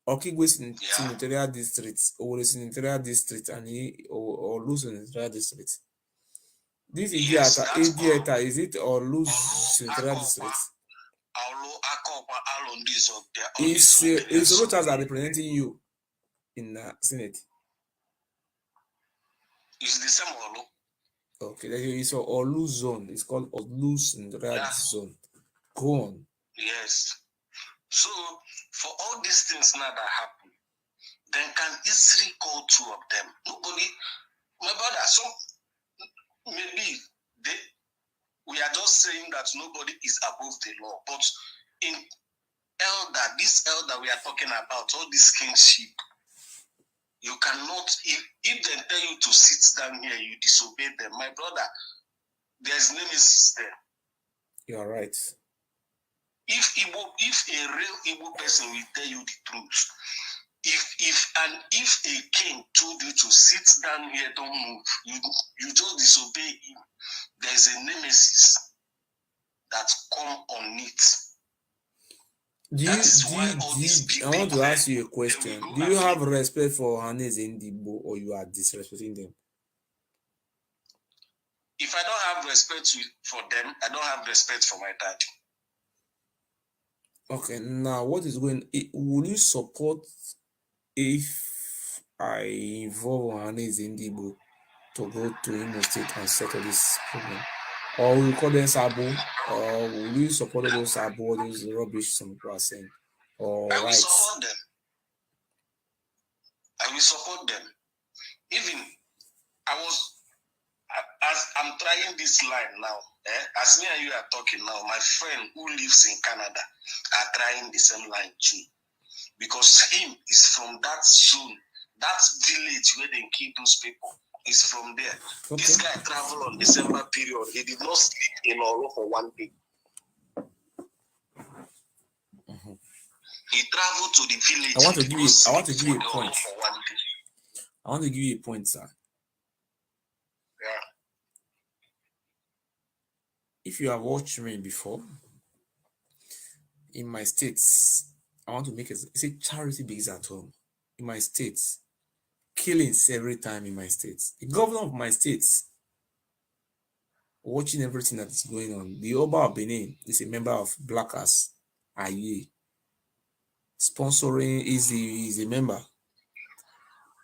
Okigwe senatorial district, Owerri senatorial district, and Olu senatorial district. This idiot, is it Olu senatorial district? Is Rochas are representing you in Senate? It's the same Olu. Okay, it's Olu zone. It's called Olu senatorial zone. Go on. Yes. So for all these things now that happen, then can easily call two of them. Nobody, my brother, so maybe we are just saying that nobody is above the law. But in this elder we are talking about, all this kingship, you cannot, if they tell you to sit down here, you disobey them. My brother, there's nemesis there. You are right. If a real Igbo person will tell you the truth, if a king told you to sit down here, don't move, you just disobey him, there's a nemesis that come on it. I want to ask you a question. Do you have respect for Hanes Ndibo, or you are disrespecting them? If I don't have respect for them, I don't have respect for my dad. Okay, now what is going? Will you support if I involve Hanes Ndibo to go to Imo State and settle this problem? Or will you call them Sabo? Or will you support those Sabo, those rubbish some people are saying? Or I will support them. I will support them. Even as I'm trying this line now, as me and you are talking now, my friend who lives in Canada are trying the same line too. Because him is from that zone, that village where they kill those people. Is from there. Okay. This guy traveled on December period. He did not sleep in Oro for 1 day. Mm-hmm. He traveled to the village. I want to give you a point. I want to give you a point, sir. Yeah. If you have watched me before, in my states, I want to make it's a charity begins at home. In my states, killings every time in my states. The governor of my states, watching everything that is going on. The Oba of Benin is a member of Blackers, Aye. Sponsoring is a member.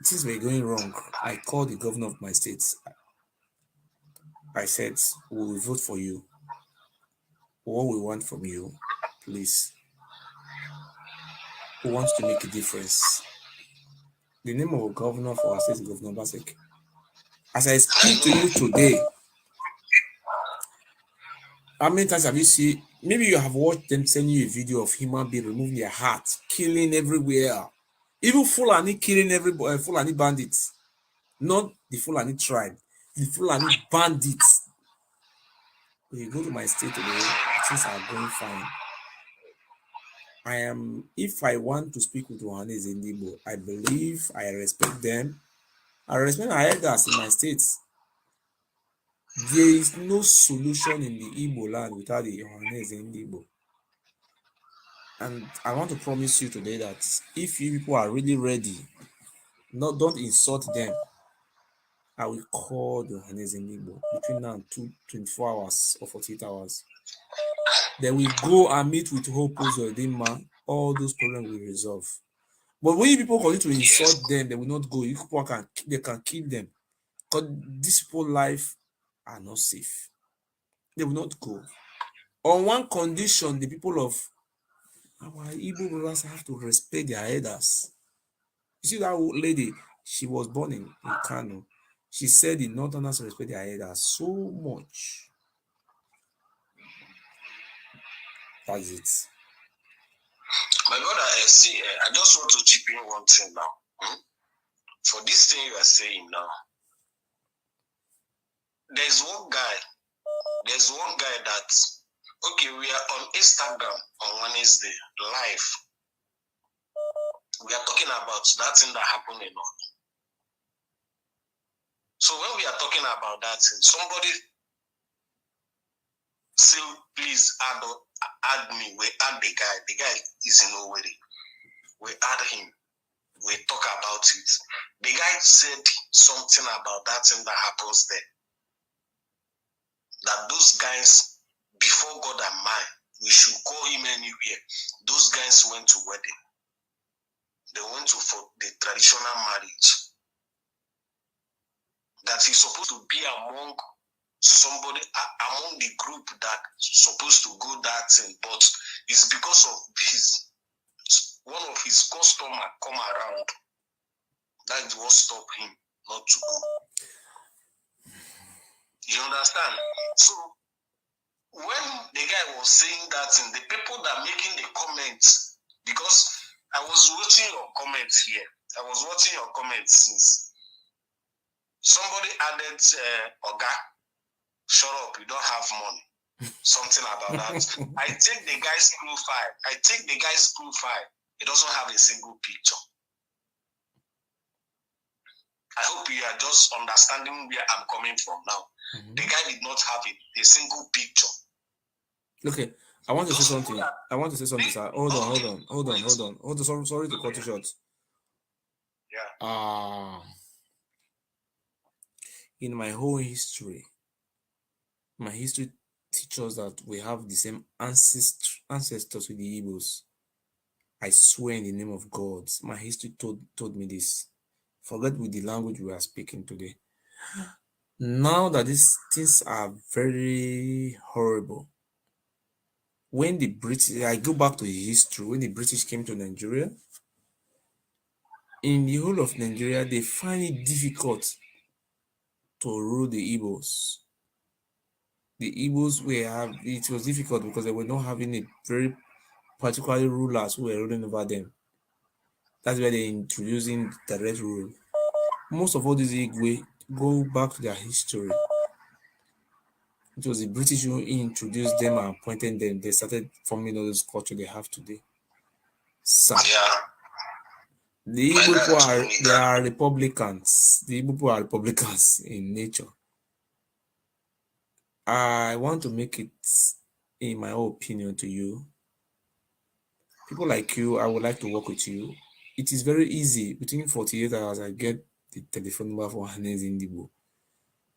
Things were going wrong. I called the governor of my state. I said, we will vote for you. What we want from you, please. Who wants to make a difference? The name of a governor for our state is Governor Basek. As I speak to you today, how many times have you seen? Maybe you have watched them send you a video of human being removing their heart, killing everywhere. Even Fulani killing everybody, Fulani bandits. Not the Fulani tribe, the Fulani bandits. When you go to my state today, things are going fine. If I want to speak with Johannes Ndibo, I believe I respect them. I respect our elders in my states. There is no solution in the Igbo land without the Johannes Ndibo. And I want to promise you today that if you people are really ready, don't insult them. I will call the Johannes Ndibo between now and 24 hours or 48 hours. Then we go and meet with Hopos or Dima. All those problems will resolve. But when people continue to insult them, they will not go. They can kill them. Because these people's life are not safe. They will not go. On one condition, the people of our Igbo brothers have to respect their elders. You see that old lady, she was born in Kanu. She said the Northerners respect their elders so much. That's it. My brother, see, I just want to chip in one thing now. For this thing you are saying now, there's one guy that, okay, we are on Instagram on Wednesday, live. We are talking about that thing that happened in North. So when we are talking about that thing, somebody say, please add me. We add the guy. The guy is in Owerri. We add him. We talk about it. The guy said something about that thing that happens there. That those guys, before God and man, we should call him anywhere. Those guys went to wedding. They went to for the traditional marriage. That he's supposed to be among somebody, among the group that supposed to go that thing, but it's because of one of his customers come around. That is what stopped him not to go. You understand? So when the guy was saying that thing, the people that making the comments, because I was watching your comments here. I was watching your comments since somebody added, Oga, shut up, you don't have money. Something about that. I take the guy's profile. It doesn't have a single picture. I hope you are just understanding where I'm coming from now. Mm-hmm. The guy did not have a single picture. Okay, I want to say something. Sir. Hold on. Sorry to cut you short. Yeah. In my whole history, teaches that we have the same ancestors with the Igbos. I swear in the name of God, my history told me this. Forget with the language we are speaking today. Now that these things are very horrible, when the British, I go back to the history, when the British came to Nigeria, in the whole of Nigeria, they find it difficult to rule the Igbos. The Igbos it was difficult because they were not having a very particular rulers who were ruling over them. That's why they're introducing direct rule. Most of all these Igwe go back to their history. It was the British who introduced them and appointed them. They started forming all this culture they have today. So, the Igbo people are Republicans. The Igbo people are Republicans in nature. I want to make it, in my opinion, to you. People like you, I would like to work with you. It is very easy. Within 48 hours, I get the telephone number for Hannes Indigo.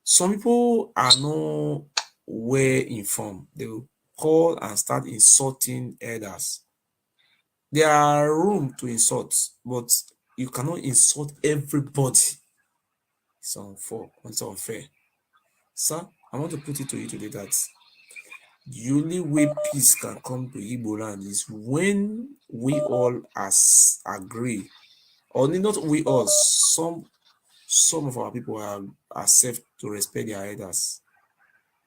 Some people are not well informed. They will call and start insulting elders. There are room to insult, but you cannot insult everybody. It's unfair. Sir, I want to put it to you today that the only way peace can come to Igbo land is when we all agree, or not we all, some of our people are safe to respect their elders.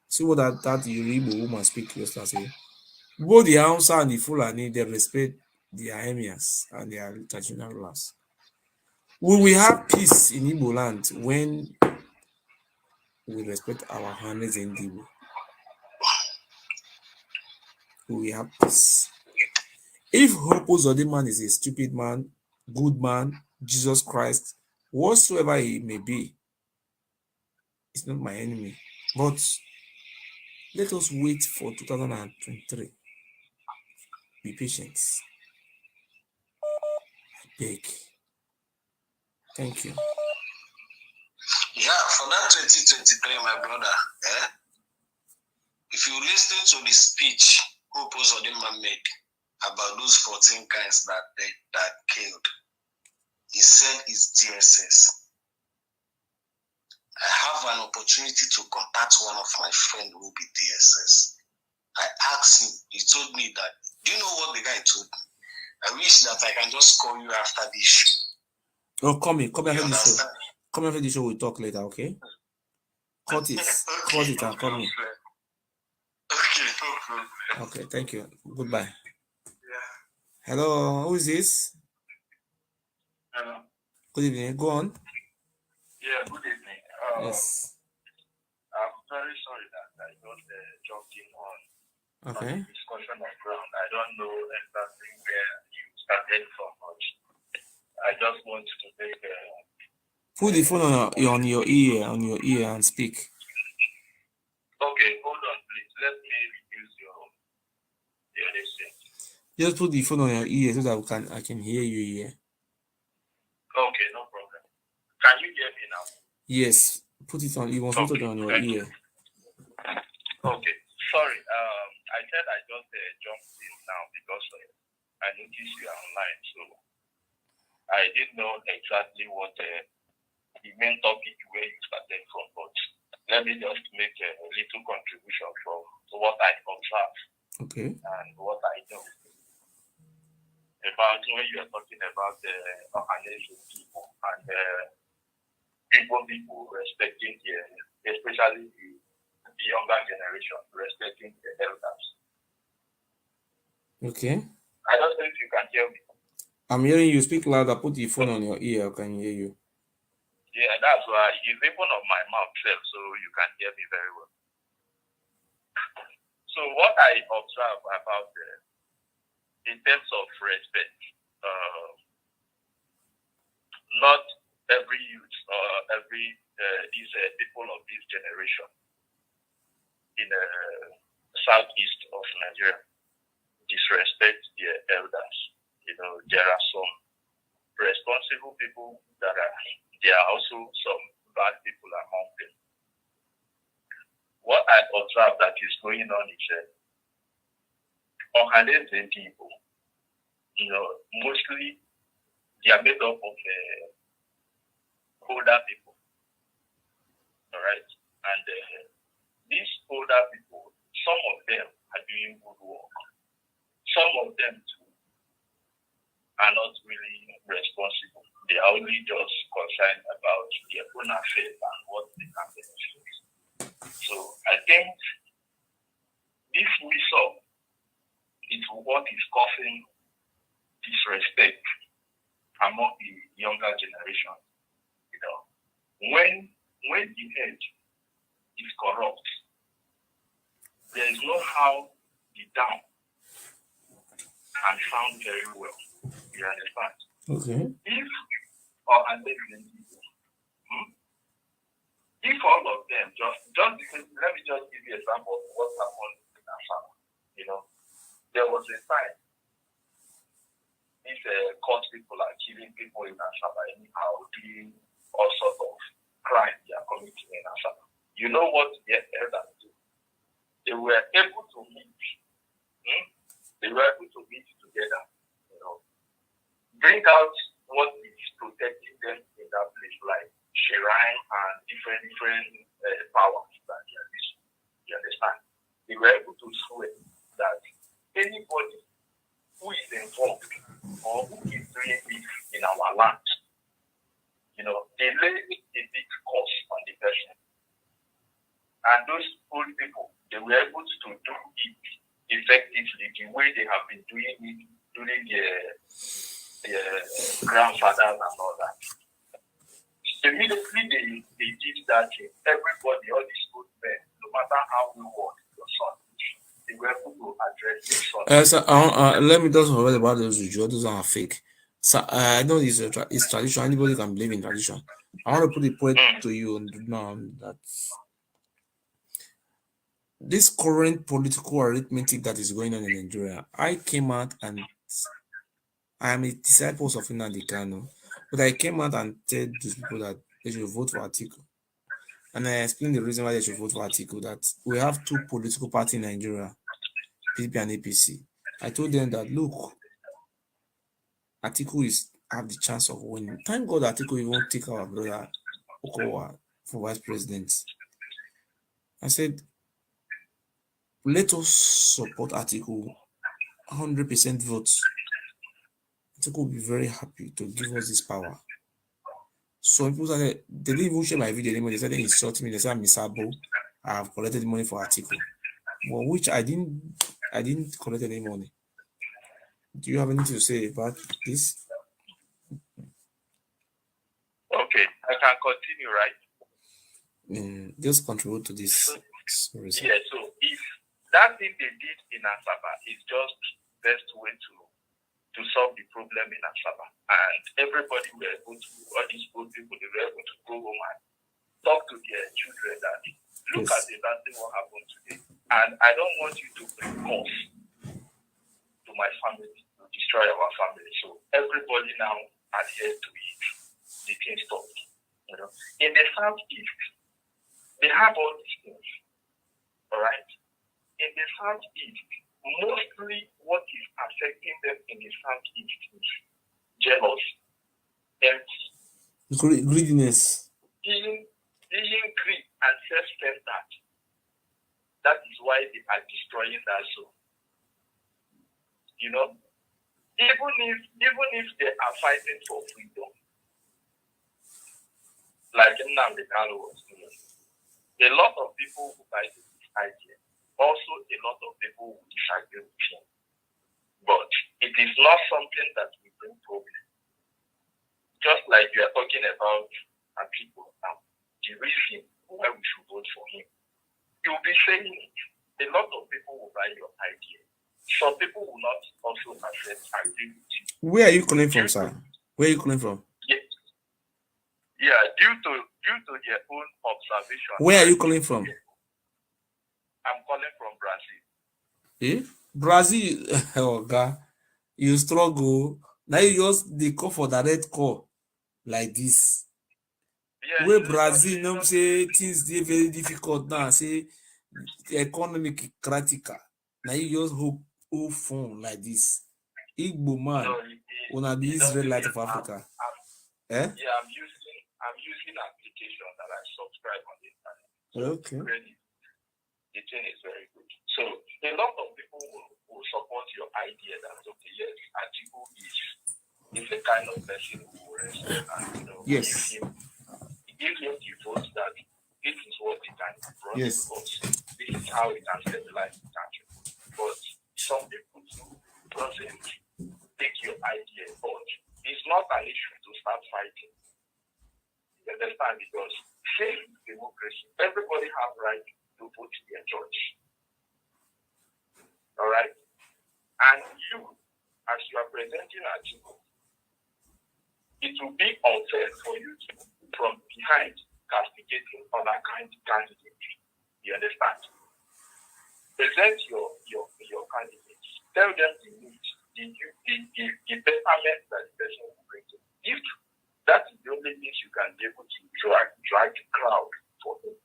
See what that Igbo woman speak yesterday. Both the Hausa and the Fulani, they respect their emirs and their traditional rulers. We will have peace in Igbo land when we respect our Hannes in Igbo. We have peace. If Hopo Zodiman is a stupid man, good man, Jesus Christ, whatsoever he may be, it's not my enemy. But let us wait for 2023. Be patient. I beg. Thank you. Yeah, for that 2023, my brother, if you listen to the speech Hopo Zodiman made about those 14 guys that killed, he said it's DSS. I have an opportunity to contact one of my friends who will be DSS. I asked him, he told me that, do you know what the guy told me? I wish that I can just call you after this show. Oh, come after the show. Come after the show, we'll talk later, okay? Cut it. Okay, Cut it and call me. Okay, no problem. Okay, thank you. Goodbye. Yeah. Hello, who is this? Hello. Good evening. Go on. Yeah, good evening. Yes. very sorry that I got jumped in on Okay. the discussion of ground. I don't know exactly where you started from, but I just want to make Put the phone on your ear and speak. Okay, hold on, please. Let me reduce your listen. Just put the phone on your ear so that I can hear you here. Okay, no problem. Can you hear me now? Yes. Put it on. You must put it on your ear. Okay. Sorry. I said I just jumped in now because I noticed you are online, so I didn't know exactly what the main topic where you started from, but let me just make a little contribution from what I observe and what I know about when you are talking about the organization people and people respecting especially the younger generation respecting the elders. Okay. I don't know if you can hear me. I'm hearing you. Speak louder. Put the phone on your ear. I can hear you. Yeah, that's why it's even on my mouth, so you can hear me very well. So what I observe about in terms of respect, not every youth or every these people of this generation in the southeast of Nigeria disrespect their elders. There are some responsible people that there are also some bad people among them. What I observe that is going on is organized people, mostly they are made up of older people. All right. And these older people, some of them are doing good work. Some of them too are not really responsible. They are only just concerned about their own affairs and what they can benefit. So I think if we saw it's what is causing disrespect among the younger generation. When the head is corrupt, there is no how the down can sound very well. You understand? Okay. If all of them just because, let me just give you an example of what happened in Asaba. There was a time these court people are killing people in Asaba anyhow, doing all sorts of crime they are committing in Asaba. You know what the elders do? They were able to meet. They were able to meet together. Bring out what is protecting them in that place, like shrine and different powers that they are using. You understand? They were able to swear that anybody who is involved or who is doing this in our land, they lay a big cost on the person. And those old people, they were able to do it effectively the way they have been doing it during their grandfathers and all that. Immediately they did that thing. Everybody, all these good men, no matter how we want your son, they were able to address their son. Let me just forget about those rituals. Those are fake. So I know it's tradition. Anybody can believe in tradition. I want to put a point to you now that this current political arithmetic that is going on in Nigeria, I came out and I am a disciple of Nnamdi Kanu, but I came out and told those people that they should vote for Atiku. And I explained the reason why they should vote for Atiku, that we have two political parties in Nigeria, PDP and APC. I told them that, look, Atiku have the chance of winning. Thank God Atiku even take our brother Okowa for vice president. I said, let us support Atiku 100% votes. Atiku will be very happy to give us this power. So people said they didn't even share my video anymore. They said they insult me. They said I'm Misabo. I have collected money for Atiku. Well, which I didn't collect any money. Do you have anything to say about this? Okay, I can continue, right? Just contribute to this. Sorry, sir. Yeah, so if that thing they did in Asaba is just best way to solve the problem in Asaba, and everybody were able to, all these old people, they were able to go home and talk to their children that look at exactly what happened today. And I don't want you to bring cause to my family, to destroy our family. So everybody now adhere to it. The thing stopped. You know, in the Southeast, they have all these things. All right. In the Southeast, mostly what is affecting them in the Southeast is jealousy, envy, greediness, being greed and self-centered. That is why they are destroying that zone. You know, even if they are fighting for freedom, like Nnamdi Kanu was doing, a lot of people who buy this idea, also a lot of people who disagree with him. But it is not something that will bring problem. Just like you are talking about people now, the reason why we should vote for him. You'll be saying it. A lot of people will buy your idea. Some people will not also agree with you. Where are you calling from, sir? Where are you calling from? Yeah, due to their own observation. Where are you calling from? I'm calling from Brazil. Brazil, oh God, you struggle. Now you just they call for direct call like this. Yeah, where Brazil, no say things they very difficult now. Say economic critical. Now you just hope phone like this. Igbo man, wanna be Israelite of Africa. Yeah, I'm using application that I subscribe on the internet. So okay. The thing is very good. So a lot of people will support your idea that okay, yes, Atiku is the kind of person who will respect and yes. give him the vote that this is what he can bring to us. This is how we can stabilize the country. But some people doesn't take your idea, but it's not an issue to start fighting. You understand? Because same democracy, everybody have right to vote their choice. All right? And you, as you are presenting Atiku, it will be unfair for you to, from behind, castigating other kind of candidates. You understand? Present your candidates. Tell them the need, the betterment that the person will bring to you. If that is the only thing you can be able to drag the crowd for him.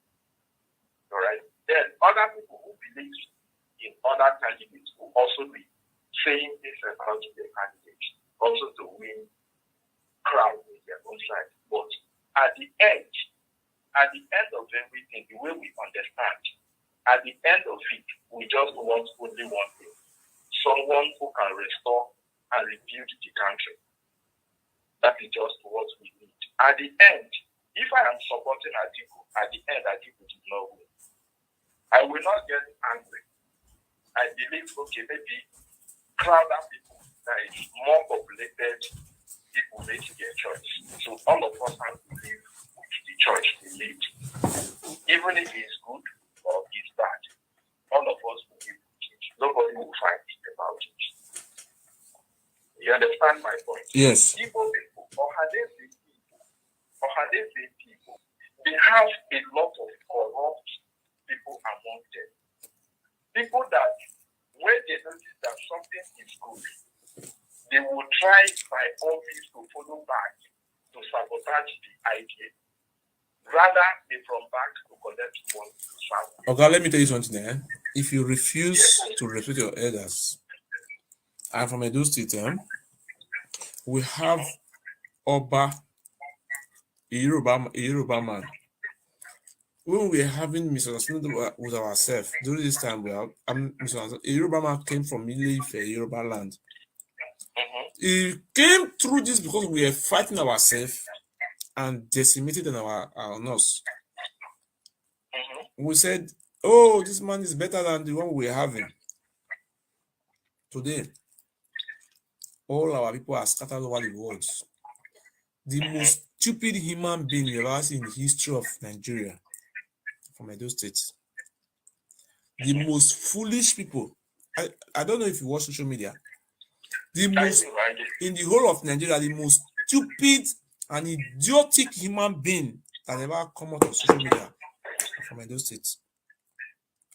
All right? Then other people who believe in other candidates will also be saying this about their candidates, also to win crowd with their own side. But at the end of everything, the way we understand, at the end of it, we just want only one thing. Someone who can restore and rebuild the country. That is just what we need. At the end, if I am supporting Atiku, at the end, Atiku did not win. I will not get angry. I believe, okay, maybe crowded people that is more populated people make their choice. So all of us have to live with the choice we made. Even if it's good or it's bad, all of us will live with it. Nobody will fight about it. You understand my point? Yes. Igbo people, Ohadese people, they have a lot of corrupt people among them. People that, when they notice that something is good, they will try by all means to follow back to sabotage the idea. Rather, they from back to collect money to serve. Okay, let me tell you something there. If you refuse to respect your elders, and from Edo State, we have Oba, a Yoruba man. When we are having misunderstanding with ourselves during this time, a Yoruba man came from Ile-Ife, Yoruba land. He came through this because we are fighting ourselves and decimated in our nose. We said, oh, this man is better than the one we are having. Today, all our people are scattered over the world. The most stupid human being we have ever seen in the history of Nigeria from Edo State. the most foolish people. I don't know if you watch social media. The most, in the whole of Nigeria, the most stupid and idiotic human being that ever come out of social media from Edo State.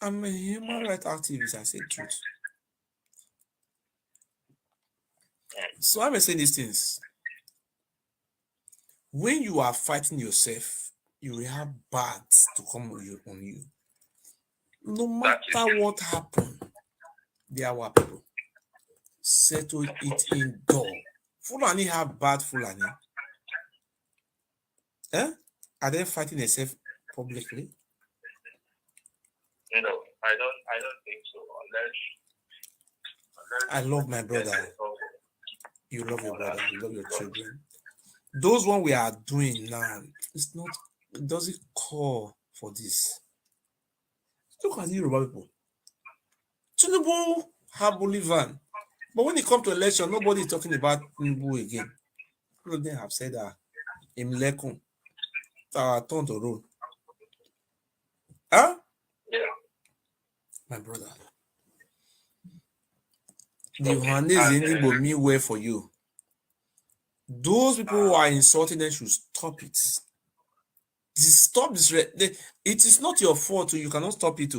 I'm a human rights activist, I say truth. So I'm saying these things. When you are fighting yourself, you will have bats to come on you. No matter what happened, they are our people. Settle it in door. Fulani have bad Fulani. Are they fighting themselves publicly? I don't think so. Unless I love my brother. You love your brother. You love your children. Those one we are doing now, it's not. It doesn't call for this. Look at the Yoruba people. Tinubu have Bolivan, but when it comes to election, nobody is talking about Tinubu again. All of them have said that in Lekun, turn to road. Huh? Yeah. My brother. The Johannes Indigo mean well for you. Those people who are insulting them should stop it. Stop this. It is not your fault. You cannot stop it.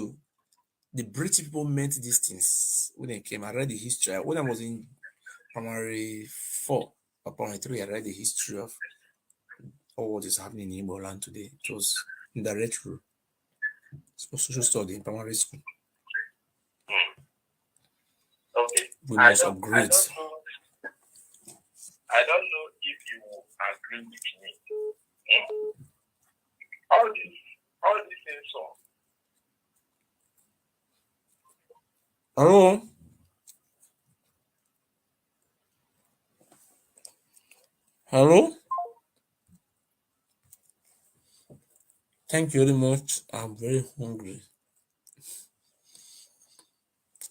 The British people meant these things when they came. I read the history. When I was in primary 4 or primary 3, I read the history of all what is happening in Igbo land today. It was in direct rule. Social study in primary school. Okay. We must upgrade. I don't know if you will agree with me. All these things so. Hello? Hello? Thank you very much. I'm very hungry.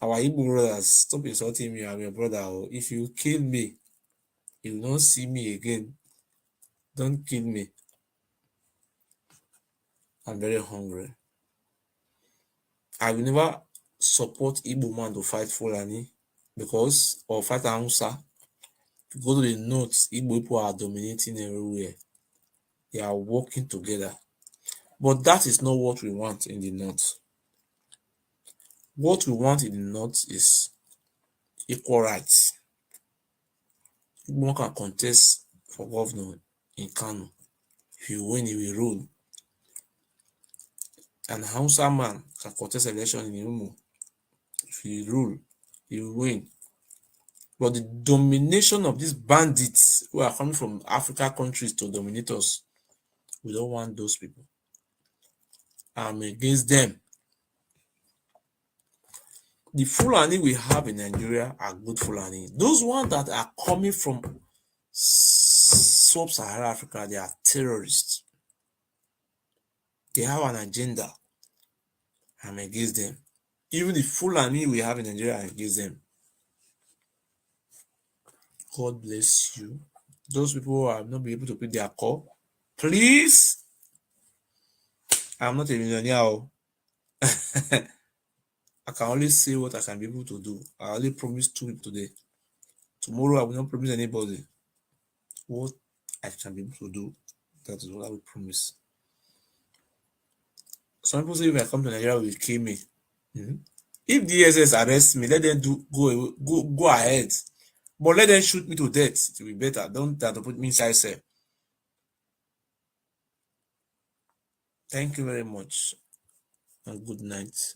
Our Igbo brothers, stop insulting me. I'm your brother. If you kill me, you will not see me again. Don't kill me. I'm very hungry. I will never support Igbo man to fight Fulani or fight Hausa. If you go to the north, Igbo people are dominating everywhere. They are working together. But that is not what we want in the north. What we want in the north is equal rights. One can contest for governor in Kanu. If you win, he will rule. An Hausa man can contest election in Imo. If he rule, he will win. But the domination of these bandits who are coming from African countries to dominate us, we don't want those people. I'm against them. The Fulani we have in Nigeria are good Fulani. Those ones that are coming from sub-Saharan Africa, they are terrorists. They have an agenda. I'm against them. Even the Fulani we have in Nigeria, I'm against them. God bless you. Those people who have not been able to pay their call, please. I'm not a millionaire. I can only say what I can be able to do. I only promise 2 people today. Tomorrow I will not promise anybody. What I can be able to do, that is what I will promise. Some people say if I come to Nigeria, will kill me. If DSS arrest me, let them go ahead. But let them shoot me to death. It will be better. Don't try to put me inside cell. Thank you very much. And good night.